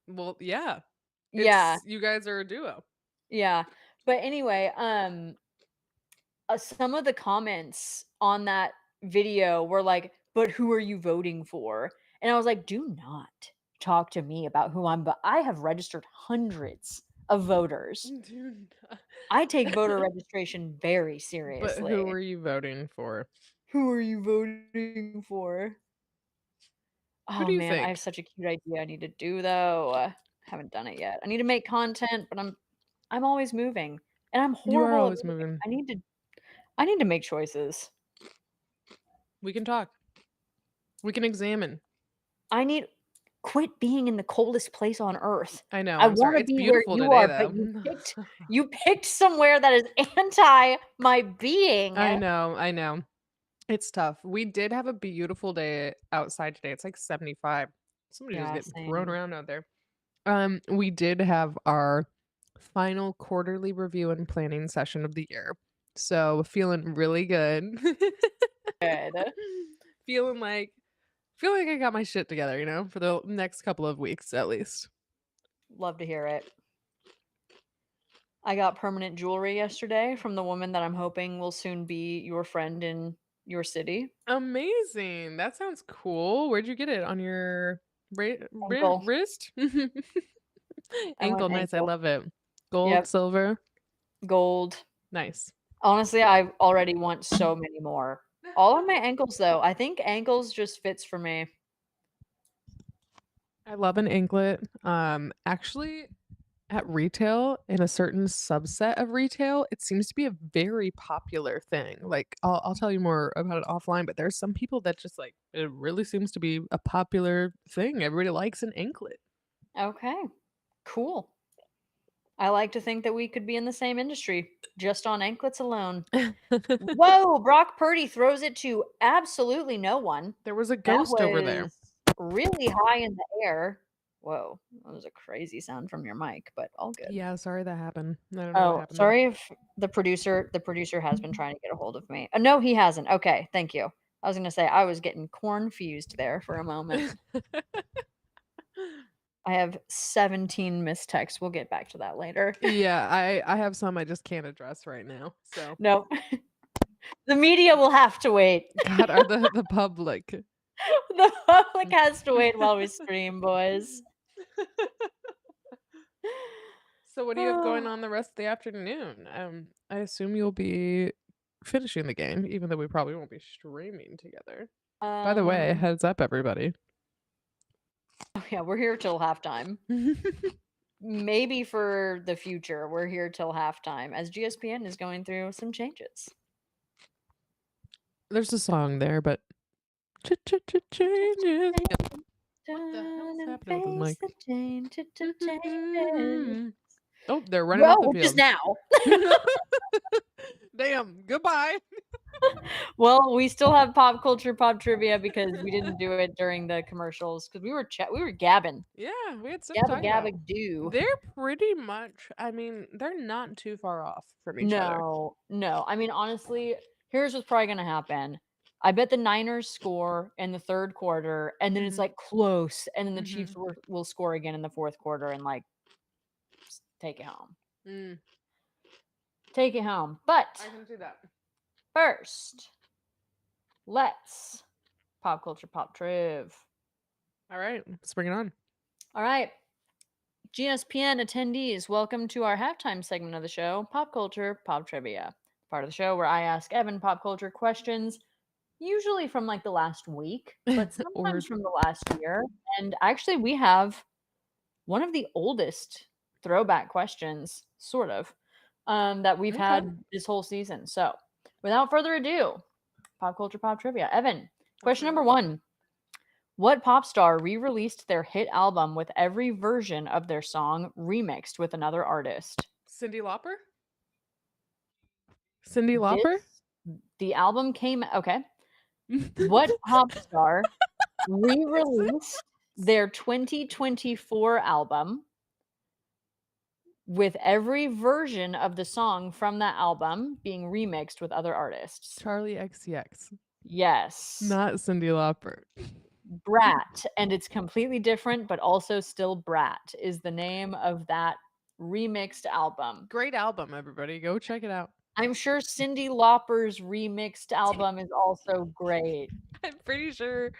Well, yeah. Yeah, You guys are a duo. yeah. But anyway, some of the comments on that video were like, "But who are you voting for?" And I was like, "Do not talk to me about who I'm, but I have registered hundreds of voters. Dude. I take voter registration very But who seriously." are you voting for? Who are you voting for? Who Oh, do you man, I have think? such a cute idea I need to do, though. Haven't done it yet. I need to make content, but I'm always moving, and I'm You are horrible at always moving. moving. I need to make choices. We can talk. We can examine. I need quit being in the coldest place on earth. I know, I I'm sorry. wanna It's be where beautiful you today are, but though. you picked somewhere that is anti my being. I know, I know. It's tough. We did have a beautiful day outside today. It's like 75. Somebody just Yeah, getting thrown same. around out there. We did have our final quarterly review and planning session of the year. So feeling really good. Good. feeling like feeling like I got my shit together, for the next couple of weeks at least. Love to hear it. I got permanent jewelry yesterday from the woman that I'm hoping will soon be your friend in your city. Amazing. That sounds cool. Where'd you get it? On your Ankle. wrist? I Ankle, went nice. I ankle. love it. Gold, Yep, silver. gold. Nice. Honestly, I already want so many more. All of my ankles, though. I think ankles just fits for me. I love an anklet. Actually, at retail, in a certain subset of retail, it seems to be a very popular thing. Like, I'll tell you more about it offline, but there's some people that just like it really seems to be a popular thing. Everybody likes an anklet. Okay, cool. I like to think that we could be in the same industry just on anklets alone. Whoa, Brock Purdy throws it to absolutely no one. There was a That ghost over there. was really high in the air. Whoa, that was a crazy sound from your mic, but all good. Yeah, sorry that happened. I don't know what Oh, happened there. sorry if the producer has been trying to get a hold of me. No, he hasn't. Okay, thank you. I was gonna say I was getting corn-fused there for a moment. I have 17 missed texts. We'll get back to that later. Yeah, I have some I just can't address right now. So, No, the media will have to wait. God, are the public. The public has to wait while we stream, boys. So what do you have going on the rest of the afternoon? I assume you'll be finishing the game, even though we probably won't be streaming together. By the way, Um, heads up, everybody. oh yeah, we're here till halftime. Maybe for the future, we're here till halftime as GSPN is going through some changes. There's a song there, but changes. What the hell is Turn and happening with the face mic? the changes. Oh, they're running off Well, the just field. now. Damn. Goodbye. Well, we still have pop culture, pop trivia because we didn't do it during the commercials because we were gabbing. Yeah, we had stuff to Gabba talk about. gabba do. They're pretty much, I mean, they're not too far off from each other. No, no. I mean, honestly, here's what's probably gonna happen. I bet the Niners score in the 3rd quarter, and then it's, Mhm. like, close, and then the Chiefs Mhm. will score again in the 4th quarter and, like, take it home. Mm, Take it home. I But can see that. first, let's pop culture, pop triv. All right, let's bring it on. All right. GSPN attendees, welcome to our halftime segment of the show, Pop Culture, Pop Trivia. Part of the show where I ask Evan pop culture questions, usually from like the last week, but Or sometimes from the last year. And actually, we have one of the oldest throwback questions, sort of, that we've okay. had this whole season. So, without further ado, pop culture, pop trivia. Evan, question number 1. What pop star re-released their hit album with every version of their song remixed with another artist? Cyndi Lauper? Cyndi This Lauper? the album came okay. What pop star re-released their 2024 album with every version of the song from that album being remixed with other artists? Charlie XCX. Yes. Not Cyndi Lauper. Brat, and it's completely different, but also still Brat is the name of that remixed album. Great album, everybody. Go check it out. I'm sure Cyndi Lauper's remixed album is also great. I'm pretty sure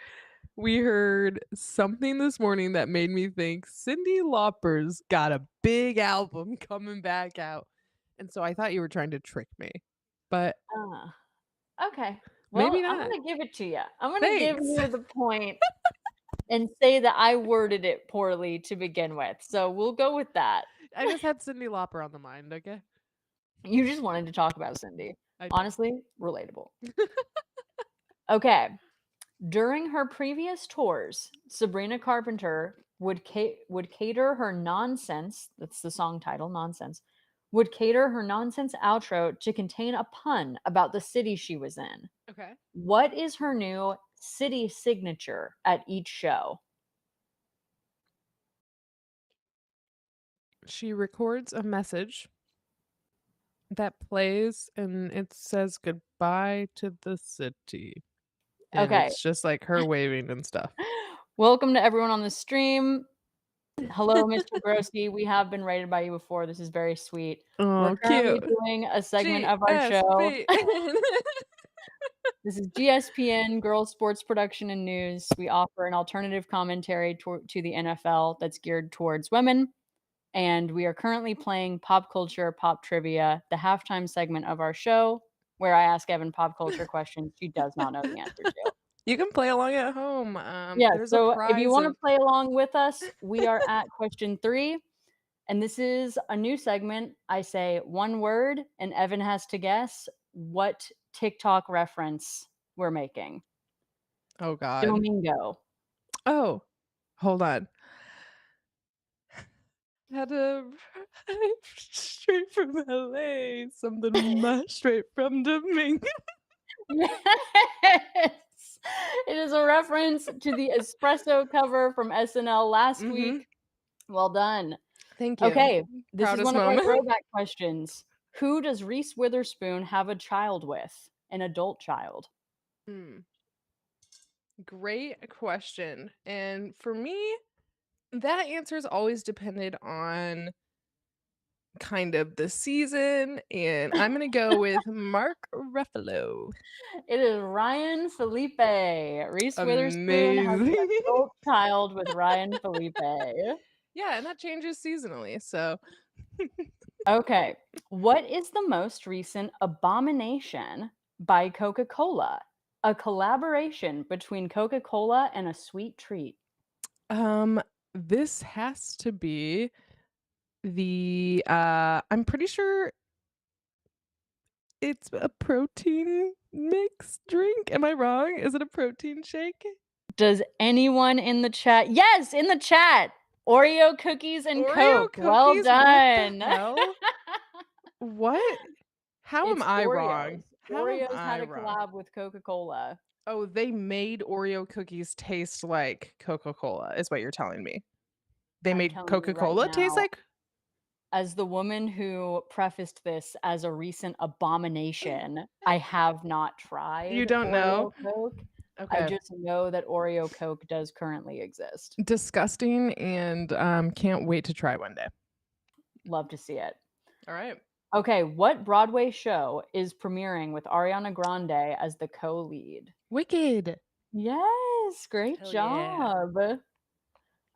we heard something this morning that made me think Cyndi Lauper's got a big album coming back out. And so I thought you were trying to trick me. But Ah, okay. maybe Well, I'm not. gonna give it to you. I'm gonna give Thanks. you the point and say that I worded it poorly to begin with. So we'll go with that. I just had Cyndi Lauper on the mind, okay? You just wanted to talk about Cindy. I did. Honestly, relatable. Okay. During her previous tours, Sabrina Carpenter would cater her nonsense, that's the song title, Nonsense, would cater her nonsense outro to contain a pun about the city she was in. Okay. What is her new city signature at each show? She records a message that plays and it says goodbye to the city. And Okay. it's just like her waving and stuff. Welcome to everyone on the stream. Hello, Mr. Grosky. We have been rated by you before. This is very sweet. We're Oh, currently cute. doing a segment of our show. GSPN. This is GSPN, Girls Sports Production and News. We offer an alternative commentary to the NFL that's geared towards women. And we are currently playing Pop Culture, Pop Trivia, the halftime segment of our show, where I ask Evan pop culture questions she does not know the answer to. You can play along at home. Yeah, There's a so if you prize want to of play along with us, we are at question 3. And this is a new segment. I say one word, and Evan has to guess what TikTok reference we're making. oh god. Domingo. Oh, hold on. Had a straight from LA, something straight from Domingo. Yes. It is a reference to the espresso cover from SNL last week. Well done. Thank you. Okay, this is Proudest one of our moment. throwback questions. Who does Reese Witherspoon have a child with? An adult child. Great question. And for me, that answer's always depended on kind of the season, and I'm gonna go with Mark Ruffalo. It is Ryan Felipe. Reese Witherspoon has an Amazing. adult child with Ryan Felipe. Yeah, and that changes seasonally. So Okay. What is the most recent abomination by Coca-Cola? A collaboration between Coca-Cola and a sweet treat. this has to be the I'm pretty sure it's a protein mix drink. Am I wrong? Is it a protein shake? Does anyone in the chat? Yes, in the chat. Oreo cookies and Oreo Coke. Well cookies? What the done. hell? What? How am It's I Oreos. wrong? How am Oreos I had a wrong? collab with Coca-Cola. Oh, they made Oreo cookies taste like Coca-Cola, is what you're telling me. They I'm made telling you right Coca-Cola taste now, like as the woman who prefaced this as a recent abomination, I have not You tried don't know? Oreo Coke. I Okay. just know that Oreo Coke does currently exist. Disgusting and, can't wait to try one day. Love to see it. All right. Okay, what Broadway show is premiering with Ariana Grande as the co-lead? Wicked. Yes, great Hell yeah. job.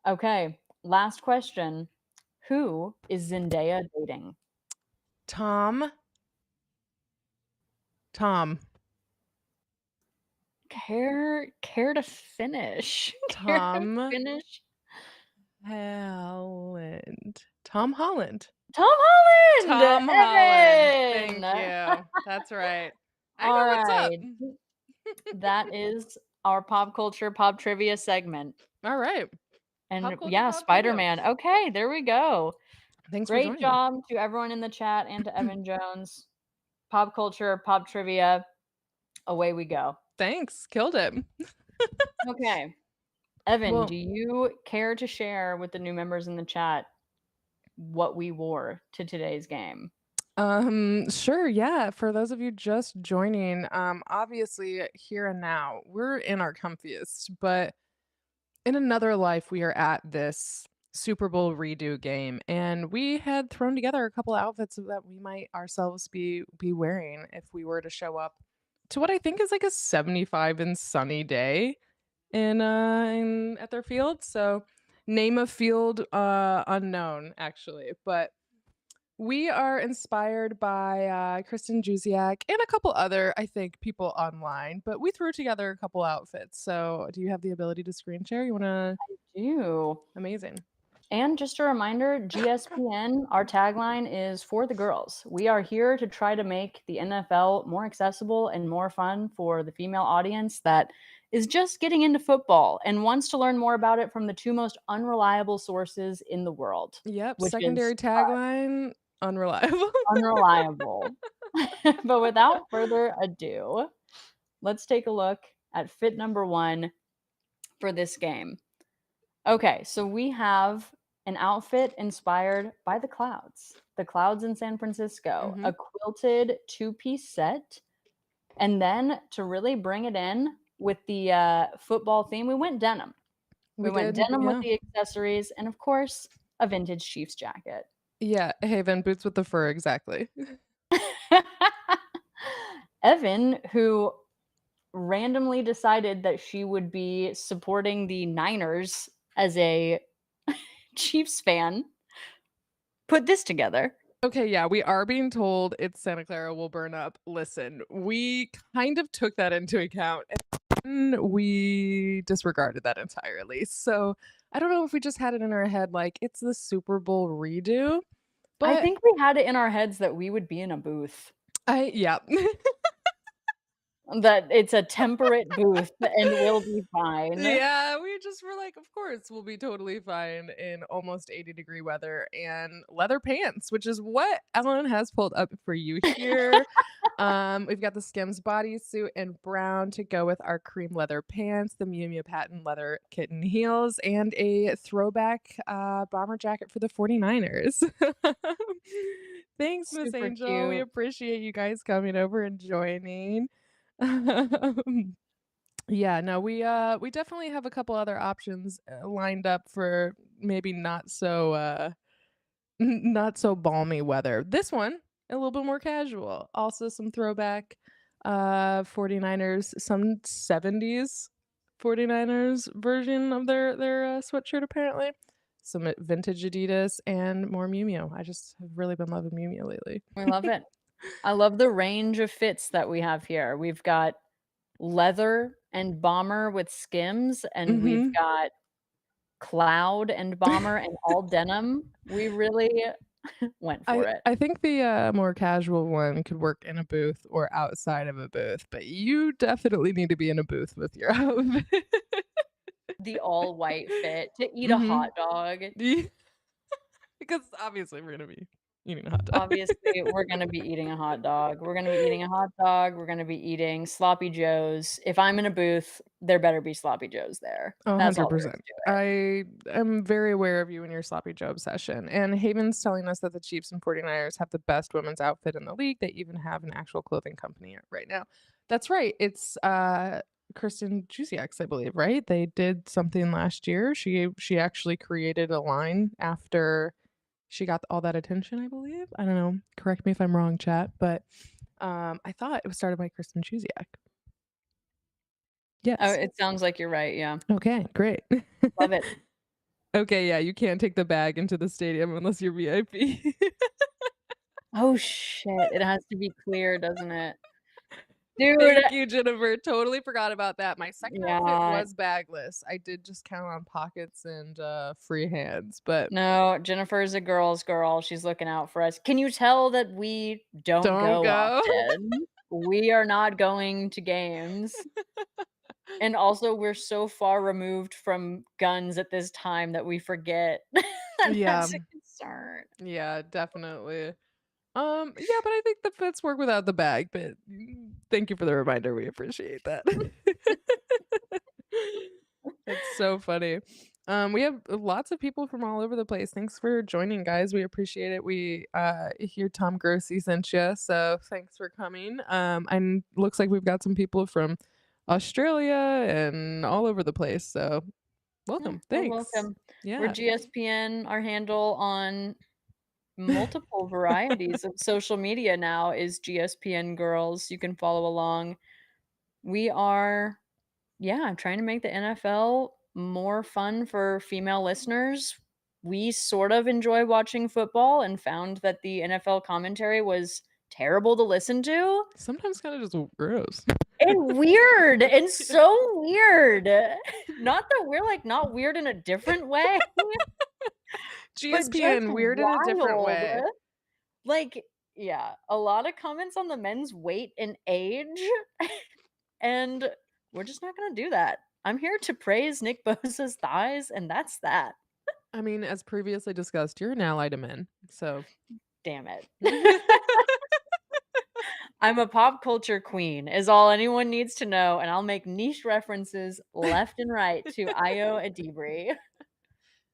Okay, last question. Who is Zendaya dating? Tom. Tom. Care to finish? Care to Tom finish? Holland. Tom Holland. Tom Holland! Tom Holland. Evan! Thank you. That's right. I All know what's up. right. That is our pop culture, pop trivia segment. All right. And Pop culture, yeah, pop trivia. Spider-Man. Okay, there we go. Thanks for Great joining. job to everyone in the chat and to Evan Jones. Pop culture, pop trivia. Away we go. Thanks. Killed it. Okay. Evan, Well, do you care to share with the new members in the chat what we wore to today's game? sure, yeah. For those of you just joining, obviously here and now, we're in our comfiest, but in another life, we are at this Super Bowl redo game, and we had thrown together a couple outfits that we might ourselves be wearing if we were to show up to what I think is like a 75 and sunny day in at their field. So name of field unknown actually, but we are inspired by Kristen Jusiak and a couple other, I think, people online, but we threw together a couple outfits. So, do you have the ability to screen share? You want to? You. Amazing. And just a reminder, GSPN, our tagline is for the girls. We are here to try to make the NFL more accessible and more fun for the female audience that is just getting into football and wants to learn more about it from the two most unreliable sources in the world, Yep. which is Secondary tagline unreliable. unreliable. But without further ado, let's take a look at fit number 1 for this game. Okay, so we have an outfit inspired by the clouds in San Francisco, Mhm. a quilted two-piece set. And then to really bring it in with the football theme, we went denim. We We went did. denim with Yeah. the accessories and, of course, a vintage Chiefs jacket. Yeah. Haven boots with the fur. Exactly. Evan, who randomly decided that she would be supporting the Niners as a Chiefs fan, put this together. Okay, yeah, we are being told it's Santa Clara will burn up. Listen, we kind of took that into account and we disregarded that entirely. So I don't know if we just had it in our head like it's the Super Bowl redo, I but think we had it in our heads that we would be in a booth, yeah. that it's a temperate booth and we'll be fine. Yeah, we just were like, of course, we'll be totally fine in almost 80-degree weather and leather pants, which is what Ellen has pulled up for you here. We've got the Skims bodysuit in brown to go with our cream leather pants, the Miu Miu patent leather kitten heels, and a throwback bomber jacket for the 49ers. Thanks, Miss Super Angel. We cute. appreciate you guys coming over and joining. Yeah, no, we definitely have a couple other options lined up for maybe not so not so balmy weather. This one a little bit more casual. Also some throwback 49ers, some 70s 49ers version of their sweatshirt apparently. Some vintage Adidas and more Miu Miu. I just have really been loving Miu Miu lately. We love it. I love the range of fits that we have here. We've got leather and bomber with Skims, and we've Mhm. got cloud and bomber and all denim. We really went for it. I think the, more casual one could work in a booth or outside of a booth, but you definitely need to be in a booth with your outfit. The all white fit to eat a hot Mhm. dog. Ye Because obviously we're gonna be eating a hot dog. Obviously, we're gonna be eating a hot dog. We're gonna be eating a hot dog. We're gonna be eating sloppy joes. If I'm in a booth, there better be sloppy joes there. Oh, That's all there is 100%. to it. I am very aware of you and your sloppy joe obsession. And Haven's telling us that the Chiefs and 49ers have the best women's outfit in the league. They even have an actual clothing company right now. That's right. It's Kristen Jusiak's, I believe, right? They did something last year. She actually created a line after she got all that attention, I believe. I don't know. Correct me if I'm wrong, chat, but I thought it was started by Kristen Jusiak. Oh, Yes. it sounds like you're right, yeah. Okay, great. Love it. Okay, yeah, you can't take the bag into the stadium unless you're VIP. Oh, shit. It has to be clear, doesn't it? Dude, Thank you, Jennifer. Totally forgot about that. My second outfit yeah. was bagless. I did just count on pockets and free hands, but No, Jennifer's a girl's girl. She's looking out for us. Can you tell that we don't don't go go. often? We are not going to games. And also, we're so far removed from guns at this time that we forget that Yeah. that's a concern. Yeah, definitely. Yeah, but I think the fits work without the bag, but thank you for the reminder. We appreciate that. It's so funny. We have lots of people from all over the place. Thanks for joining, guys. We appreciate it. We hear Tom Grossi sent you, so thanks for coming. And looks like we've got some people from Australia and all over the place. So Yeah, welcome. you're Thanks. welcome. We're Yeah. GSPN. Our handle on multiple varieties of social media now is GSPN Girls. You can follow along. We are, yeah, trying to make the NFL more fun for female listeners. We sort of enjoy watching football and found that the NFL commentary was terrible to listen to Sometimes kind of just gross. and weird and so weird. Not that we're like not weird in a different way, but just GSPN, weird in a different wild. way. Like, yeah, a lot of comments on the men's weight and age, and we're just not gonna do that. I'm here to praise Nick Bosa's thighs, and that's that. I mean, as previously discussed, you're an ally to men. So Damn it. I'm a pop culture queen, is all anyone needs to know, and I'll make niche references left and right to Io Adibri.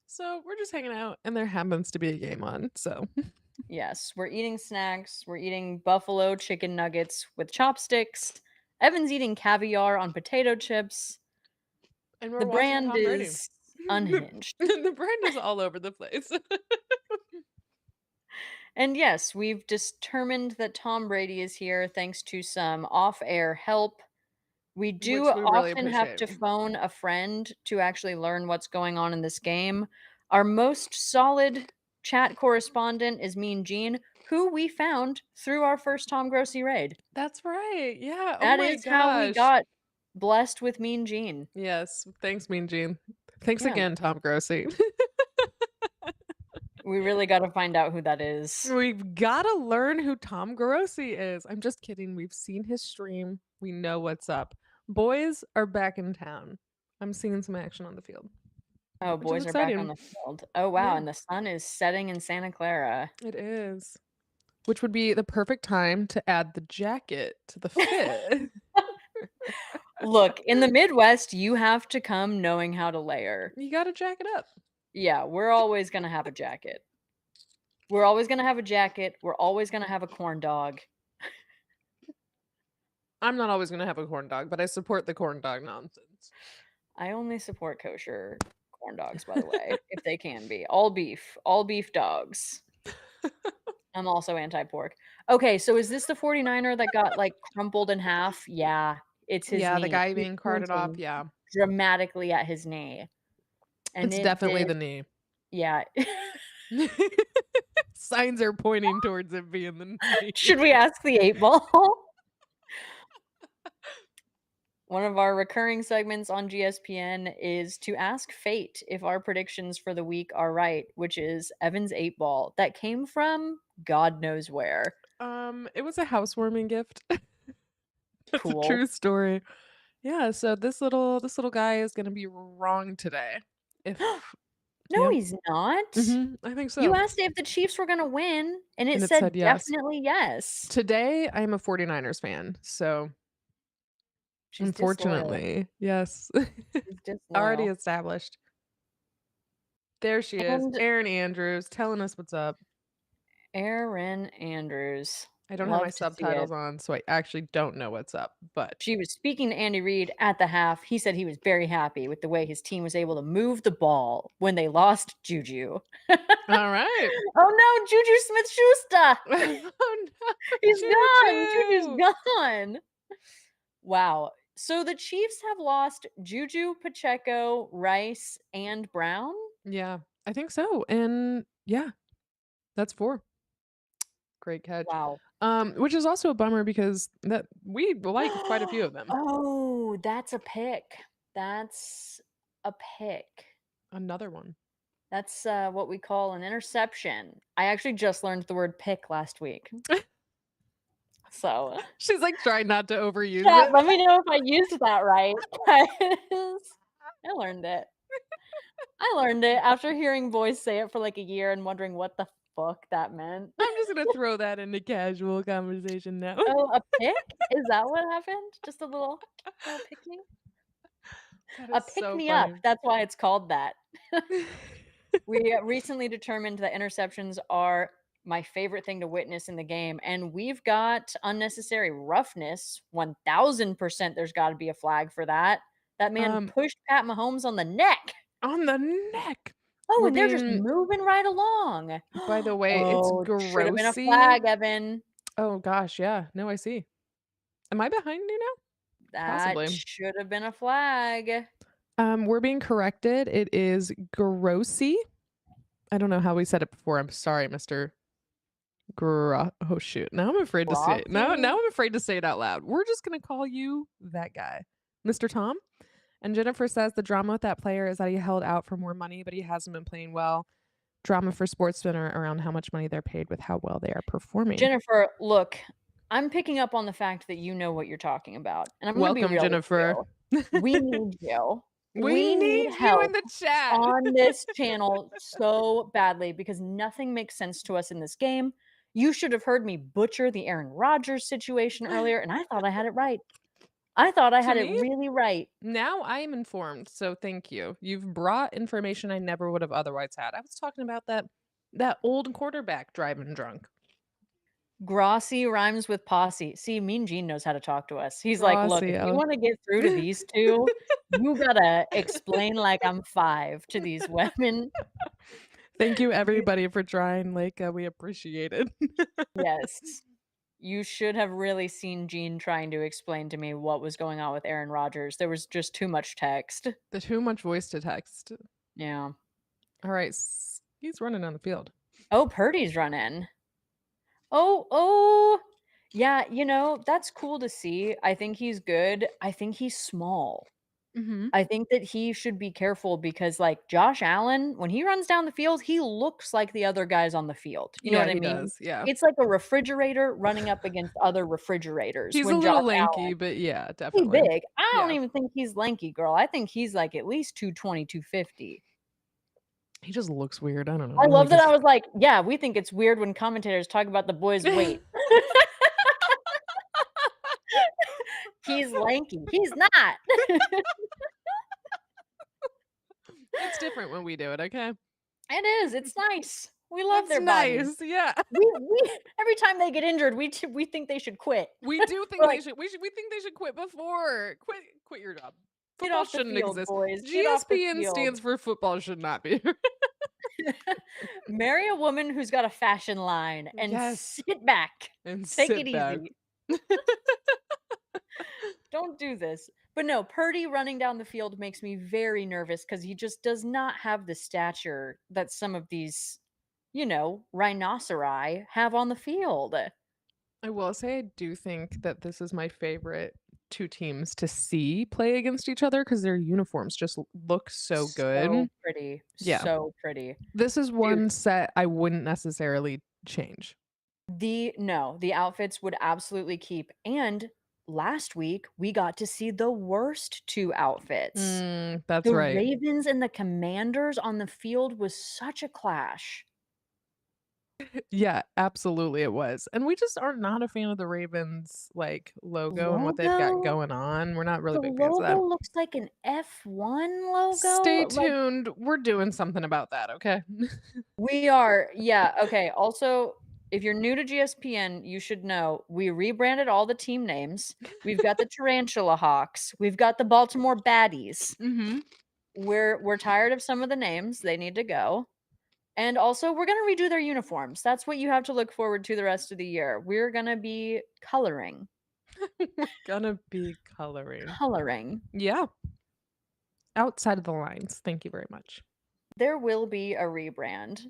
So we're just hanging out and there happens to be a game on. So Yes, we're eating snacks. We're eating buffalo chicken nuggets with chopsticks. Evan's eating caviar on potato chips. and The we're watching brand Tom Brady. is unhinged. The brand is all over the place. And yes, we've determined that Tom Brady is here thanks to some off air help. We do Which we really often have appreciate. to phone a friend to actually learn what's going on in this game. Our most solid chat correspondent is Mean Gene, who we found through our first Tom Grossi raid. That's right. Yeah. Oh That my is how we gosh. got blessed with Mean Gene. Yes. Thanks, Mean Gene. Thanks Yeah. again, Tom Grossi. We really got to find out who that is. We've got to learn who Tom Grossi is. I'm just kidding. We've seen his stream. We know what's up. Boys are back in town. I'm seeing some action on the field. Oh, Which is boys are back on exciting. the field. Oh, wow. Yeah. And the sun is setting in Santa Clara. It is. Which would be the perfect time to add the jacket to the fit. Look, in the Midwest, you have to come knowing how to layer. You gotta jack it up. Yeah, we're always going to have a jacket. We're always going to have a jacket. We're always going to have a corn dog. I'm not always gonna have a corn dog, but I support the corn dog nonsense. I only support kosher corn dogs, by the way, if they can be. All beef dogs. I'm also anti-pork. Okay, so is this the 49er that got like crumpled in half? Yeah, it's his Yeah, knee. the guy He's being carted off. pointing Yeah. dramatically at his knee. And It's it definitely did, the knee. yeah. Signs are pointing towards it being the knee. Should we ask the 8-ball? One of our recurring segments on GSPN is to ask fate if our predictions for the week are right, which is Evan's 8-ball that came from God knows where. It was a housewarming gift. That's Cool. a true story. Yeah, so this little guy is gonna be wrong today. If No, Yep. he's not. I think You so. asked if the Chiefs were gonna win, and it And it said said yes. definitely yes. Today, I am a 49ers fan, so She's disloyal. unfortunately, yes. She's Already disloyal. established. There she is, And Erin Andrews telling us what's up. Erin Andrews. I don't have my Love to see it. subtitles on, so I actually don't know what's up, but She was speaking to Andy Reid at the half. He said he was very happy with the way his team was able to move the ball when they lost Juju. all right. Oh no, Juju Smith-Schuster. Oh, no. He's gone. Juju. Juju's gone. Wow. So the Chiefs have lost Juju, Pacheco, Rice, and Brown. Yeah, I think so, and yeah, that's 4. Great catch. Wow. Which is also a bummer because that we like quite a few of them. Oh, that's a pick. That's a pick. Another one. That's what we call an interception. I actually just learned the word pick last week. So, She's, like, trying not to overuse chat, it. let me know if I used that right. 'Cause I learned it. I learned it after hearing boys say it for like a year and wondering what the fuck that meant. I'm just gonna throw that into casual conversation now. Oh, a pick? Is that what happened? Just a little picking? That A is pick so me up. funny. That's why it's called that. We recently determined that interceptions are my favorite thing to witness in the game, and we've got unnecessary roughness. 1000% there's got to be a flag for that. That man Um, pushed Pat Mahomes on the neck. on the neck. Oh, I and they're just mean, moving right along. by the way, it's Oh, should have been a grossy. flag, Evan. Oh gosh, yeah. No, I see. Am I behind you now? That Possibly. should have been a flag. We're being corrected. It is grossy. I don't know how we said it before. I'm sorry, Mr. Oh shoot. Now I'm afraid to say it. Now Frothy. I'm afraid to say it out loud. We're just gonna call you that guy. Mr. Tom. And Jennifer says the drama with that player is that he held out for more money, but he hasn't been playing well. Drama for sportsmen are around how much money they're paid with how well they are performing. Jennifer, look, I'm picking up on the fact that you know what you're talking about, and I'm gonna be Welcome, real with Jennifer. you. We need you. We We need need you in help the chat. on this channel so badly because nothing makes sense to us in this game. You should have heard me butcher the Aaron Rodgers situation earlier, and I thought I had it right. I thought I To had it me, really right. now I am informed, so thank you. You've brought information I never would have otherwise had. I was talking about that old quarterback driving drunk. Grossi rhymes with posse. See, Mean Gene knows how to talk to us. He's like, "Look, if you Gracio. wanna get through to these 2, you gotta explain like I'm 5 to these women." Thank you You everybody for trying, like, we appreciate it. Yes. You should have really seen Gene trying to explain to me what was going on with Aaron Rodgers. There was just too much text. The too much voice to text. Yeah. All right, he's running on the field. Oh, Purdy's running. Oh. Yeah, that's cool to see. I think he's good. I think he's small. Mhm. I think that he should be careful because, like, Josh Allen, when he runs down the field, he looks like the other guys on the field. You know Yeah, what I he mean? does, yeah. It's like a refrigerator running up against other refrigerators He's a when Josh little lanky, Allen but yeah, he's definitely. big. I don't Yeah. even think he's lanky, girl. I think he's, like, at least 220, 250. He just looks weird, I don't know, I love like, that his I was like, "Yeah, we think it's weird when commentators talk about the boy's weight." He's lanky. He's not. It's different when we do it, okay? It is. It's nice. We love It's their bodies. nice, yeah. We every time they get injured, we think they should quit. We do think We're they like, should we think they should quit before. Quit your job. "Get Football off the shouldn't field, exist. boys. Get off the GSPN field." stands for football should not be. Marry a woman who's got a fashion line and Yes, sit back. and Take it sit back. easy. Don't do this. But no, Purdy running down the field makes me very nervous because he just does not have the stature that some of these, rhinoceri have on the field. I will say I do think that this is my favorite 2 teams to see play against each other because their uniforms just look so So good. pretty. Yeah. So pretty. This is Dude, one set I wouldn't necessarily change. the outfits would absolutely keep. And last week we got to see the worst two outfits. That's The right. Ravens and the Commanders on the field was such a clash. Yeah, absolutely it was. And we just are not a fan of the Ravens, like, logo and what they've got Logo? going on. We're not really The big fans of logo that. looks like an F1 logo. Stay Like, tuned. We're doing something about that, okay? we are, yeah, okay. Also, if you're new to GSPN, you should know we rebranded all the team names. We've got the Tarantula Hawks. We've got the Baltimore Baddies. Mhm. We're tired of some of the names. They need to go. And also, we're gonna redo their uniforms. That's what you have to look forward to the rest of the year. We're gonna be coloring. We're gonna be coloring. Coloring. Yeah. Outside of the lines. Thank you very much. There will be a rebrand.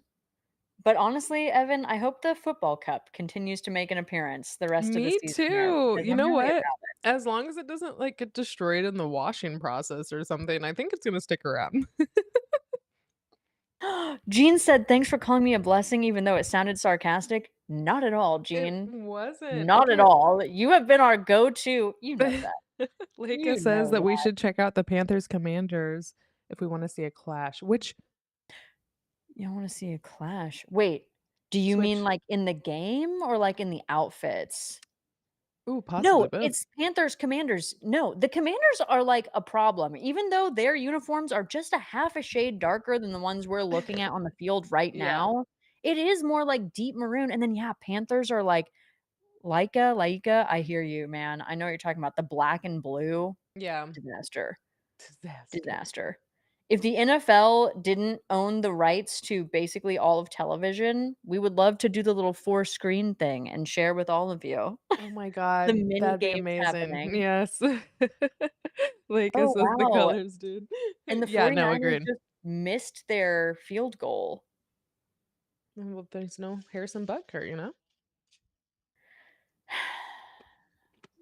But honestly, Evan, I hope the football cup continues to make an appearance the rest of the Me season here too. because You I'm know really what? about As long as it doesn't, like, get destroyed in the washing process or something, I think it's gonna stick around. it. Jean said, "Thanks for calling me a blessing, even though it sounded sarcastic." Not at all, It Jean. wasn't. Not at all. You have been our go-to. You know that. Leica You says know that we that. should check out the Panthers Commanders if we wanna see a clash, which You wanna see a clash. Wait, do you mean, switch like, in the game or, like, in the outfits? ooh, No, possibly both. it's Panthers, Commanders. No, the Commanders are, like, a problem, even though their uniforms are just a half a shade darker than the ones we're looking at on the field right Yeah. now. It is more, like, deep maroon, and then, yeah, Panthers are, like, Leica, I hear you, man. I know what you're talking about. The black and blue, Yeah. disaster. Disaster. Disaster. If the NFL didn't own the rights to basically all of television, we would love to do the little 4-screen thing and share with all of you Oh my the god, mini that'd be games amazing. happening. Yes. Leica Oh, says the wow, colors, dude. and the Yeah, no, 49ers agreed. just missed their field goal. Well, there's no Harrison Butker, you know?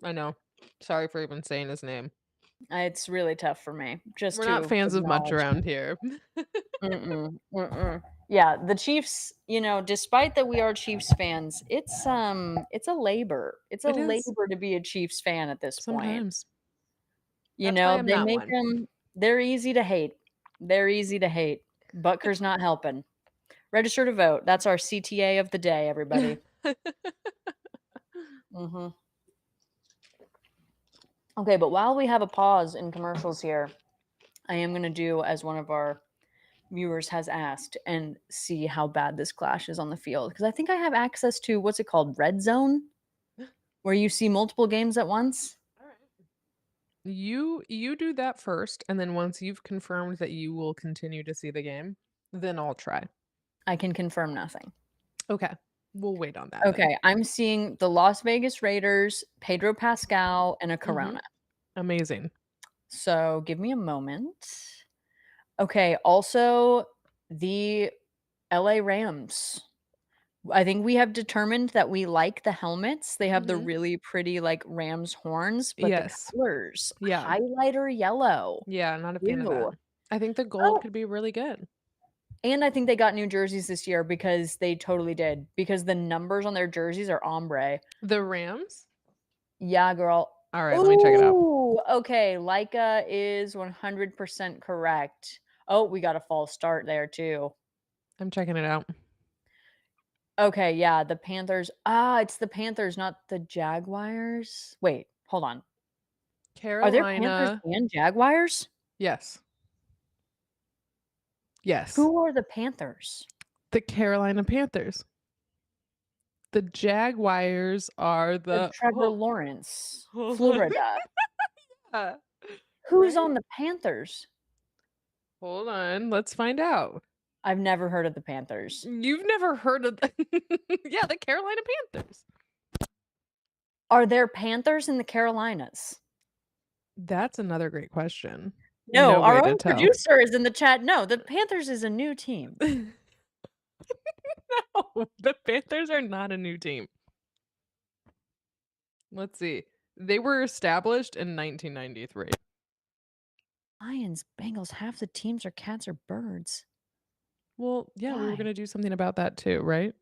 I know. Sorry for even saying his name. It's really tough for me just We're not to fans of much acknowledge around him. here. Mm-mm, mm-mm. Yeah, the Chiefs, despite that we are Chiefs fans, it's a labor. It's a It is labor to be a Chiefs fan at this point. sometimes. That's why I'm They not make one. them they're easy to hate. They're easy to hate. Butker's not helping. Register to vote. That's our CTA of the day, everybody. Mhm. Okay, but while we have a pause in commercials here, I am gonna do as one of our viewers has asked and see how bad this clash is on the field because I think I have access to what's it called, Red Zone, where you see multiple games at once. Alright. You do that first, and then once you've confirmed that you will continue to see the game, then I'll try. I can confirm nothing. Okay. We'll wait on that then. Okay, I'm seeing the Las Vegas Raiders, Pedro Pascal, and a Mhm. Corona. Amazing. So give me a moment. Okay, also the LA Rams. I think we have determined that we like the helmets. They have the Mhm. really pretty like ram's horns, but the Yes. colors, Yeah. highlighter yellow. Yeah, not a fan of that. Ew. I think the gold Oh, could be really good. and I think they got new jerseys this year because they totally did. Because the numbers on their jerseys are ombre. The Rams? Yeah, girl. Alright, let me check it out. Ooh, okay. Leica is 100% correct. Oh, we got a false start there too. I'm checking it out. Okay, yeah, the Panthers. Ah, it's the Panthers, not the Jaguars. Wait, hold on. Are there Panthers Carolina. and Jaguars? Yes. Yes. Who are the Panthers? The Carolina Panthers. The Jaguars are The the Trevor Lawrence, hold on. Florida. Yeah, Who's right? on the Panthers? Hold on, let's find out. I've never heard of the Panthers. You've never heard of the Yeah, the Carolina Panthers. Are there Panthers in the Carolinas? That's another great question. No, No our way to own tell. producer is in the chat. No, the Panthers is a new team. No, the Panthers are not a new team. Let's see. They were established in 1993. Lions, Bengals, half the teams are cats or birds. Well, yeah, we were Why? gonna do something about that too, right?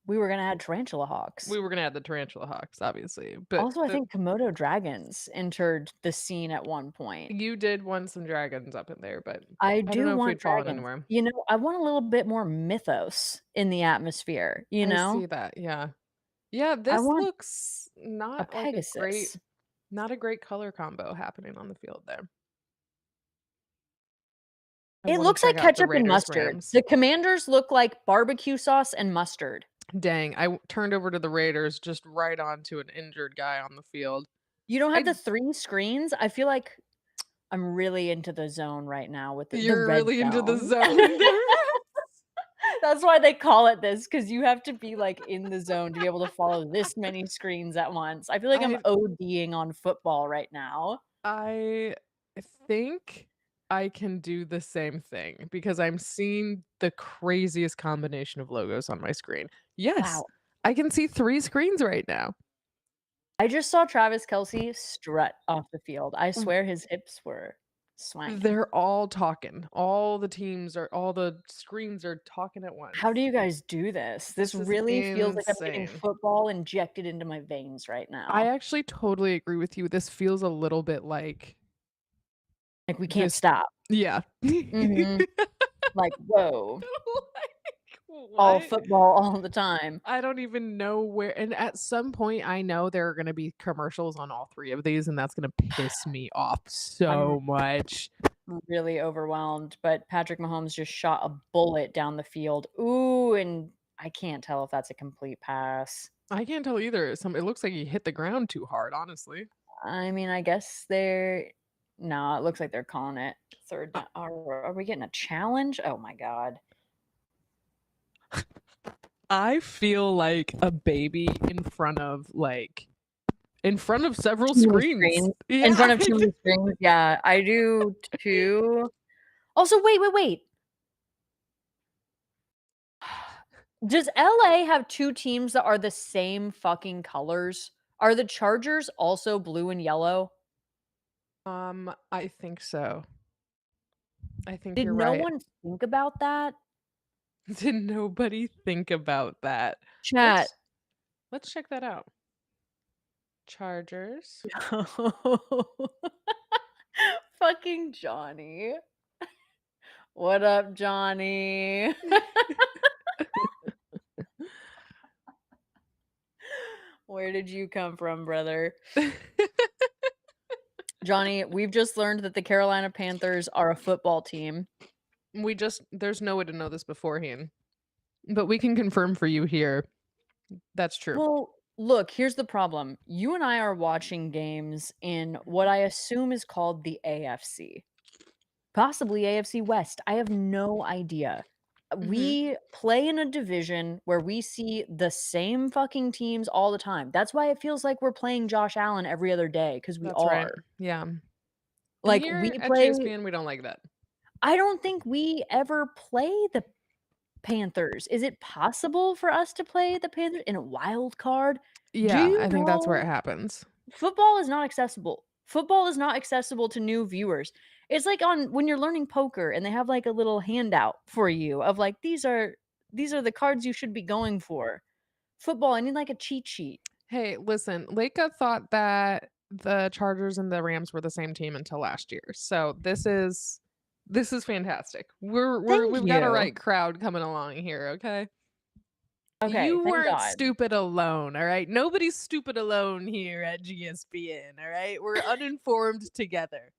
We were gonna add Tarantula Hawks. We were gonna add the Tarantula Hawks, obviously, but Also, I think Komodo dragons entered the scene at one point. you did want some dragons up in there, but I I don't do know if want we'd fallen dragons. anywhere. You know, I want a little bit more mythos in the atmosphere, you I know? see that, yeah. Yeah, I this want looks a not like Pegasus. not a great color combo happening on the field there. I It wanna looks check like out the ketchup and Raiders mustard. Rams. The Commanders look like barbecue sauce and mustard. Dang, turned over to the Raiders just right onto an injured guy on the field. You don't have I the 3 screens? I feel like I'm really into the zone right now with the You're red really into the zone. zone there. That's why they call it this, because you have to be, like, in the zone to be able to follow this many screens at once. I feel like I'm I ODing on football right now. I think I can do the same thing because I'm seeing the craziest combination of logos on my screen. Yes, Wow. I can see 3 screens right now. I just saw Travis Kelce strut off the field. I W swear his hips were swanging. They're all talking. All the screens are talking at How do once. you guys do this? This This is really feels like I'm getting insane. football injected into my veins right I now. actually totally agree with you. This feels a little bit like Like, we can't this stop. yeah. Mhm. Like, whoa. Like, All what? football all the time. I don't even know where and at some point, I know there are gonna be commercials on all 3 of these, and that's gonna piss me off I'm so much. really overwhelmed, but Patrick Mahomes just shot a bullet down the field. Ooh, and I can't tell if that's a complete pass. I can't tell either. It looks like he hit the ground too hard, honestly. I mean, I guess they're no, it looks like they're calling it third Uh, down. Are we getting a challenge? Oh my god. I feel like a baby in front of several Too many screens. screens. In Yeah. front of too many screens, yeah, I do too. Also, wait. Does LA have 2 teams that are the same fucking colors? Are the Chargers also blue and yellow? I think so. I think Did you're no right. one think about that? Did nobody think about that? Chat. Let's check that out. Chargers. Fucking Johnny. What up, Johnny? Where did you come from, brother? Johnny, we've just learned that the Carolina Panthers are a football team. There's no way to know this beforehand, but we can confirm for you here. That's true. Well, look, here's the problem. You and I are watching games in what I assume is called the AFC, possibly AFC West. I have no idea. Mhm. We play in a division where we see the same fucking teams all the time. That's why it feels like we're playing Josh Allen every other day, because we That's right. are. Yeah. And Like, we here at play GSPN, we don't like that. I don't think we ever play the Panthers. Is it possible for us to play the Panthers in a wild card? Do Yeah, you I think that's where it know happens. football is not accessible. Football is not accessible to new viewers. It's like on when you're learning poker and they have like a little handout for you of like these are the cards you should be going for. Football, I need like a cheat sheet. Hey, listen, Leica thought that the Chargers and the Rams were the same team until last year. So this is fantastic. Thank We've got a you. right crowd coming along here, okay? Okay, You thank weren't God. stupid alone, all right? Nobody's stupid alone here at GSPN, all right? We're uninformed together.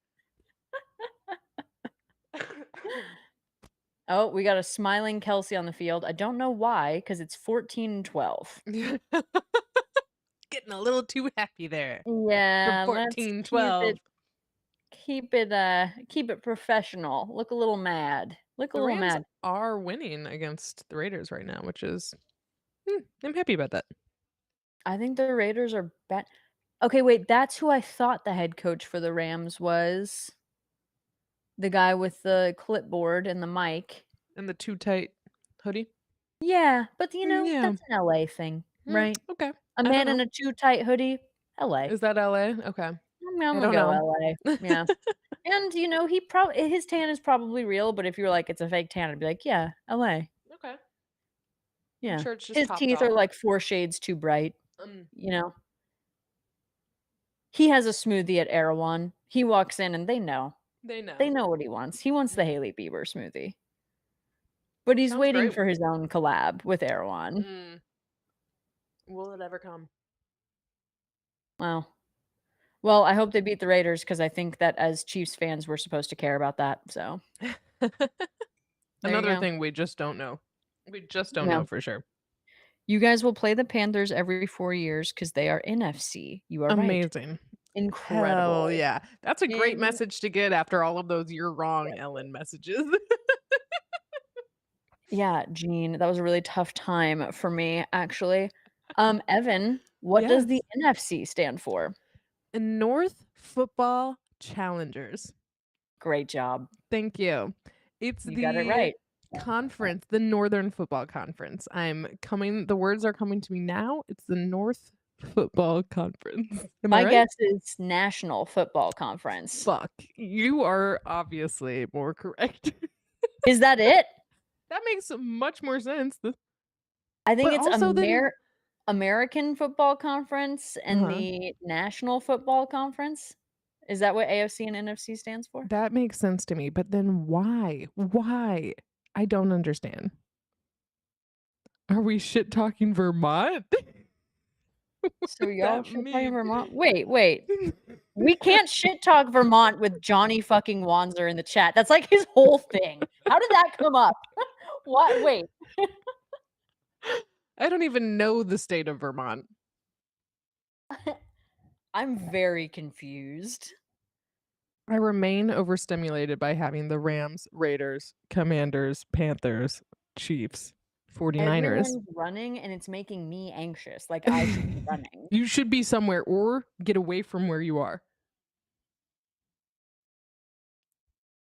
Oh, we got a smiling Kelsey on the field. I don't know why, because it's 14-12. Getting a little too happy there for Yeah, let's 14-12. keep it professional. Look a little mad. Look a The little Rams mad. are winning against the Raiders right now, which is I'm happy about that. I think the Raiders are bad. Okay, wait, that's who I thought the head coach for the Rams was. The guy with the clipboard and the mic. And the too tight hoodie. Yeah, but Yeah. that's an LA thing, right? Okay. A I don't man in know. a too tight hoodie, LA. Is that LA? Okay. I'm I gonna don't go know. LA. Yeah. And he probably his tan is probably real, but if you're like it's a fake tan, I'd be like, yeah, LA. Okay. I'm Yeah. sure it's just His topped teeth are off. like 4 shades too bright, Um, you know? He has a smoothie at Erewhon. He walks in and they know. they know. They know what he wants. He wants the Mhm. Hailey Bieber smoothie. But he's Sounds waiting great. for his own collab with Erewhon. Mm. Will it ever come? Wow. Well, I hope they beat the Raiders because I think that as Chiefs fans, we're supposed to care about that. So there you Another go. thing we just don't know. We just don't Yeah. know for sure. You guys will play the Panthers every 4 years because they are NFC. You are right. Amazing. Hell Incredible. yeah. That's a great In message to get after all of those "you're wrong" Ellen messages. Yeah, Gene, that was a really tough time for me, actually. Evan, what does the Yes. NFC stand for? North Football Challengers. Great job. Thank you. It's You got it the right. conference, the Northern Football Conference. The words are coming to me now. It's the North Football Conference. Am I My right? guess is National Football Conference. Fuck. You are obviously more correct. Is that it? That makes much more sense. I think But it's also then American Football Conference and uh-huh. the National Football Conference. Is that what AFC and NFC stands for? That makes sense to me, but then why? Why? I don't understand. Are we shit talking Vermont? What So does y'all that should play in mean? Vermont. Wait. We can't shit talk Vermont with Johnny fucking Wanzer in the chat. That's like his whole thing. How did that come up? What? Wait. I don't even know the state of Vermont. I'm very confused. I remain overstimulated by having the Rams, Raiders, Commanders, Panthers, Chiefs, 49ers. Everyone's running and it's making me anxious. Like I should be running. You should be somewhere or get away from where you are.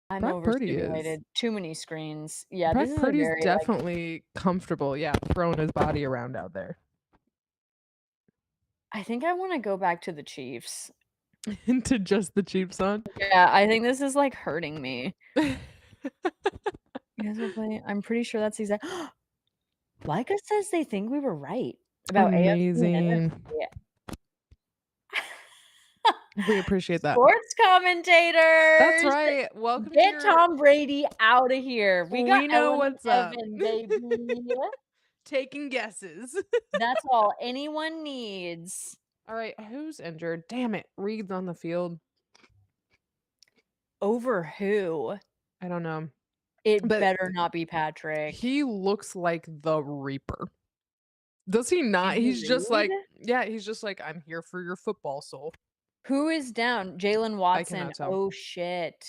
I'm Brock Purdy is. overstimulated. Too many screens. Yeah, Brock this is a Purdy's very like definitely comfortable, yeah, throwing his body around out there. I think I want to go back to the Chiefs. Into just the Chiefs on. Yeah, I think this is like hurting me. You guys will play. I'm pretty sure that's exact. Leica says they think we were right about AFC and Amazing. NFC. We appreciate that. Sports That's commentators, right. Welcome to get your Tom Brady out of here. We got We know Ellen and what's up. Evan, baby. Taking guesses. That's all anyone needs. All right, who's injured? Damn it. Reed's on the field. Over who? I don't know. It But better not be Patrick. he looks like the Reaper. Does he not? Andy He's just Reid? like, yeah, he's just like, I'm here for your football soul. Who is down? Jalen I Watson. cannot tell. Oh shit.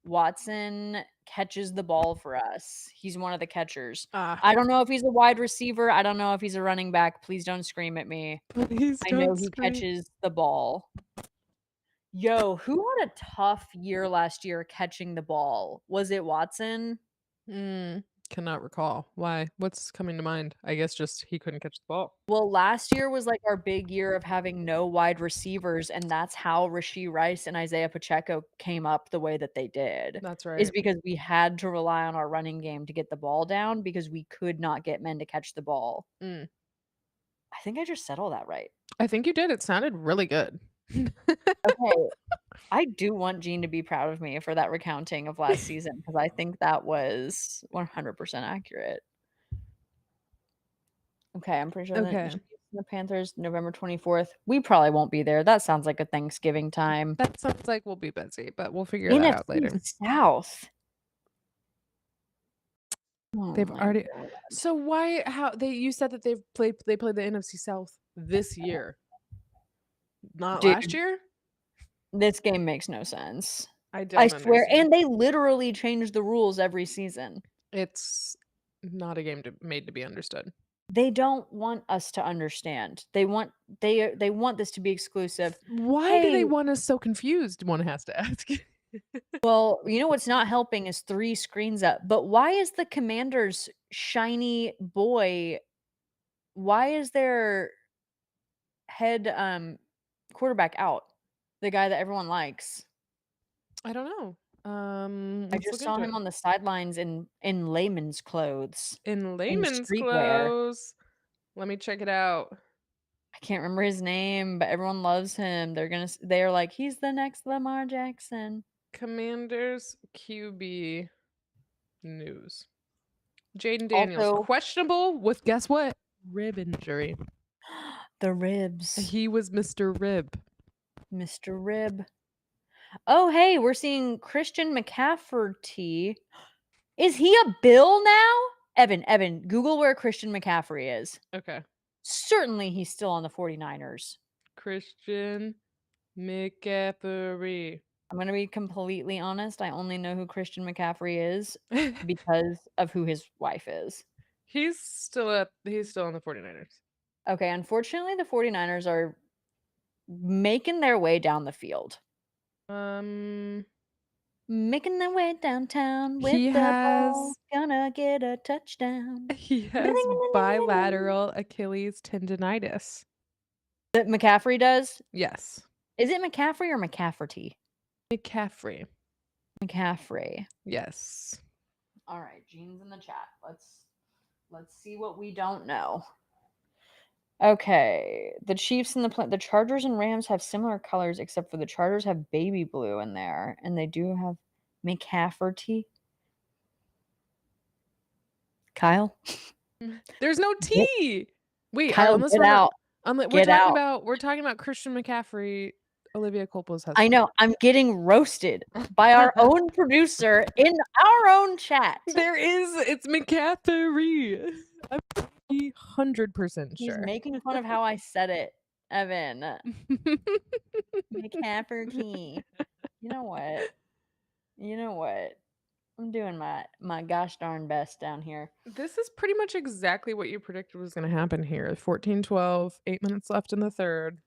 Watson catches the ball for us. He's one of the catchers. Ah, I don't know if he's a wide receiver. I don't know if he's a running back. Please don't scream at me. please I know don't he scream. catches the ball. Yo, who had a tough year last year catching the ball? Was it Watson? Cannot recall. Why? What's coming to mind? I guess just he couldn't catch the ball. Well, last year was like our big year of having no wide receivers, and that's how Rashee Rice and Isaiah Pacheco came up the way that they did. That's Is right. because we had to rely on our running game to get the ball down because we could not get men to catch the ball. Mm. I think I just said all that right. I think you did. It sounded really good. Okay. I do want Gene to be proud of me for that recounting of last season because I think that was 100% accurate. Okay, I'm pretty sure that the Okay. Chiefs and the Panthers, November 24th. We probably won't be there. That sounds like a Thanksgiving time. That sounds like we'll be busy, but we'll figure that out later. NFC South. Oh They've my already god. So why how you said that they played the NFC South this year. Not last Dude, year? this game makes no sense. I I don't swear, understand. and they literally change the rules every season. It's not a game made to be understood. They don't want us to understand. They want this to be exclusive. Why do Hey, they want us so confused? One has to ask. well, you know what's not helping is 3 screens up. But why is the Commanders' shiny boy why is their head quarterback out? The guy that everyone likes. I don't know. I Let's just look saw into him it. on the sidelines in layman's clothes, In in layman's streetwear. clothes. Let me check it out. I can't remember his name, but everyone loves him. They're like, "He's the next Lamar Jackson." Commanders QB news. Jaden Daniels, Also, questionable with guess what? Rib injury. the ribs, He was Mr. Rib. Mr. Rib. Oh, hey, we're seeing Christian McCafferty. Is he a Bill now? Evan, Google where Christian McCaffrey is. Okay. Certainly he's still on the 49ers. Christian McCaffrey. I'm going to be completely honest. I only know who Christian McCaffrey is because of who his wife is. he's still on the 49ers. Okay, unfortunately, the 49ers are making their way down the field. Making their way downtown with He the ball. has Gonna get a touchdown. bilateral Achilles tendonitis. That McCaffrey does? Yes. Is it McCaffrey or McCafferty? McCaffrey. McCaffrey. Yes. All right, Gene's in the chat. Let's see what we don't know. Okay, the Chiefs and the Chargers and Rams have similar colors, except for the Chargers have baby blue in there, and they do have McCafferty. Kyle, There's no T. Wait, Kyle, unless get out, we're get out. talking about Christian McCaffrey, Olivia Culpo's husband. I know I'm getting roasted by our own producer in our own chat. It's McCaffrey. I'm 100% He's sure. making fun of how I said it, Evan. McCafferty. You know what? I'm doing my gosh darn best down here. This is pretty much exactly what you predicted was going to happen here. 14-12, 8 minutes left in the third.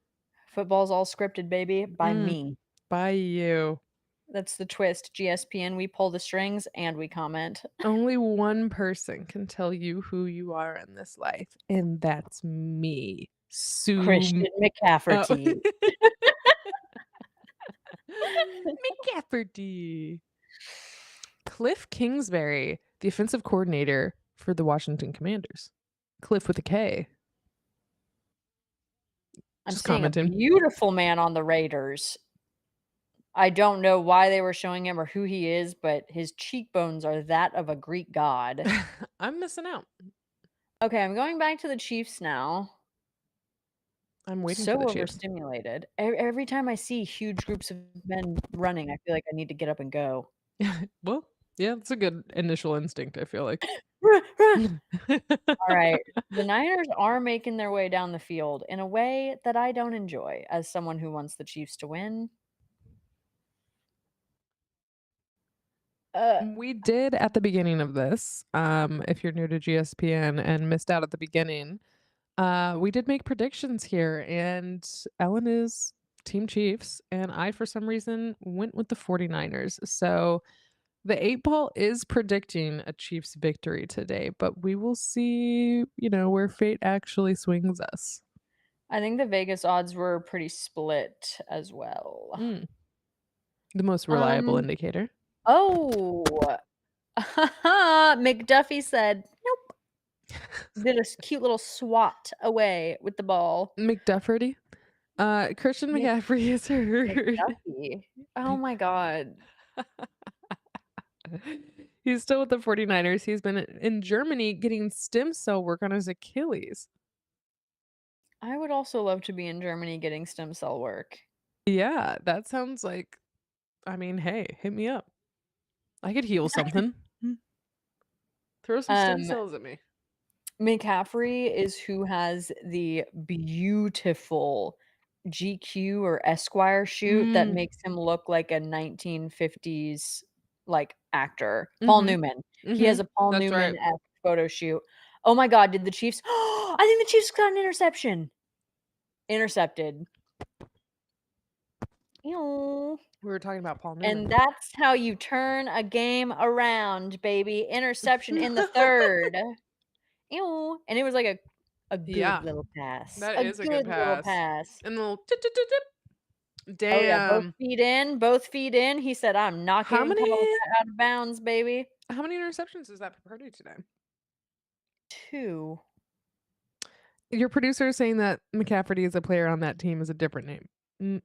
Football's all scripted, baby, by me. By you. That's the twist. GSPN, we pull the strings and we comment. Only one person can tell you who you are in this life, and that's me. Christian McCafferty. McCafferty. Cliff Kingsbury, the offensive coordinator for the Washington Commanders. Cliff with a K. I'm Just seeing commenting. a beautiful man on the Raiders. I don't know why they were showing him or who he is, but his cheekbones are that of a Greek god. I'm missing out. Okay, I'm going back to the Chiefs now. I'm waiting So for the Chiefs. overstimulated. Every time I see huge groups of men running, I feel like I need to get up and go. Well, yeah, it's a good initial instinct, I feel like. All right. The Niners are making their way down the field in a way that I don't enjoy as someone who wants the Chiefs to win. We did at the beginning of this, if you're new to GSPN and missed out at the beginning, we did make predictions here, and Ellen is Team Chiefs, and I, for some reason, went with the 49ers. So the 8 ball is predicting a Chiefs victory today, but we will see, where fate actually swings us. I think the Vegas odds were pretty split as well. The most reliable indicator. Oh, McDuffie said, nope. Did a cute little swat away with the ball. McDufferty. Christian McCaffrey is hurt. McDuffie. Oh my God. He's still with the 49ers. He's been in Germany getting stem cell work on his Achilles. I would also love to be in Germany getting stem cell work. Yeah, that sounds like, hey, hit me up. I could heal something. Throw some stem cells at me. McCaffrey is who has the beautiful GQ or Esquire shoot that makes him look like a 1950s actor. Paul Newman. He has a Paul Newman-esque photo shoot. Oh my God, did the Chiefs? I think the Chiefs got an interception. Intercepted. Ew. We were talking about Paul Newman. And that's how you turn a game around, baby. Interception in the third. Ew. And it was like a good little pass. That is a good little pass. pass. And the little tip. Oh, yeah, both Damn. feet in, both feet in. He said, "I'm not How getting many called that out of bounds, baby." how many interceptions is that for Purdy today? 2. Your producer is saying that McCafferty is a player on that team is a different name. Mm,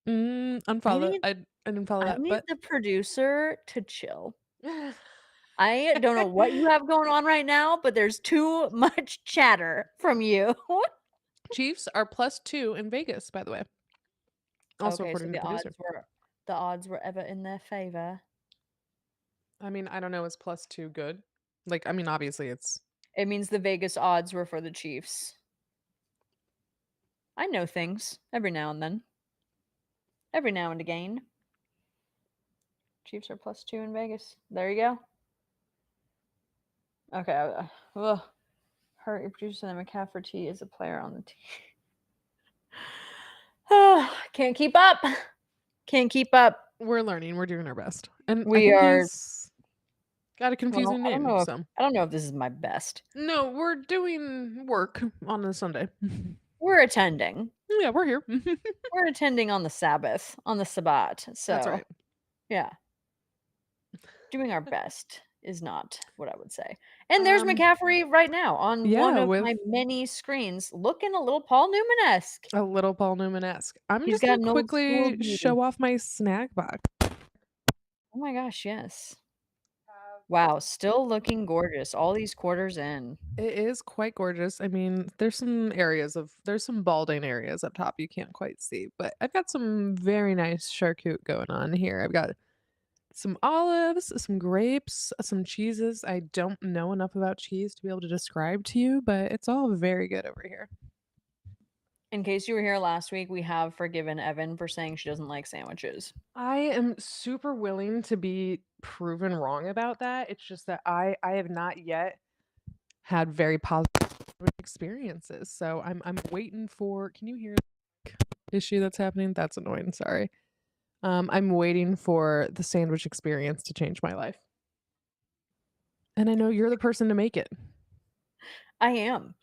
mm, I unfollow. need I didn't follow I that, need but the producer to chill. I don't know what you have going on right now, but there's too much chatter from you. Chiefs are +2 in Vegas, by the way, also Okay, so according to producer. the odds were ever in their favor. I mean, I don't know, is +2 good? Like, I mean, obviously it's It means the Vegas odds were for the Chiefs. I know things every now and then. Every now and again. Chiefs are +2 in Vegas. There you go. Okay. Ugh. Hurt your producer that McCafferty is a player on the team. Can't keep up. Can't keep up. we're learning, we're doing our best. And I We think are he's got a well, confusing name, so I don't know if this is my best. no, we're doing work on a Sunday. We're attending. Yeah, we're here. We're attending on the Sabbath, on the Sabbat. That's So, right. yeah, doing our best is not what I would say. And there's Um, McCaffrey right now on one yeah, of with my many screens, looking a little Paul Newman-esque. a little Paul Newman-esque. I'm He's just got gonna an old school quickly beauty. show off my snack box. Oh my gosh, yes. Wow, still looking gorgeous. All these quarters in. It is quite gorgeous. I mean, there's some balding areas up top you can't quite see, but I've got some very nice charcuterie going on here. I've got some olives, some grapes, some cheeses. I don't know enough about cheese to be able to describe to you, but it's all very good over here. In case you were here last week, we have forgiven Evan for saying she doesn't like sandwiches. I am super willing to be proven wrong about that. It's just that I have not yet had very positive experiences. So I'm waiting for can you hear the issue that's happening? That's annoying, sorry. I'm waiting for the sandwich experience to change my life. And I know you're the person to make it. I am.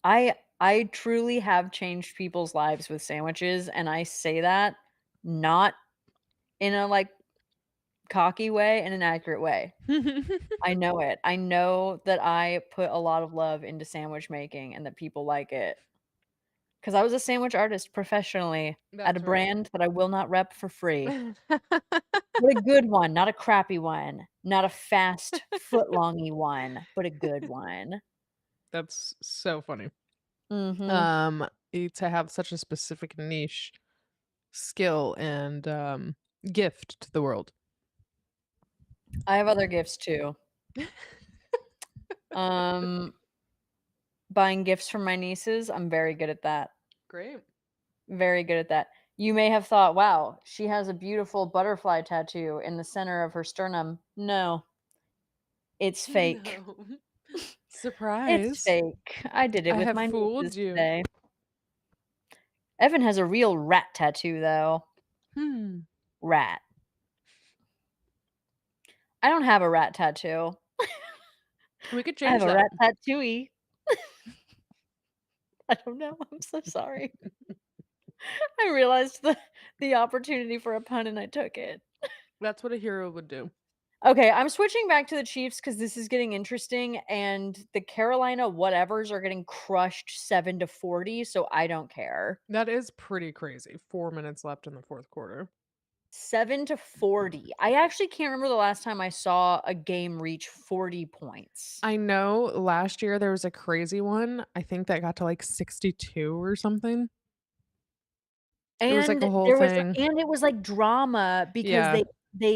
I truly have changed people's lives with sandwiches, and I say that not in a, like, cocky way, in an accurate way. I know it. I know that I put a lot of love into sandwich making and that people like it. Because I was a sandwich artist professionally at a That's right. brand that I will not rep for free. But a good one, not a crappy one, not a fast footlongy one, but a good one. That's so funny. Mhm. Um, to have such a specific niche skill and gift to the world. I have other gifts too. Um, Buying gifts for my nieces, I'm very good at that. Great. Very good at that. You may have thought, "Wow, she has a beautiful butterfly tattoo in the center of her sternum." No, it's fake. No. It's Surprise. fake. I did it I with have my fooled nieces you. today. Evan has a real rat tattoo though. Hmm. Rat. I don't have a rat tattoo. We could I have change a that. rat tattooey. I don't know. I'm so sorry. I realized the opportunity for a pun and I took it. That's what a hero would do. Okay, I'm switching back to the Chiefs because this is getting interesting, and the Carolina whatevers are getting crushed 7-40, so I don't care. That is pretty crazy. 4 minutes left in the fourth quarter. 7-40. I actually can't remember the last time I saw a game reach 40 points. I know last year there was a crazy one. I think that got to like 62 or something. It was like a whole thing. And it was like drama because Yeah. they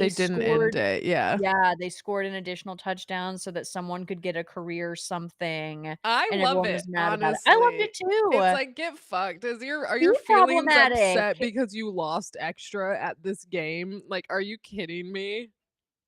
They didn't end scored. it. Yeah. Yeah, they scored an additional touchdown so that someone could get a career something, and I love everyone it, was mad about it. I loved honestly. it It's too. like, get fucked. Are Be your feelings problematic. upset because you lost extra at this game? Like, are you kidding me?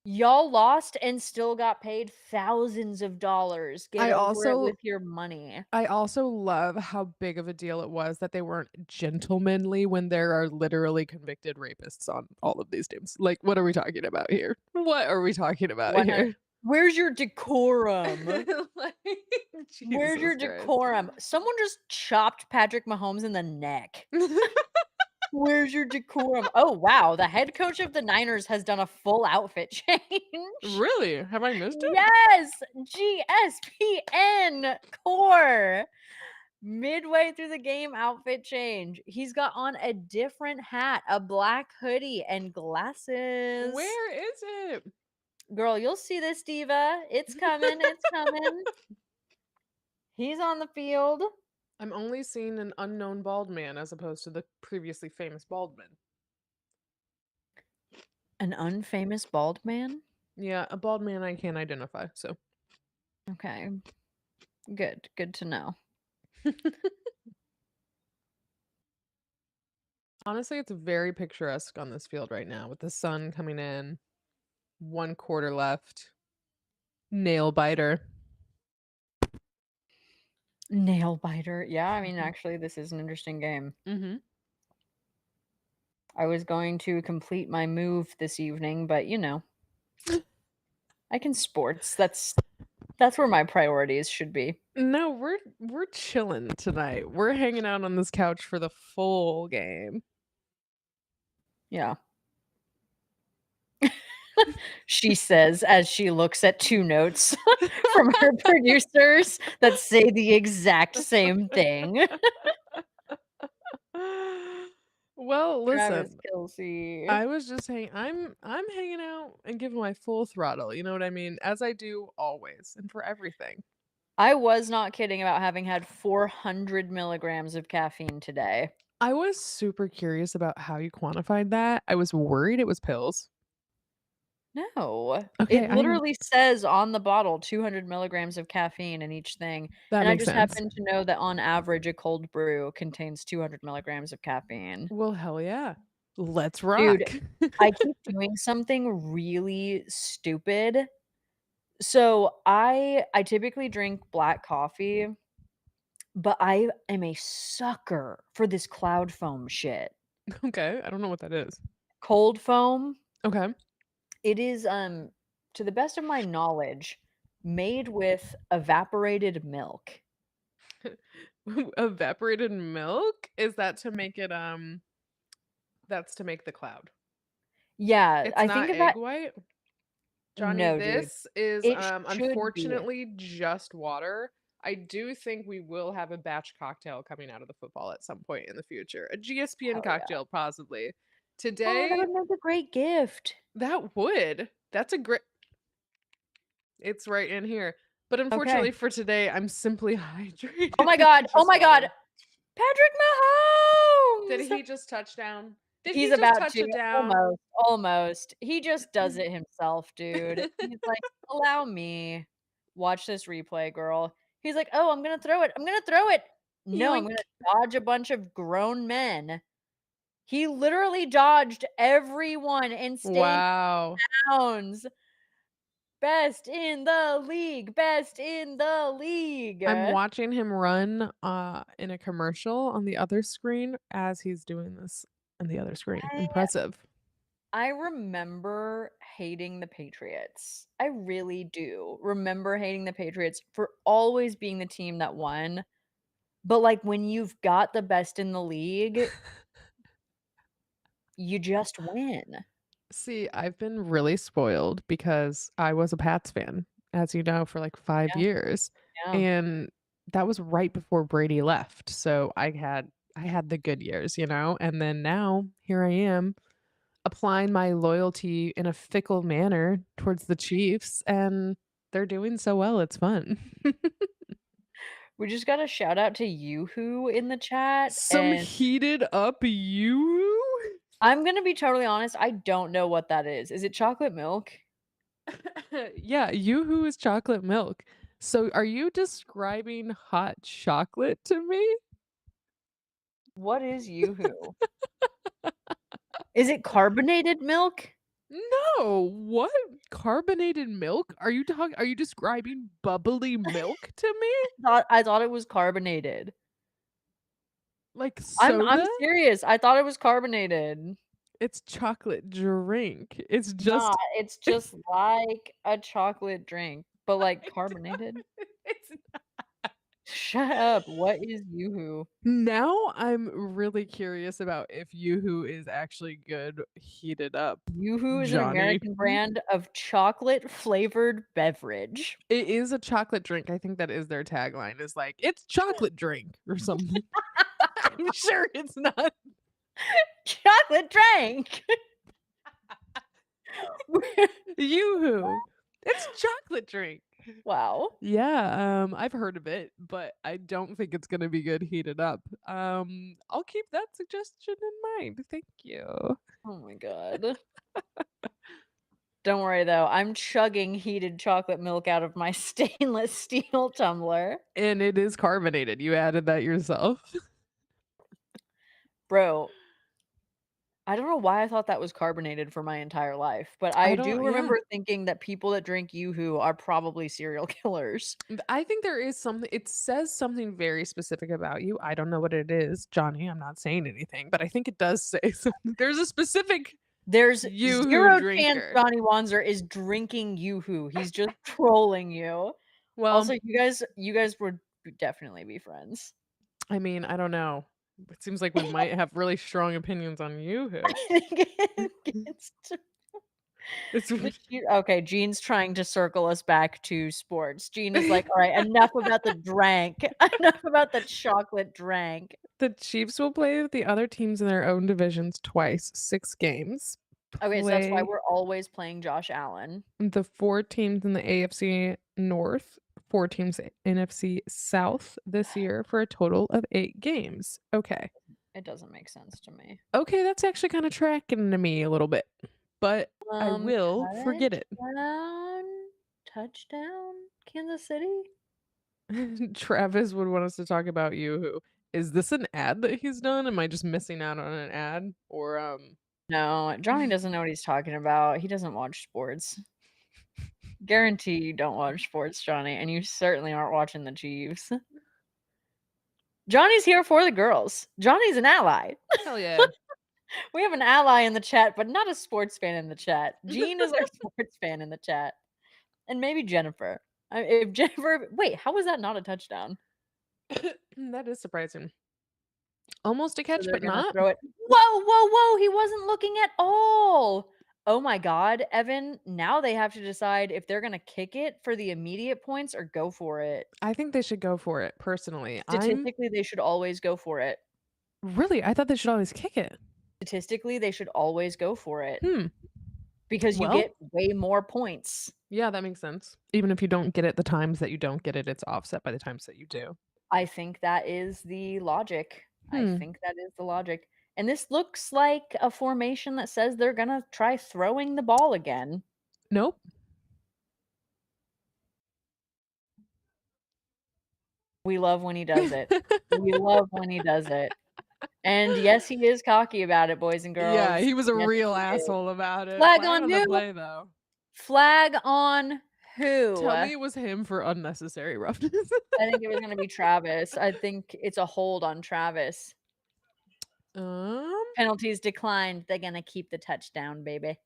Y'all lost and still got paid thousands of dollars. Get I over it also with your money. I also love how big of a deal it was that they weren't gentlemanly when there are literally convicted rapists on all of these teams. Like, what are we talking about here? What are we talking about 100. here? Where's your decorum? Like, Where's your Jesus Christ. decorum? Someone just chopped Patrick Mahomes in the neck. Where's your decorum? Oh, wow. The head coach of the Niners has done a full outfit change. Really? Have I missed it? Yes, GSPN core. Midway through the game, outfit change. He's got on a different hat, a black hoodie, and glasses. Where is it? Girl, you'll see this diva. It's coming. It's coming. He's on the field. I'm only seeing an unknown bald man as opposed to the previously famous bald man. An unfamous bald man? Yeah, a bald man I can't identify, so. Okay. Good. Good to know. Honestly, it's very picturesque on this field right now with the sun coming in. 1 quarter left. Nail biter. Nail biter. Yeah, I mean, Mhm. actually, this is an interesting game. Mm-hmm. I was going to complete my move this evening, but I can sports. That's where my priorities should be. No, we're chilling tonight. We're hanging out on this couch for the full game. Yeah. She says as she looks at 2 notes from her producers that say the exact same thing. Well, Travis listen, Kelce. I was just hanging. I'm hanging out and giving my full throttle. You know what I mean? As I do always and for everything. I was not kidding about having had 400 milligrams of caffeine today. I was super curious about how you quantified that. I was worried it was pills. No. Okay, It I'm literally says on the bottle 200 milligrams of caffeine in each thing, that and I makes just sense. happen to know that on average, a cold brew contains 200 milligrams of caffeine. Well, hell yeah. Let's Dude, rock. I keep doing something really stupid. So, I typically drink black coffee, but I am a sucker for this cloud foam shit. Okay, I don't know what that is. Cold foam, Okay. it is, to the best of my knowledge, made with evaporated milk. Evaporated milk? Is that to make it that's to make the cloud. Yeah, It's I think not of egg that. white? Johnny, No, dude. this is It should be. unfortunately just water. I do think we will have a batch cocktail coming out of the football at some point in the future. A GSPN Hell yeah. cocktail, possibly. Oh, that Today, would make a great gift. that would. That's a great. It's right in here. But Okay. unfortunately for today, I'm simply Oh hydrated my with god. Oh just my god. water. Patrick Did Mahomes! he just touch down? Did He's he just about touch to. it down? Almost. Almost. He just does it himself, dude. He's like, "Allow me. Watch this replay, girl." He's like, "Oh, I'm gonna throw it. I'm gonna throw it. No, I'm gonna Yoink. dodge a bunch of grown men." He literally dodged everyone and stayed Wow. downs. Best in the league. Best in the league. I'm watching him run in a commercial on the other screen as he's doing this on the other screen. I Impressive. I remember hating the Patriots. I really do remember hating the Patriots for always being the team that won. But, like, when you've got the best in the league, you just win. See, I've been really spoiled because I was a Pats fan, as you know, for like 5 Yeah, years, yeah. and that was right before Brady left, so I had the good years, you know, and then now here I am applying my loyalty in a fickle manner towards the Chiefs, and they're doing so well, it's fun. We just got a shout out to Yoo-hoo in the chat, Some and heated up you? I'm gonna be totally honest, I don't know what that is. Is it chocolate milk? Yeah, Yoo-hoo is chocolate milk. So are you describing hot chocolate to me? What is Yoo-hoo? Is it carbonated milk? No, what? Carbonated milk? Are you describing bubbly milk to me? I thought it was carbonated. Like I'm soda? serious, I thought it was carbonated. It's chocolate drink. It's Nah, just it's just like a chocolate drink, but, like, carbonated. it's Shut up. What is Yoo-hoo? Now I'm really curious about if Yoo-hoo is actually good heated up, Yoo-hoo is an Johnny. American brand of chocolate-flavored beverage. It is a chocolate drink. I think that is their tagline is like, "It's chocolate drink," or something. I'm sure it's not. Chocolate drink! Yoo-hoo. It's chocolate drink. Wow. Yeah, I've heard of it, but I don't think it's gonna be good heated up. I'll keep that suggestion in mind. Thank you. Oh my god. Don't worry though, I'm chugging heated chocolate milk out of my stainless steel tumbler. And it is carbonated. You added that yourself. Bro, I don't know why I thought that was carbonated for my entire life, but I I do don't yeah. remember thinking that people that drink Yoo-hoo are probably serial killers. I think there is something it says something very specific about you. I don't know what it is, Johnny. I'm not saying anything, but I think it does say something. There's a specific There's Yoo-hoo 0 chance drinker. Johnny Wanzer is drinking Yoo-hoo. He's just trolling you. Well, Also, you guys would definitely be friends. I mean, I don't know. It seems like we might have really strong opinions on Yoo-hoo. I think it's It's okay, Gene's trying to circle us back to sports. Gene is like, "All right, enough about the drank. Enough about the chocolate drank." The Chiefs will play with the other teams in their own divisions twice, 6 games. Okay, so that's why Play we're always playing Josh Allen. the 4 teams in the AFC North, 4 teams NFC South this year for a total of 8 games. Okay. It doesn't make sense to me. Okay, that's actually kinda tracking to me a little bit, but I will forget it. Touchdown, touchdown, Kansas City. Travis would want us to talk about Yoo-hoo. Is this an ad that he's done? Am I just missing out on an ad? Or, No, Johnny doesn't know what he's talking about. He doesn't watch sports. Guarantee you don't watch sports, Johnny, and you certainly aren't watching the Chiefs. Johnny's here for the girls. Johnny's an ally. hell yeah. We have an ally in the chat, but not a sports fan in the chat. Jean is our sports fan in the chat. And maybe Jennifer. If Jennifer, wait, how was that not a touchdown? That is surprising. Almost a So catch, they're but gonna not. throw it. Whoa, whoa, whoa! He wasn't looking at all. Oh my God, Evan! Now they have to decide if they're gonna kick it for the immediate points or go for it. I think they should go for it, personally. Statistically, they should always go for it. I thought they should always kick it. Statistically, they should always go for it Hmm. because you Well get way more points. yeah, that makes sense. Even if you don't get it the times that you don't get it, it's offset by the times that you do. I think that is the logic. I Hmm. think that is the logic. And this looks like a formation that says they're gonna try throwing the ball again. Nope. We love when he does it. We love when he does it. And yes, he is cocky about it, boys and Yeah, girls. he was a Yes, real he is. asshole about it. Flag Flag on on the who? play, though. Flag on who? Tell me it was him for unnecessary roughness. I think it was gonna be Travis. I think it's a hold on Travis. Um, Penalties declined. They're gonna keep the touchdown, baby.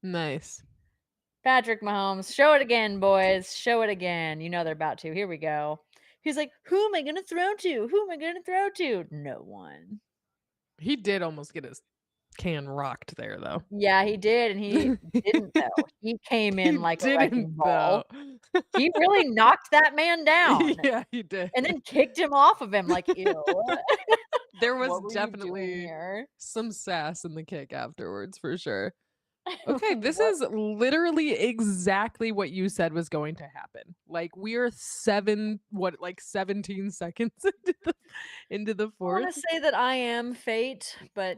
nice. Patrick Mahomes, show it again, boys. Show it again. You know they're about to. Here we go. He's like, who am I gonna throw to? Who am I gonna throw to? No one. He did almost get his can rocked there, though. Yeah, he did, and he didn't though. He came in He like a didn't, wrecking ball. though. He really knocked that man down Yeah, he did. and then kicked him off of him like, ew. There was What were you doing definitely here? some sass in the kick afterwards, for sure. Okay, this What? is literally exactly what you said was going to happen. Like, we are 17 seconds into the I want 4th. to say that I am fate, but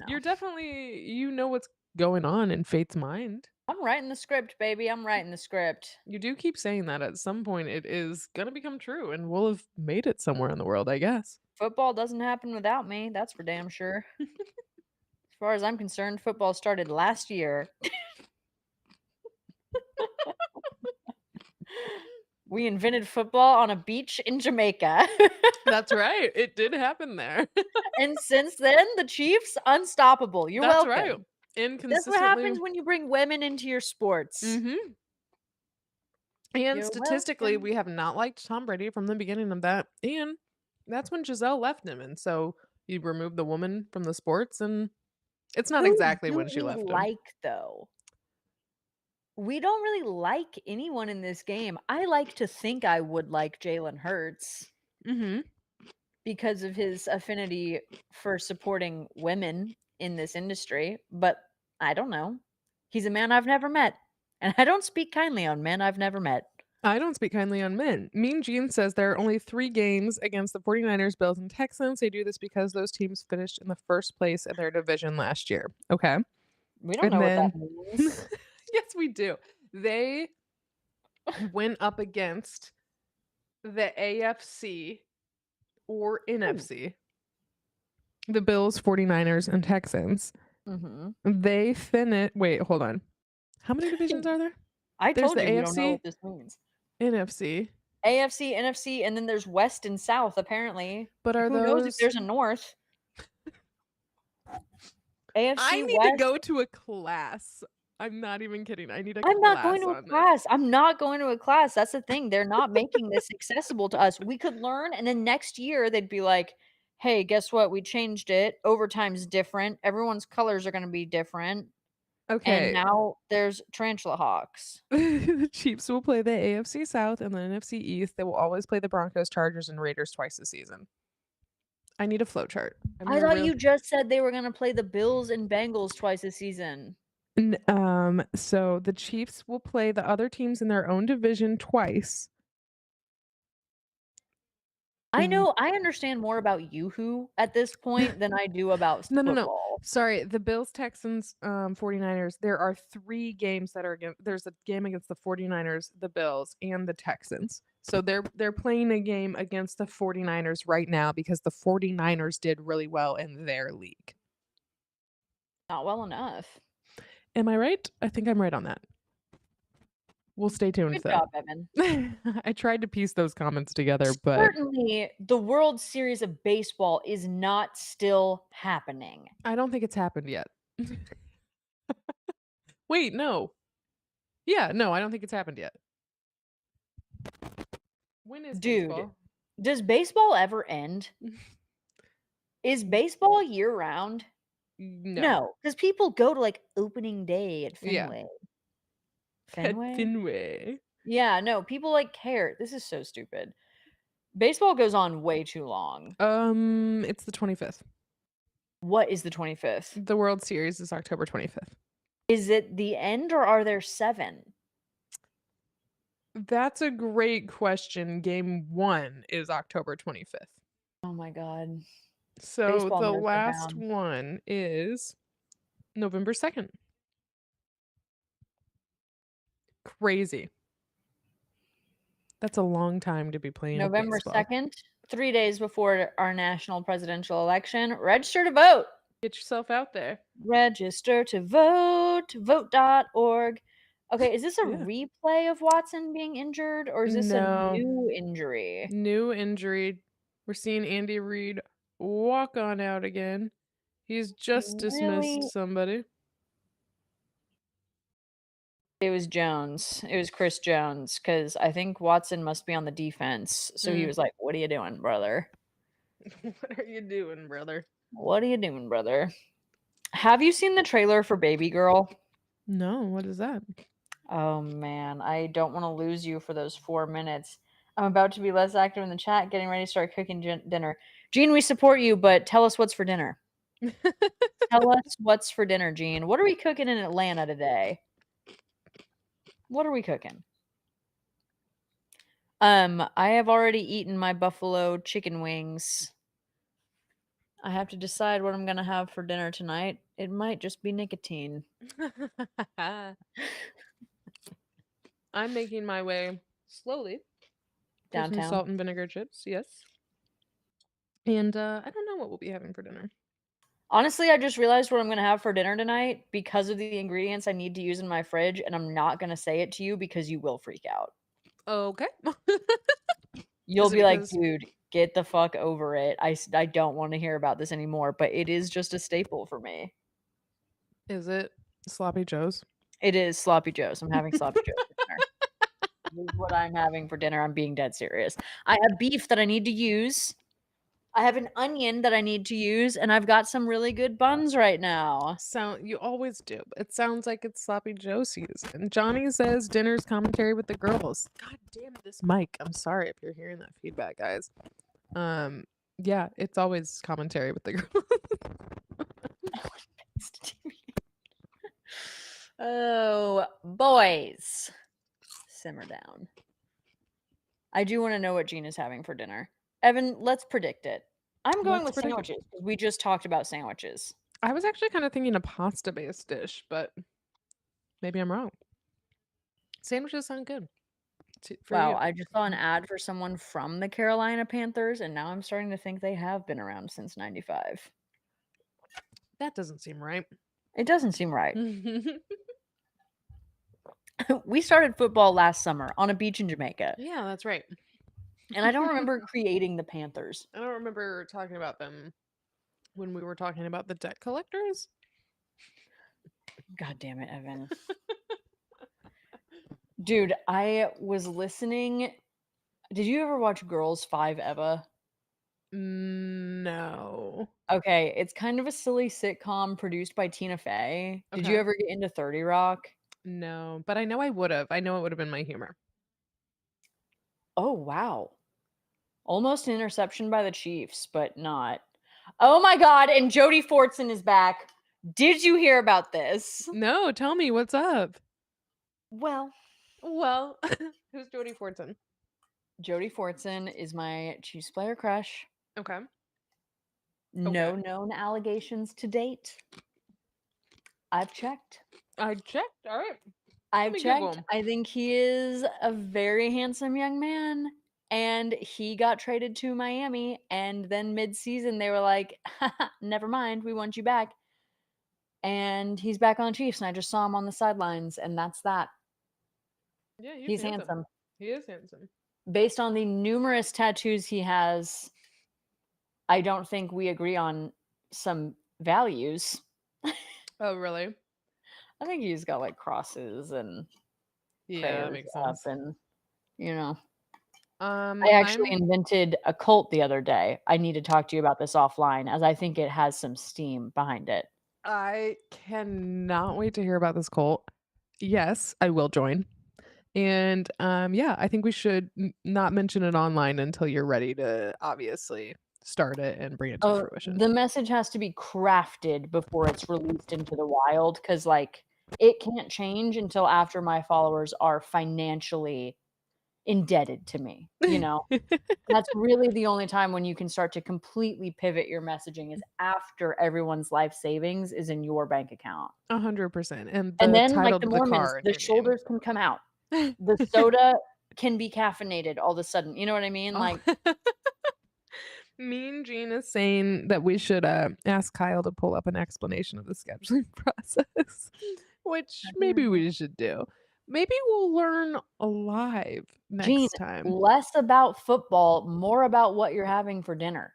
You're definitely you know what's going on in Fate's mind. I'm writing the script, baby. I'm writing the script. You do keep saying that at some point it is gonna become true and we'll have made it somewhere in the world, I guess. Football doesn't happen without me. That's for damn sure. As far as I'm concerned, football started last year. We invented football on a beach in Jamaica. That's right. It did happen there. And since then, the Chiefs, unstoppable. You're That's welcome. right. That's what Inconsistently. happens when you bring women into your sports. Mhm. And You're statistically, welcome. we have not liked Tom Brady from the beginning of that, and that's when Giselle left him, and so you remove the woman from the sports, and it's not Who exactly do when she we left him. like though? We don't really like anyone in this game. I like to think I would like Jalen Hurts Mhm. because of his affinity for supporting women in this industry, but I don't know. He's a man I've never met, and I don't speak kindly on men I've never met. I don't speak kindly on men. Mean Gene says there are only 3 games against the 49ers, Bills, and Texans. They do this because those teams finished in the first place in their division last year. Okay. We don't And know what that then means. yes, we do. They went up against the AFC or Hmm. NFC, the Bills, 49ers, and Texans. Mhm. They finished. Wait, hold on. How many divisions are there? I There's told the you we don't know AFC, what this means. NFC. AFC, NFC, and then there's West and South apparently. But are Who knows if those there's a North? I AFC need to West. go to a class. I'm not even kidding. I need a I'm not going class to a on this. class. I'm not going to a class. That's the thing. They're not making this accessible to us. We could learn, and then next year they'd be like, "Hey, guess what? We changed it. Overtime's different. Everyone's colors are going to be different." And Okay. now there's Tarantula Hawks. The Chiefs will play the AFC South and the NFC East. They will always play the Broncos, Chargers, and Raiders twice a season. I need a flowchart. I'm I gonna thought real you just said they were going to play the Bills and Bengals twice a season. so the Chiefs will play the other teams in their own division twice. I And know I understand more about Yoo-hoo at this point than I do about no, no, no. football. Sorry, the Bills, Texans, 49ers, there are 3 games that are there's a game against the 49ers, the Bills, and the Texans. So they're playing a game against the 49ers right now because the 49ers did really well in their league. Not well enough. Am I right? I think I'm right on that. We'll stay tuned Good though. job, Evan. I tried to piece those comments together, but Certainly, the World Series of Baseball is not still happening. I don't think it's happened yet. Wait, no. Yeah, no, I don't think it's happened yet. When is Dude, baseball? does baseball ever end? Is baseball year round? No. No, because people go to like opening day at Yeah. Fenway. At Fenway? Finway. Yeah, no, people like care. This is so stupid. Baseball goes on way too long. It's the 25th. What is the 25th? The World Series is October 25th. Is it the end or are there 7? That's a great question. Game 1 is October 25th. Oh my god. So Baseball the knows no last bounds. one is November 2nd. Crazy. That's a long time to be playing a November baseball. 2nd, 3 days before our national presidential election. Register to vote. Get yourself out there. Register to vote. Vote.org. Okay, is this a Yeah. replay of Watson being injured or is this a No. new injury? New injury. We're seeing Andy Reid walk on out again. He's just dismissed Really? somebody. It was Jones. It was Chris Jones because I think Watson must be on the defense. So he Mm. was like, "What are you doing, brother? What are you doing, brother? What are you doing, brother?" Have you seen the trailer for Baby Girl? No, what is that? Oh man, I don't want to lose you for those 4 minutes. I'm about to be less active in the chat, getting ready to start cooking dinner. Gene, we support you, but tell us what's for dinner. Tell us what's for dinner, Gene. What are we cooking in Atlanta today? What are we cooking? I have already eaten my buffalo chicken wings. I have to decide what I'm gonna have for dinner tonight. It might just be nicotine. I'm making my way slowly to some Downtown. salt and vinegar chips, yes. And I don't know what we'll be having for dinner. Honestly, I just realized what I'm gonna have for dinner tonight because of the ingredients I need to use in my fridge, and I'm not gonna say it to you because you will freak out. Okay. You'll Is it be like, because "Dude, get the fuck over it. I don't wanna hear about this anymore," but it is just a staple for me. is it sloppy joes? It is sloppy joes. I'm having sloppy joes for dinner. is what I'm having for dinner. I'm being dead serious. I have beef that I need to use. I have an onion that I need to use, and I've got some really good buns right now. You always do. But it sounds like it's sloppy Joe season. Johnny says dinner's commentary with the girls. God damn this mic. I'm sorry if you're hearing that feedback, guys. Yeah, it's always commentary with the girls. Oh, boys. Simmer down. I do want to know what Gina's having for dinner. Evan, let's predict it. I'm going with sandwiches because we just talked about sandwiches. I was actually kind of thinking a pasta-based dish, but maybe I'm wrong. Sandwiches sound good. Wow, I just saw an ad for someone from the Carolina Panthers, and now I'm starting to think they have been around since '95. That doesn't seem right. It doesn't seem right. We started football last summer on a beach in Jamaica. Yeah, that's right. And I don't remember creating the Panthers. I don't remember talking about them when we were talking about the debt collectors. God damn it, Evan. Dude, I was listening. Did you ever watch Girls 5 Eva? No. Okay, it's kind of a silly sitcom produced by Tina Fey. Did you Okay. ever get into 30 Rock? No, but I know I would have. I know it would have been my humor. Oh, wow. Almost an interception by the Chiefs, but not. Oh my God, and Jodie Fortson is back. Did you hear about this? No, tell me what's up. Well, who's Jodie Fortson? Jodie Fortson is my Chiefs player crush. Okay. No known allegations to date. I've checked. I checked. All right. I've checked. I think he is a very handsome young man. And he got traded to Miami. And then mid-season, they were like, never mind, we want you back. And he's back on the Chiefs. And I just saw him on the sidelines. And that's that. Yeah, he's handsome. He is handsome. Based on the numerous tattoos he has, I don't think we agree on some values. Oh, really? I think he's got like crosses and that makes sense. And I actually invented a cult the other day. I need to talk to you about this offline, as I think it has some steam behind it. I cannot wait to hear about this cult. Yes, I will join. And yeah, I think we should not mention it online until you're ready to obviously start it and bring it to fruition. The message has to be crafted before it's released into the wild, because like it can't change until after my followers are financially indebted to me. That's really the only time when you can start to completely pivot your messaging, is after everyone's life savings is in your bank account. 100%. And then like the Mormons, the shoulders can come out. The soda can be caffeinated all of a sudden. You know what I mean? Like Mean Gene is saying that we should ask Kyle to pull up an explanation of the scheduling process, which maybe we should do. Maybe we'll learn live next time. Less about football, more about what you're having for dinner.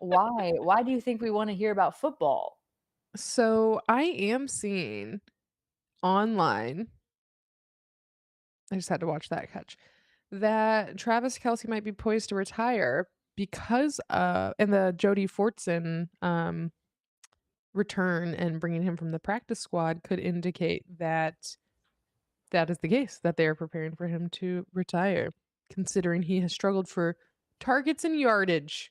Why? Why do you think we want to hear about football? So I am seeing online, I just had to watch that catch, that Travis Kelce might be poised to retire because and the Jodie Fortson return and bringing him from the practice squad could indicate that that is the case, that they are preparing for him to retire, considering he has struggled for targets and yardage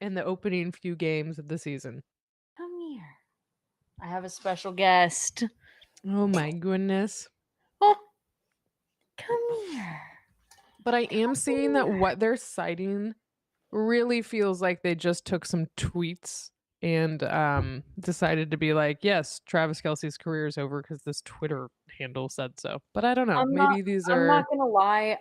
in the opening few games of the season. Come here. I have a special guest. Oh my goodness. Oh, come here. But I am seeing that what they're citing really feels like they just took some tweets and decided to be like, yes, Travis Kelce's career is over because this Twitter handle said so. But I don't know. I'm not gonna lie.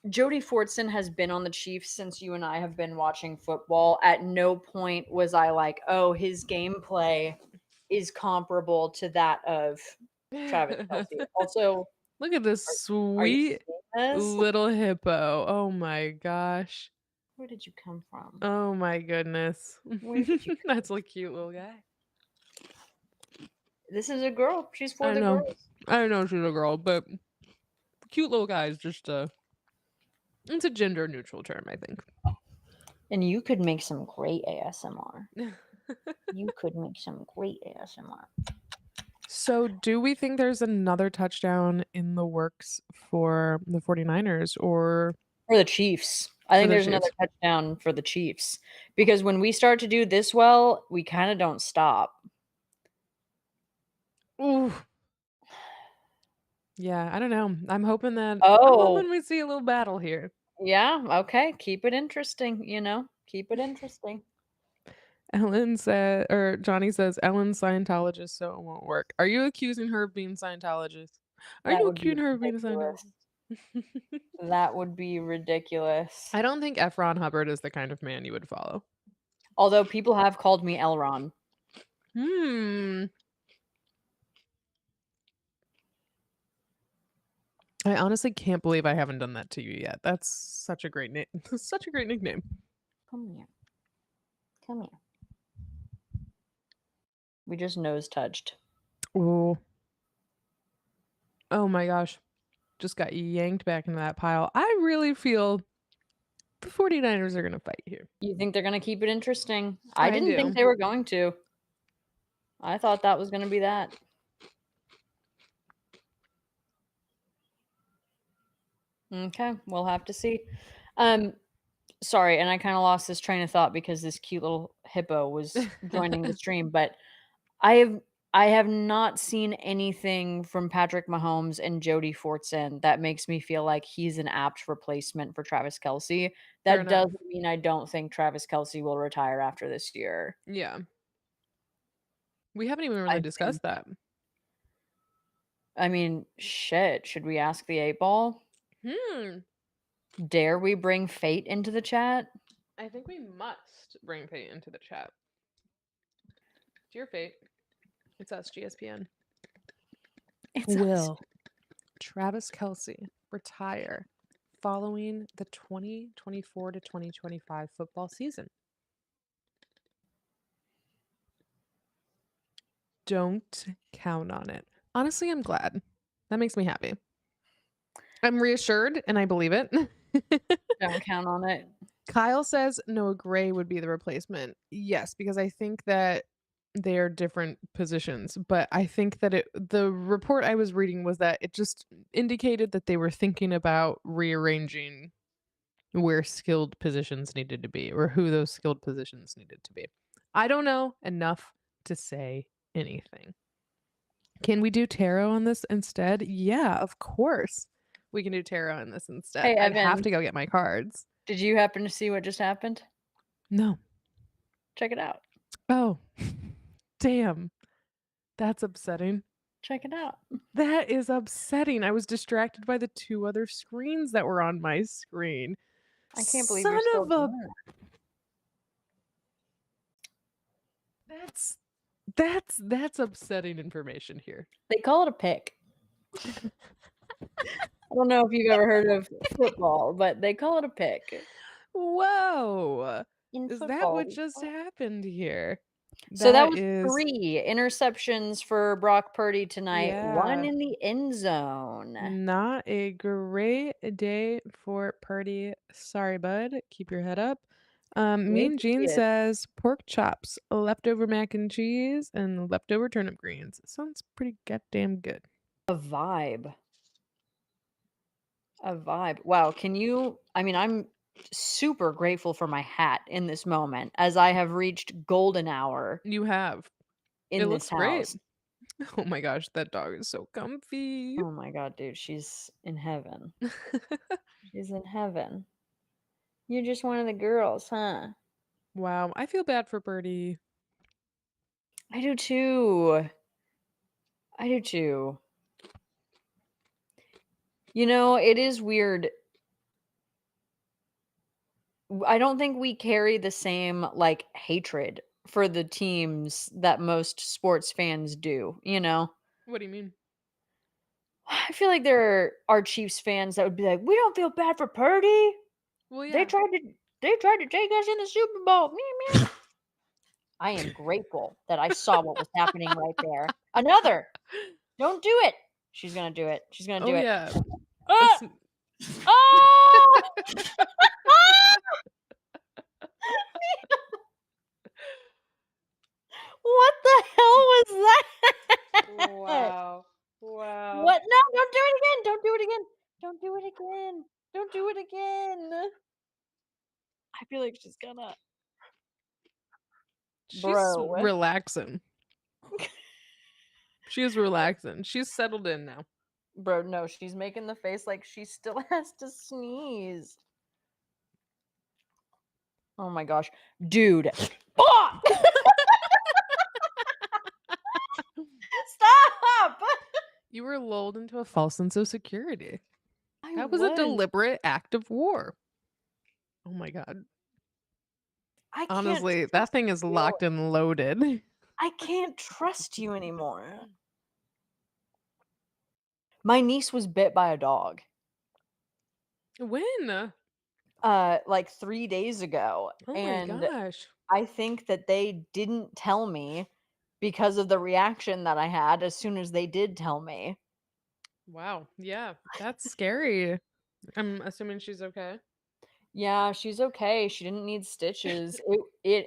Jodie Fortson has been on the Chiefs since you and I have been watching football. At no point was I like, oh, his gameplay is comparable to that of Travis Kelce. Also, look at this sweet little hippo. Oh my gosh. Where did you come from? Oh my goodness. That's a cute little guy. This is a girl. She's for the girls. I know she's a girl, but cute little guy is just it's a gender neutral term, I think. And you could make some great ASMR. You could make some great ASMR. So, do we think there's another touchdown in the works for the 49ers or For the Chiefs. I for think the there's another Chiefs? touchdown for the Chiefs. Because when we start to do this well, we kind of don't stop. Ooh. Yeah, I don't know. I'm hoping Oh, we see a little battle here. yeah. Okay. Keep it interesting, you know? Keep it interesting. Ellen said, or Johnny says, Ellen's Scientologist, so it won't work. Are you accusing her of being Scientologist? Are That you would be accusing her of being a ridiculous. Scientologist? That would be ridiculous. I don't think F. Ron Hubbard is the kind of man you would follow. Although people have called me Elron. I honestly can't believe I haven't done that to you yet. That's such a great name. Such a great nickname. Come here. Come here. We just nose touched. Ooh. Oh my gosh. Just got yanked back into that pile. I really feel the 49ers are going to fight here. You think they're going to keep it interesting? I I didn't do. think they were going to. I thought that was going to be that. Okay, we'll have to see. Sorry, and I kind of lost this train of thought because this cute little hippo was joining the stream, but I have not seen anything from Patrick Mahomes and Jody Fortson that makes me feel like he's an apt replacement for Travis Kelce. Fair That enough. doesn't mean I don't think Travis Kelce will retire after this year. Yeah. We haven't even really discussed that. I mean, shit. Should we ask the 8-ball? Dare we bring fate into the chat? I think we must bring fate into the chat. Dear fate, it's us, GSPN. Will Travis Kelce retire following the 2024 to 2025 football season? Don't count on it. Honestly, I'm glad. That makes me happy. I'm reassured and I believe it. Don't count on it. Kyle says Noah Gray would be the replacement. Yes, because I think that they are different positions, but I think that the report I was reading was that it just indicated that they were thinking about rearranging where skilled positions needed to be or who those skilled positions needed to be. I don't know enough to say anything. Can we do tarot on this instead? Yeah, of course. We can do tarot on this instead. Hey, I'd have Evan. to go get my cards. Did you happen to see what just happened? No. Check it out. Oh, damn. That's upsetting. Check it out. That is upsetting. I was distracted by the two other screens that were on my screen. I can't believe Son you're still of a... doing that. That's upsetting information here. They call it a pick. I don't know if you've ever heard of football, but they call it a pick. Whoa. In Is that football, what we just call it- happened here? So that was is 3 interceptions for Brock Purdy tonight, 1 Yeah. in the end zone. Not a great day for Purdy. Sorry, bud. Keep your head up. Mean Gene it. says pork chops, leftover mac and cheese, and leftover turnip greens. Sounds pretty goddamn good. A vibe. A vibe. Wow, can you I mean, I'm super grateful for my hat in this moment as I have reached golden hour You have. in It this looks great. house. Oh my gosh, that dog is so comfy. Oh my god, dude, she's in heaven. She's in heaven. You're just one of the girls, huh? Wow, I feel bad for Birdie. I do too. I do too. You know, it is weird. I don't think we carry the same like hatred for the teams that most sports fans do, you know? What do you mean? I feel like there are Chiefs fans that would be like, "We don't feel bad for Purdy. Well, yeah. They tried to take us in the Super Bowl." Meow, meow. I am grateful that I saw what was happening right there. Another. Don't do it. She's gonna do it. She's gonna do it. Yeah. Ah! It's- Ah! What the hell was that? Wow. Wow. What? No, don't do it again. Don't do it again. Don't do it again. Don't do it again. I feel like she's gonna. She's Bro. relaxing. She's relaxing. She's settled in now. Bro, no, she's making the face like she still has to sneeze. Oh my gosh. Dude. Fuck! Stop! You were lulled into a false sense of security. I That was a was. deliberate act of war. Oh my god. I can't Honestly, that trust thing is you. locked and loaded. I can't trust you anymore. My niece was bit by a dog. When? Like 3 days ago. Oh my And gosh. I think that they didn't tell me because of the reaction that I had as soon as they did tell me. Wow. Yeah, that's scary. I'm assuming she's okay. Yeah, she's okay. She didn't need stitches.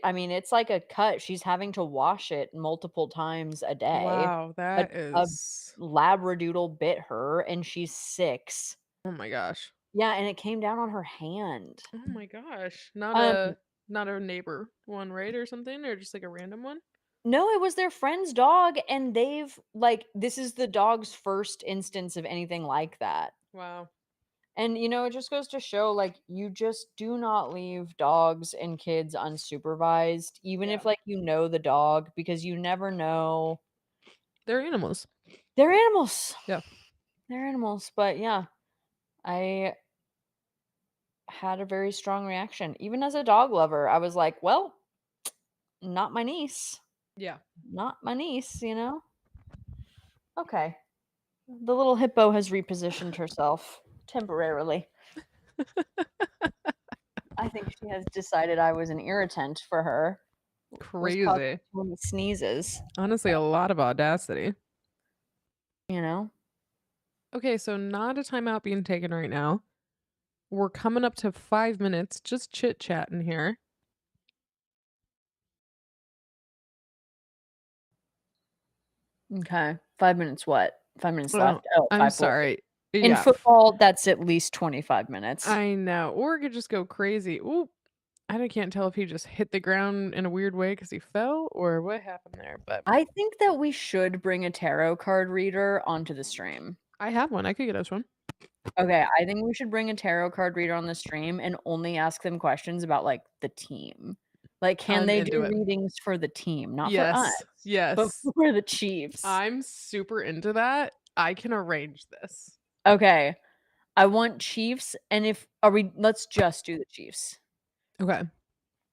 I mean, it's like a cut. She's having to wash it multiple times a day. Wow, A that a is labradoodle bit her and she's 6. oh my gosh. Yeah, and it came down on her hand. Oh my gosh. Um, Not a neighbor one, right? Or something? Or just like a random one? no, it was their friend's dog, and they've like this is the dog's first instance of anything like that. Wow. And it just goes to show like you just do not leave dogs and kids unsupervised, even Yeah. if like the dog, because you never know. They're animals. They're animals. Yeah. They're animals. But yeah, I had a very strong reaction. Even as a dog lover, I was like, well, not my niece. Yeah. Not my niece, Okay. The little hippo has repositioned herself temporarily. I think she has decided I was an irritant for her. Was causing Crazy. too many sneezes, Honestly, a lot of audacity. you know? Okay, so not a timeout being taken right now. We're coming up to 5 minutes, just chit chatting here. Okay. 5 minutes what? 5 minutes Well, left. Oh, I'm 5:40. sorry. In Yeah, football, that's at least 25 minutes. I know. Or it could just go crazy. Ooh, can't tell if he just hit the ground in a weird way because he fell or what happened there. But I think that we should bring a tarot card reader onto the stream. I have one. I could get us one. Okay, I think we should bring a tarot card reader on the stream and only ask them questions about, like, the team. Like, can I'm they into do it. readings for the team? Not for us, Yes. but Yes. for the Chiefs. I'm super into that. I can arrange this. Okay. I want Chiefs, and let's just do the Chiefs. Okay.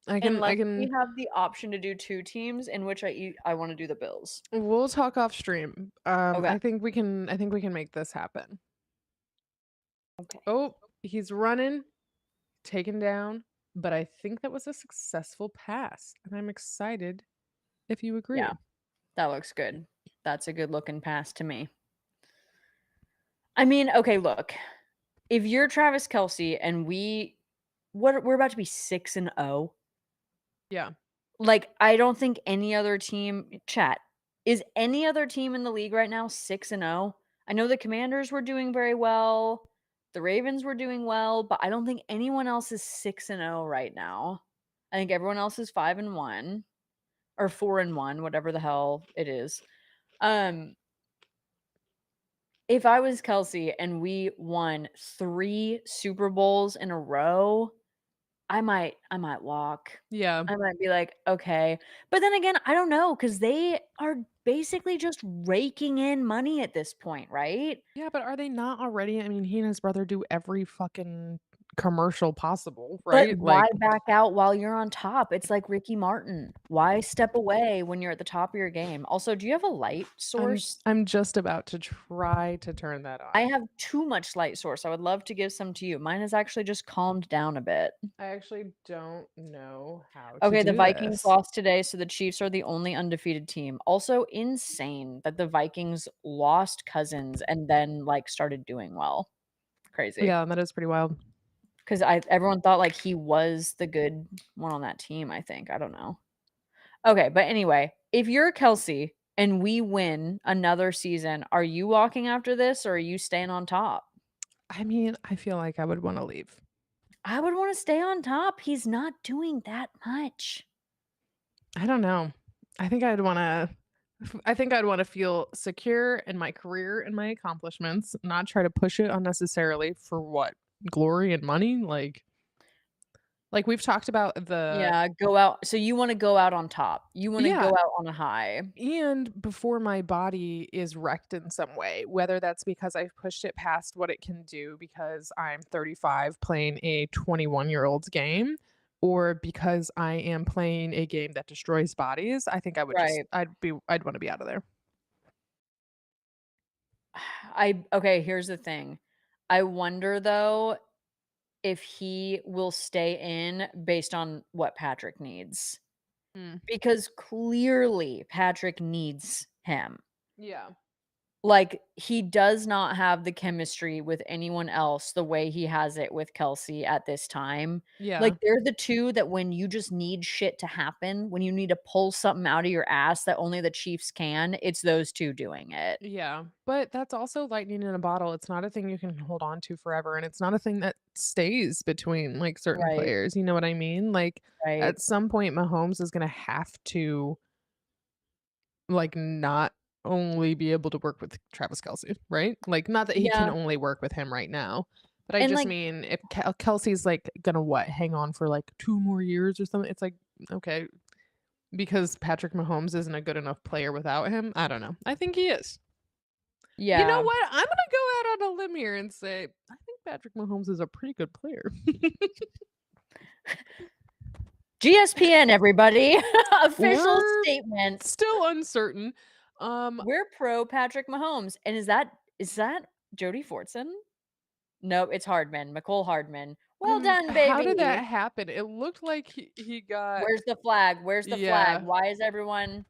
I Unless we can have the option to do 2 teams, in which I wanna do the Bills. we'll talk off stream. Okay. I think we can make this happen. Okay. Oh, he's running, taken down, but I think that was a successful pass, and I'm excited if you agree. Yeah. That looks good. That's a good looking pass to me. I mean, okay, look. If you're Travis Kelce and we're about to be 6-0. Yeah. Like, I don't think any other team is any other team in the league right now 6-0? I know the Commanders were doing very well. The Ravens were doing well, but I don't think anyone else is 6-0 right now. I think everyone else is 5-1 or 4-1, whatever the hell it is. If I was Kelsey and we won 3 Super Bowls in a row, I might walk. Yeah. I might be like, "Okay." But then again, I don't know because they are basically just raking in money at this point, right? Yeah, but are they not already? I mean, he and his brother do every fucking commercial possible, But right? why Like back out while you're on top? It's like Ricky Martin. Why step away when you're at the top of your game? Also, do you have a light source? I'm just about to try to turn that on. I have too much light source. I would love to give some to you. Mine has actually just calmed down a bit. I actually don't know how to Okay, the do Vikings this. lost today, so the Chiefs are the only undefeated team. Also insane that the Vikings lost Cousins and then, like, started doing well. Crazy. Yeah, that is pretty wild. Because everyone thought like he was the good one on that team, I think. I don't know. Okay, but anyway, if you're Kelsey and we win another season, are you walking after this or are you staying on top? I mean, I feel like I would wanna leave. I would want to stay on top. He's not doing that much. I don't know. I think I'd wanna I think I'd wanna feel secure in my career and my accomplishments, not try to push it unnecessarily for what? Glory and money? Like we've talked about the Yeah, go out. So you want to go out on top. You want to go yeah, out on a high. and before my body is wrecked in some way, whether that's because I've pushed it past what it can do because I'm 35 playing a 21-year-old's game, or because I am playing a game that destroys bodies, I think I would just Right. I'd wanna be out of there. Okay, here's the thing. I wonder though if he will stay in based on what Patrick needs. Mm, Because clearly Patrick needs him. yeah. Like, he does not have the chemistry with anyone else the way he has it with Kelsey at this time. Like, Yeah. they're the 2 that when you just need shit to happen, when you need to pull something out of your ass that only the Chiefs can, it's those 2 doing it. Yeah, but that's also lightning in a bottle. It's not a thing you can hold on to forever, and it's not a thing that stays between, like, certain Right, players, you know what I mean? Like, right. at some point, Mahomes is gonna have to, like, not only be able to work with Travis Kelce, right? Like, not that he can Yeah, only work with him right now, but I and, just like mean if Kelsey's, like, gonna what, hang on for, like, 2 more years or something, it's like, okay, because Patrick Mahomes isn't a good enough player without him? I don't know. I think he is. You know yeah. what? I'm gonna go out on a limb here and say, I think Patrick Mahomes is a pretty good player. GSPN, everybody. Official We're statement. still uncertain. Um, We're pro Patrick Mahomes, and is that Jody Fortson? Nope, it's Hardman, McCole Hardman. Well done, how did baby. that happen? It looked like he got Where's the flag? Where's the flag? yeah. Why is Everyone's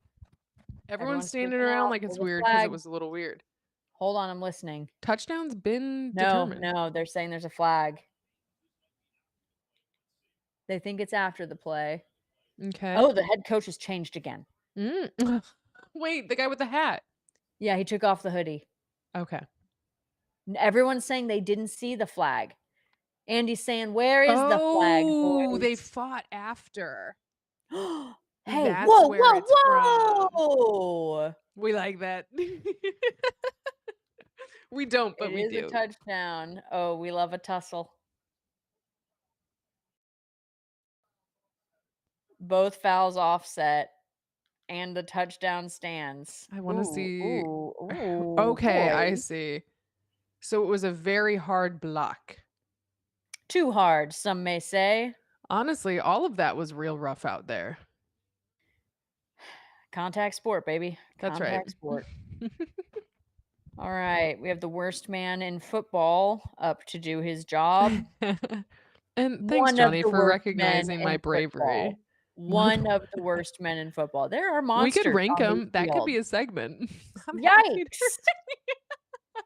everyone's standing freaking around out? like it's Where's the weird because it flag? was a little weird. Hold on, I'm listening. Touchdown's been No, determined. no, they're saying there's a flag. They think it's after the play. Okay. Oh, the head coach has changed again. Mm. Wait, the guy with the hat. Yeah, he took off the hoodie. Okay. Everyone's saying they didn't see the flag. Andy's saying, "Where is the flag, Oh, they boys?" fought after. Hey, That's whoa, where whoa, it's from. whoa! We like that. We don't, It but we is a do. touchdown. Oh, we love a tussle. Both fouls offset and the touchdown stands. I wanna Ooh, see ooh, ooh, okay, I boys. see. So it was a very hard block. Too hard, some may say. Honestly, all of that was real rough out there. Contact sport, baby. That's right. Contact sport. All right, we have the worst man in football up to do his job. And thanks, One of Johnny, the for worst men recognizing my in bravery. football. One of the worst men in football. There are We could monsters rank on this them. That could field. be a segment. I'm happy to Yikes!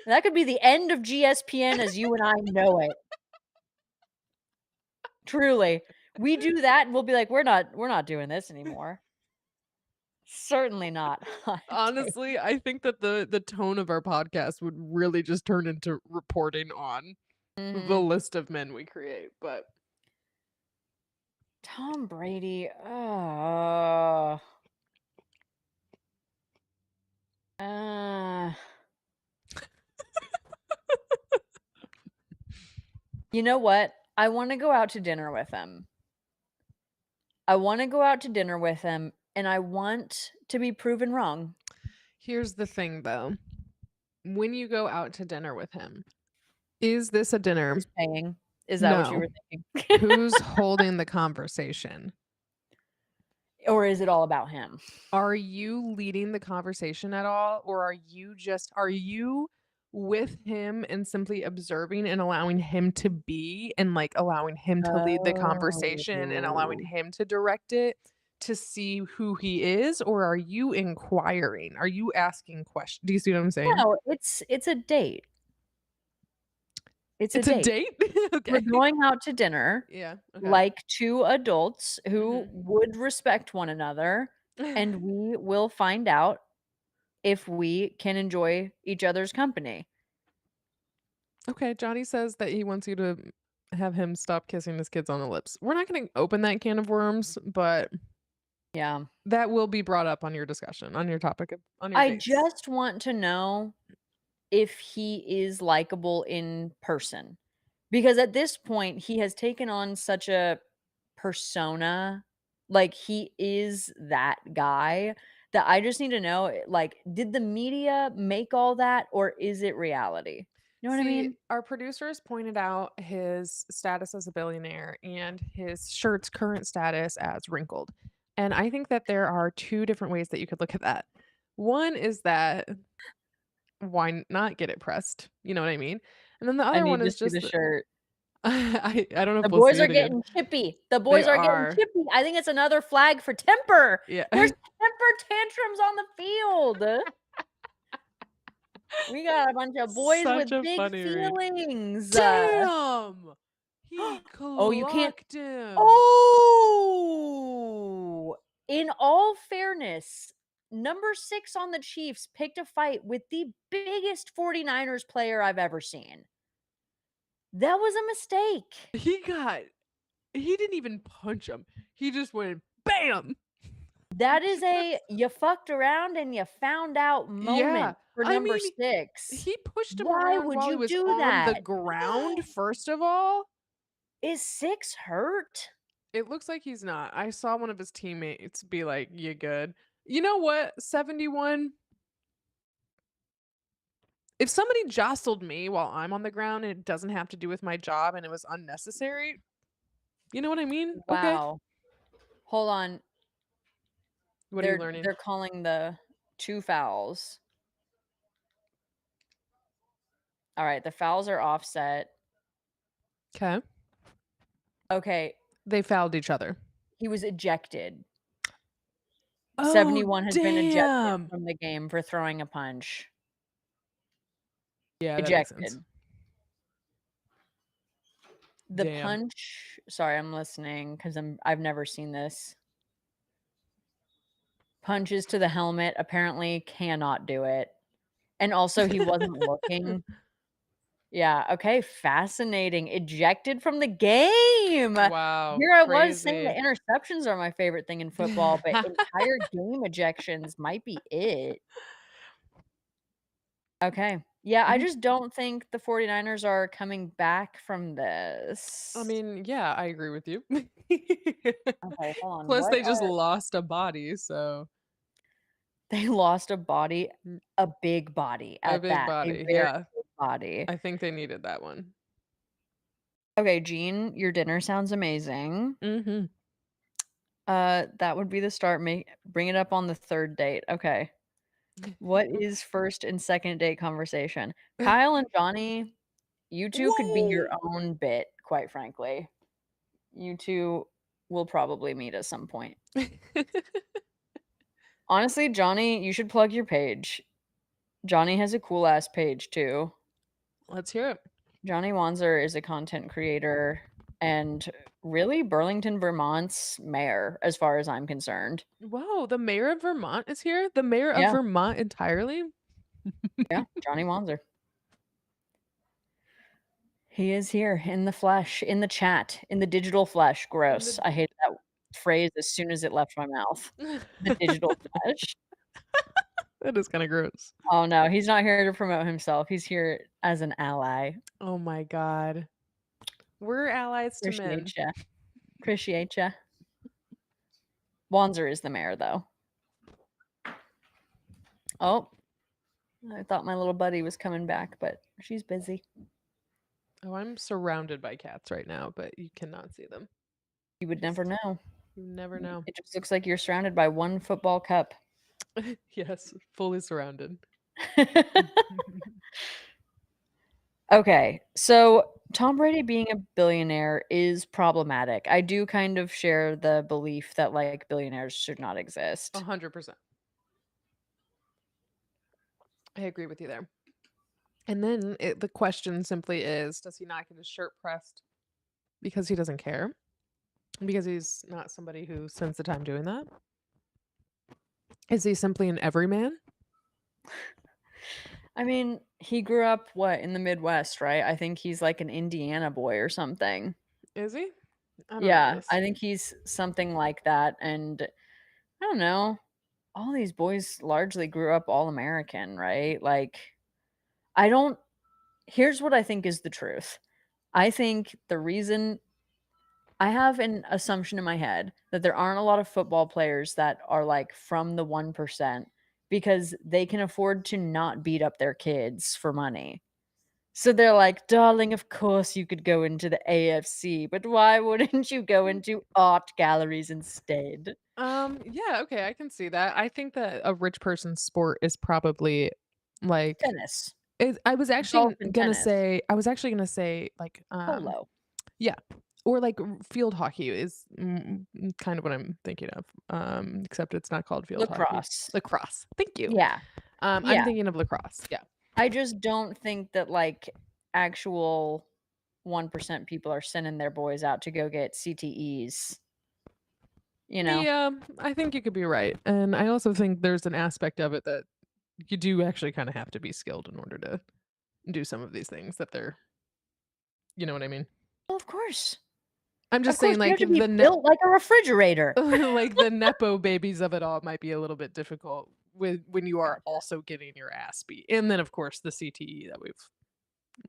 That could be the end of GSPN as you and I know it. Truly. We do that and we'll be like, "We're not doing this anymore." Certainly not. Hot take. honestly, I think that the tone of our podcast would really just turn into reporting on the Mhm. list of men we create, but Tom Brady, uh, you know what? I wanna go out to dinner with him. I wanna go out to dinner with him, and I want to be proven wrong. here's the thing though. When you go out to dinner with him, is this a dinner? Who's paying? Is that what you No. were thinking? Who's holding the conversation? Or is it all about him? Are you leading the conversation at all? Or are you with him and simply observing and allowing him to be and like allowing him to lead the conversation and allowing Oh. him to direct it to see who he is? Or are you inquiring? Are you asking questions? Do you see what I'm saying? No, it's a date. It's a It's a date. date? We're Okay. going out to dinner Yeah, okay. like two adults who Mhm. would respect one another, and we will find out if we can enjoy each other's company. Okay, Johnny says that he wants you to have him stop kissing his kids on the lips. We're not gonna open that can of worms, but Yeah. that will be brought up on your discussion, on your topic of on your I dates. just want to know if he is likable in person. Because at this point, he has taken on such a persona, like, he is that guy, that I just need to know, like, did the media make all that, or is it reality? You know what I See, mean? our producers pointed out his status as a billionaire and his shirt's current status as wrinkled. And I think that there are two different ways that you could look at that. One is that why not get it pressed? You know what I mean? And then the I other one need to is see the just that shirt. I don't know The if we'll boys see are it again. getting chippy. The They boys are getting are. chippy. I think it's another flag for temper. Yeah. There's temper tantrums on the field. We got a bunch of boys with Such a big funny read. feelings. Damn! He Oh, you can't. clocked him. Oh! In all fairness, number 6 on the Chiefs picked a fight with the biggest 49ers player I've ever seen. That was a mistake. He didn't even punch him. He just went bam. That is a you fucked around and you found out Yeah. moment for I number mean, 6. he pushed him Why around would while he you was do on the that? ground, first of all. Is 6 hurt? It looks like he's not. I saw one of his teammates be like, "You good?" You know what? 71. If somebody jostled me while I'm on the ground and it doesn't have to do with my job and it was unnecessary, you know what I mean? Okay. Wow. Hold on. What are you They're learning? they're calling the 2 fouls. Alright, the fouls are offset. Okay. Okay, They fouled each other. he was ejected. Oh, 71 has been ejected damn. from the game for throwing a punch. Yeah, that makes sense. Ejected. The Damn. punch sorry, I'm listening 'cause I've never seen this. Punches to the helmet, apparently cannot do it. And also he wasn't looking. Yeah, okay, fascinating. Ejected from the game. Wow, Here I was saying crazy. that interceptions are my favorite thing in football, but entire game ejections might be it. Okay. Yeah, I Mhm. just don't think the 49ers are coming back from I this. mean, yeah, I agree with you. Okay, hold on. Plus, What they just are lost a body, so they lost mm, a big body a at big that, a body, very yeah. big body. I think they needed that one. Okay, Jean, your dinner sounds amazing. Mhm. That would be the start. Bring it up on the 3rd date. Okay. What is 1st and 2nd date conversation? Kyle and Johnny, you 2 could be your Whoa! own bit, quite frankly. You 2 will probably meet at some point. Honestly, Johnny, you should plug your page. Johnny has a cool ass page too. Let's hear it. Johnny Wanzer is a content creator and really Burlington, Vermont's mayor, as far as I'm concerned. Whoa, the mayor of Vermont is here? The mayor of Yeah, Vermont entirely? yeah, Johnny Wanzer. He is here in the flesh, in the chat, in the digital flesh. In Gross. the I hate that phrase as soon as it left my mouth. The digital flesh. That is kinda gross. Oh no, he's not here to promote himself. He's here as an ally. Oh my god. We're allies to Appreciate men. ya. Appreciate ya. Wanzer is the mayor, though. Oh, I thought my little buddy was coming back, but she's busy. Oh, I'm surrounded by cats right now, but you cannot see them. You would never Just know. you never know. It just looks like you're surrounded by one football cup. Yes, fully surrounded. Okay, so Tom Brady being a billionaire is problematic. I do kind of share the belief that, like, billionaires should not exist. 100%. I agree with you there. And then the question simply is, does he not get his shirt pressed because he doesn't care? Because he's not somebody who spends the time doing that? Is he simply an everyman? I mean, he grew up what in the Midwest, right? I think he's like an Indiana boy or something. Is he? I don't know Yeah, this. I think he's something like that. And I don't know. All these boys largely grew up all American, right? Like, I don't. Here's what I think is the truth. I think the reason I have an assumption in my head that there aren't a lot of football players that are like from the 1% because they can afford to not beat up their kids for money. So they're like, "Darling, of course you could go into the AFC, but why wouldn't you go into art galleries instead?" Yeah, okay, I can see that. I think that a rich person's sport is probably like Tennis, I was actually golf and gonna tennis, say like polo. yeah, or like field hockey is kind of what I'm thinking of. Except it's not called field hockey. Lacrosse. Lacrosse. Thank you. Yeah, I'm yeah. thinking of lacrosse. Yeah. I just don't think that, like, actual 1% people are sending their boys out to go get CTEs, you know? Yeah, I think you could be right. And I also think there's an aspect of it that you do actually kind of have to be skilled in order to do some of these things that they're, you know what I mean? Well, of course. I'm Of just course, saying you have like to be the built like a refrigerator. like the nepo babies of it all might be a little bit difficult with when you are Gotcha. also getting your ass beat. And then of course the CTE that we've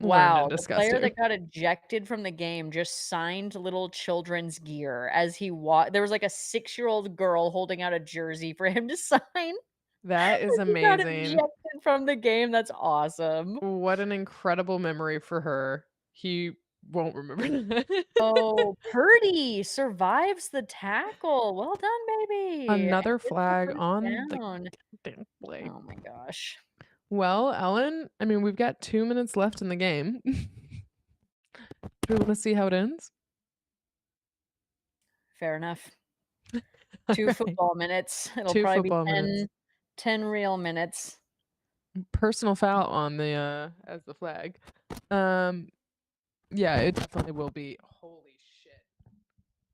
learned and Wow, the discussed player here. that got ejected from the game just signed little children's gear as he there was, like, a six-year-old girl holding out a jersey for him to sign That is as he got amazing. ejected from the game. That's awesome. What an incredible memory for her. He won't remember that. Oh, Purdy survives the tackle. Well done, baby. Another Gets the flag first on the down. goddamn play. Oh my gosh. Well, Ellen, I mean, we've got 2 minutes left in the game. Do we wanna see how it ends? Fair enough. 2 Alright. football minutes. It'll 2 probably be football minutes. 10 real minutes. Personal foul on the, as the flag. Um, yeah, it definitely will be. Holy shit.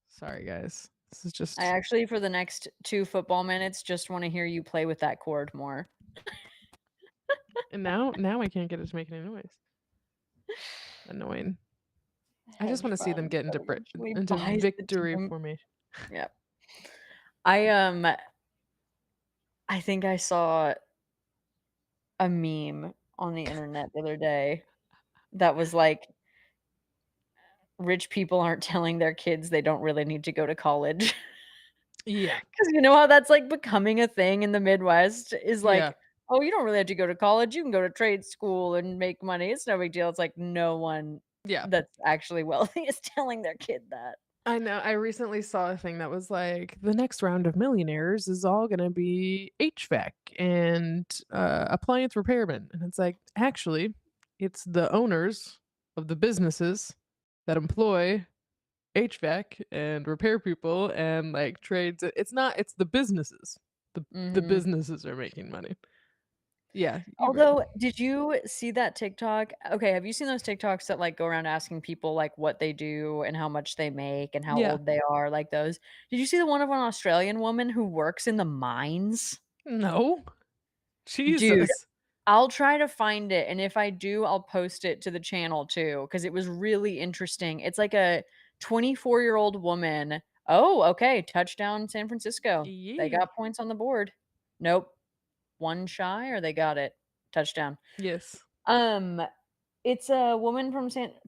Sorry, guys. This is I just actually, for the next 2 football minutes, just wanna hear you play with that cord more. and now I can't get it to make any noise. Annoying. I just Hedge wanna see them fund get that eventually into buys the victory team. formation. Yep. I, I think I saw a meme on the internet the other day that was like, rich people aren't telling their kids they don't really need to go to college. Yeah. 'Cause you know how that's, like, becoming a thing in the Midwest is Yeah. like, "Oh, you don't really have to go to college, you can go to trade school and make money, it's no big deal." It's like no one Yeah. that's actually wealthy is telling their kid that. I know. I recently saw a thing that was like, the next round of millionaires is all gonna be HVAC and appliance repairmen. And it's like, actually, it's the owners of the businesses that employ HVAC and repair people and like trades. It's not, it's the businesses. The Mhm. businesses are making money. Yeah, you're right. Although, did you see that TikTok? Okay, have you seen those TikToks that, like, go around asking people, like, what they do and how much they make and how Yeah. old they are, like those? Did you see the one of an Australian woman who works in the mines? No. Dude, Jesus. I'll try to find it, and if I do, I'll post it to the channel too, because it was really interesting. It's like a 24-year-old woman. Oh, okay, touchdown San Francisco. They Yeah. got points on the board. Nope, 1 shy or they got it. Touchdown. Yes. Um, it's a woman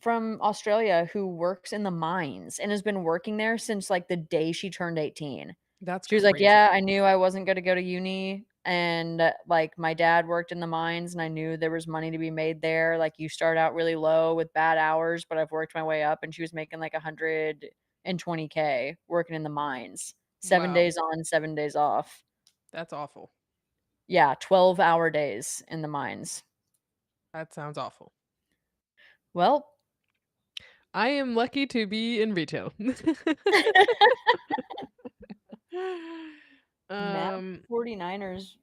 from Australia who works in the mines and has been working there since, like, the day she turned 18. That's She was like, crazy. "Yeah, I knew I wasn't gonna go to uni, and, like, my dad worked in the mines, and I knew there was money to be made there, like, you start out really low with bad hours, but I've worked my way up," and she was making, like, 120K working in the mines. 7 Wow. days on, 7 days off. That's awful. Yeah, 12-hour days in the mines. That sounds awful. Well, I am lucky to be in retail. Mavs Um, 49ers.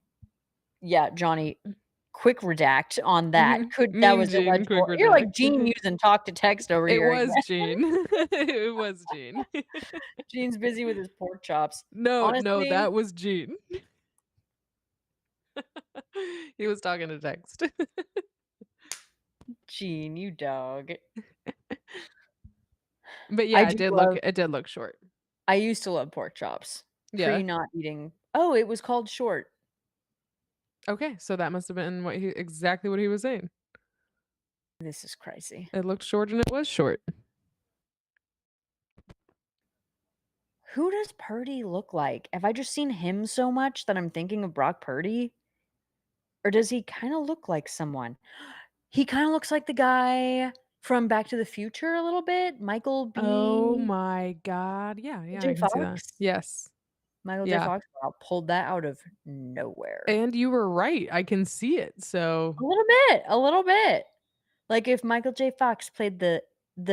Yeah, Johnny. quick redact on that. That Mean was Gene, quick illegible. You're like Gene redact. using talk to text over It here was again. Gene. It was Gene. Gene's busy with his pork chops. No, no, Honestly, that was Gene. He was talking to text. Gene, you dog. But I yeah, do love it did look short. I used to love pork chops. Yeah. Pre not eating. Oh, it was called short. Okay, so that must have been exactly what he was saying. This is crazy. It looked short and it was short. Who does Purdy look like? Have I just seen him so much that I'm thinking of Brock Purdy? Or does he kind of look like someone? He kind of looks like the guy from Back to the Future a little bit, Michael Oh B. my god. Yeah, yeah, I J. can see that. Fox. Yes. Michael J. Yeah. Fox pulled that out of nowhere. And you were right. I can see it. So A little bit, a little bit. Like if Michael J. Fox played the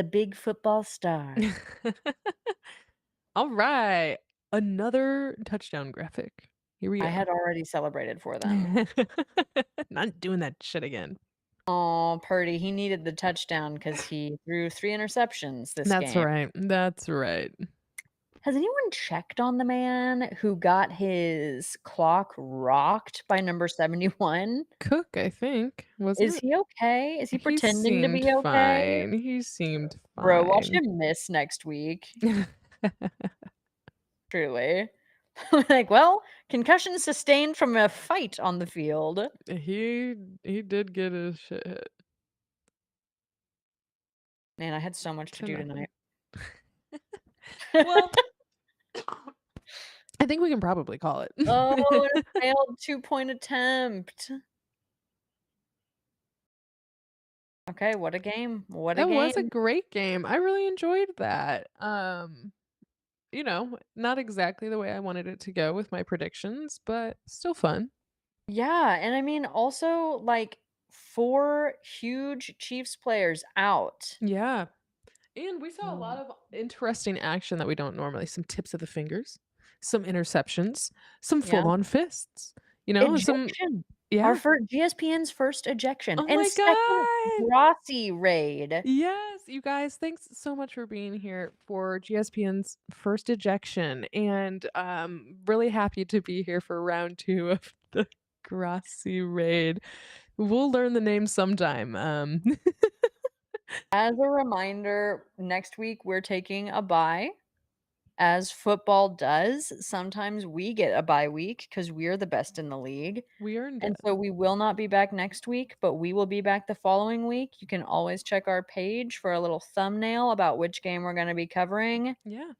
big football star. all right. Another touchdown graphic. Here we I go. had already celebrated for them. Not doing that shit again. Oh, Purdy, he needed the touchdown because he threw 3 interceptions this That's game. right. That's right. Has anyone checked on the man who got his clock rocked by number 71? Cook, I think, wasn't Is it? he okay? Is he He pretending to seemed be okay? fine. He seemed Bro, watch fine. him miss next week. Truly. Like, well, concussion sustained from a fight on the field. He did get his shit hit Man, I had so much to to do nothing. tonight. Well, I think we can probably call it. Oh, and a failed 2-point attempt. Okay, what a game. What a That was a game. great game. I really enjoyed that. Not exactly the way I wanted it to go with my predictions, but still fun. Yeah, and I mean, also, like, 4 huge Chiefs players out. Yeah. And we saw a lot Mm. of interesting action that we don't normally. Some tips of the fingers, some interceptions, some Yeah. full on fists, some Ejection. Our yeah. first GSPN's first ejection Oh and my second god. Rossi raid. Yes, you guys, thanks so much for being here for GSPN's first ejection, and really happy to be here for round 2 of the Grassi raid. We'll learn the name sometime. As a reminder, next week we're taking a bye. As football does, sometimes we get a bye week because we're the best in the league. We earned And it. so we will not be back next week, but we will be back the following week. You can always check our page for a little thumbnail about which game we're going to be covering. Yeah.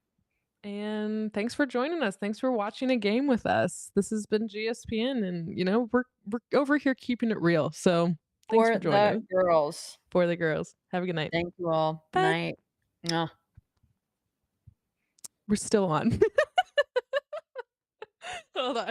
And thanks for joining us. Thanks for watching a game with us. This has been GSPN, and we're over here keeping it real. So thanks For for the joining. girls. For the girls. Have a good night. Thank you all. Bye. Night. Mwah. We're still on. Hold on.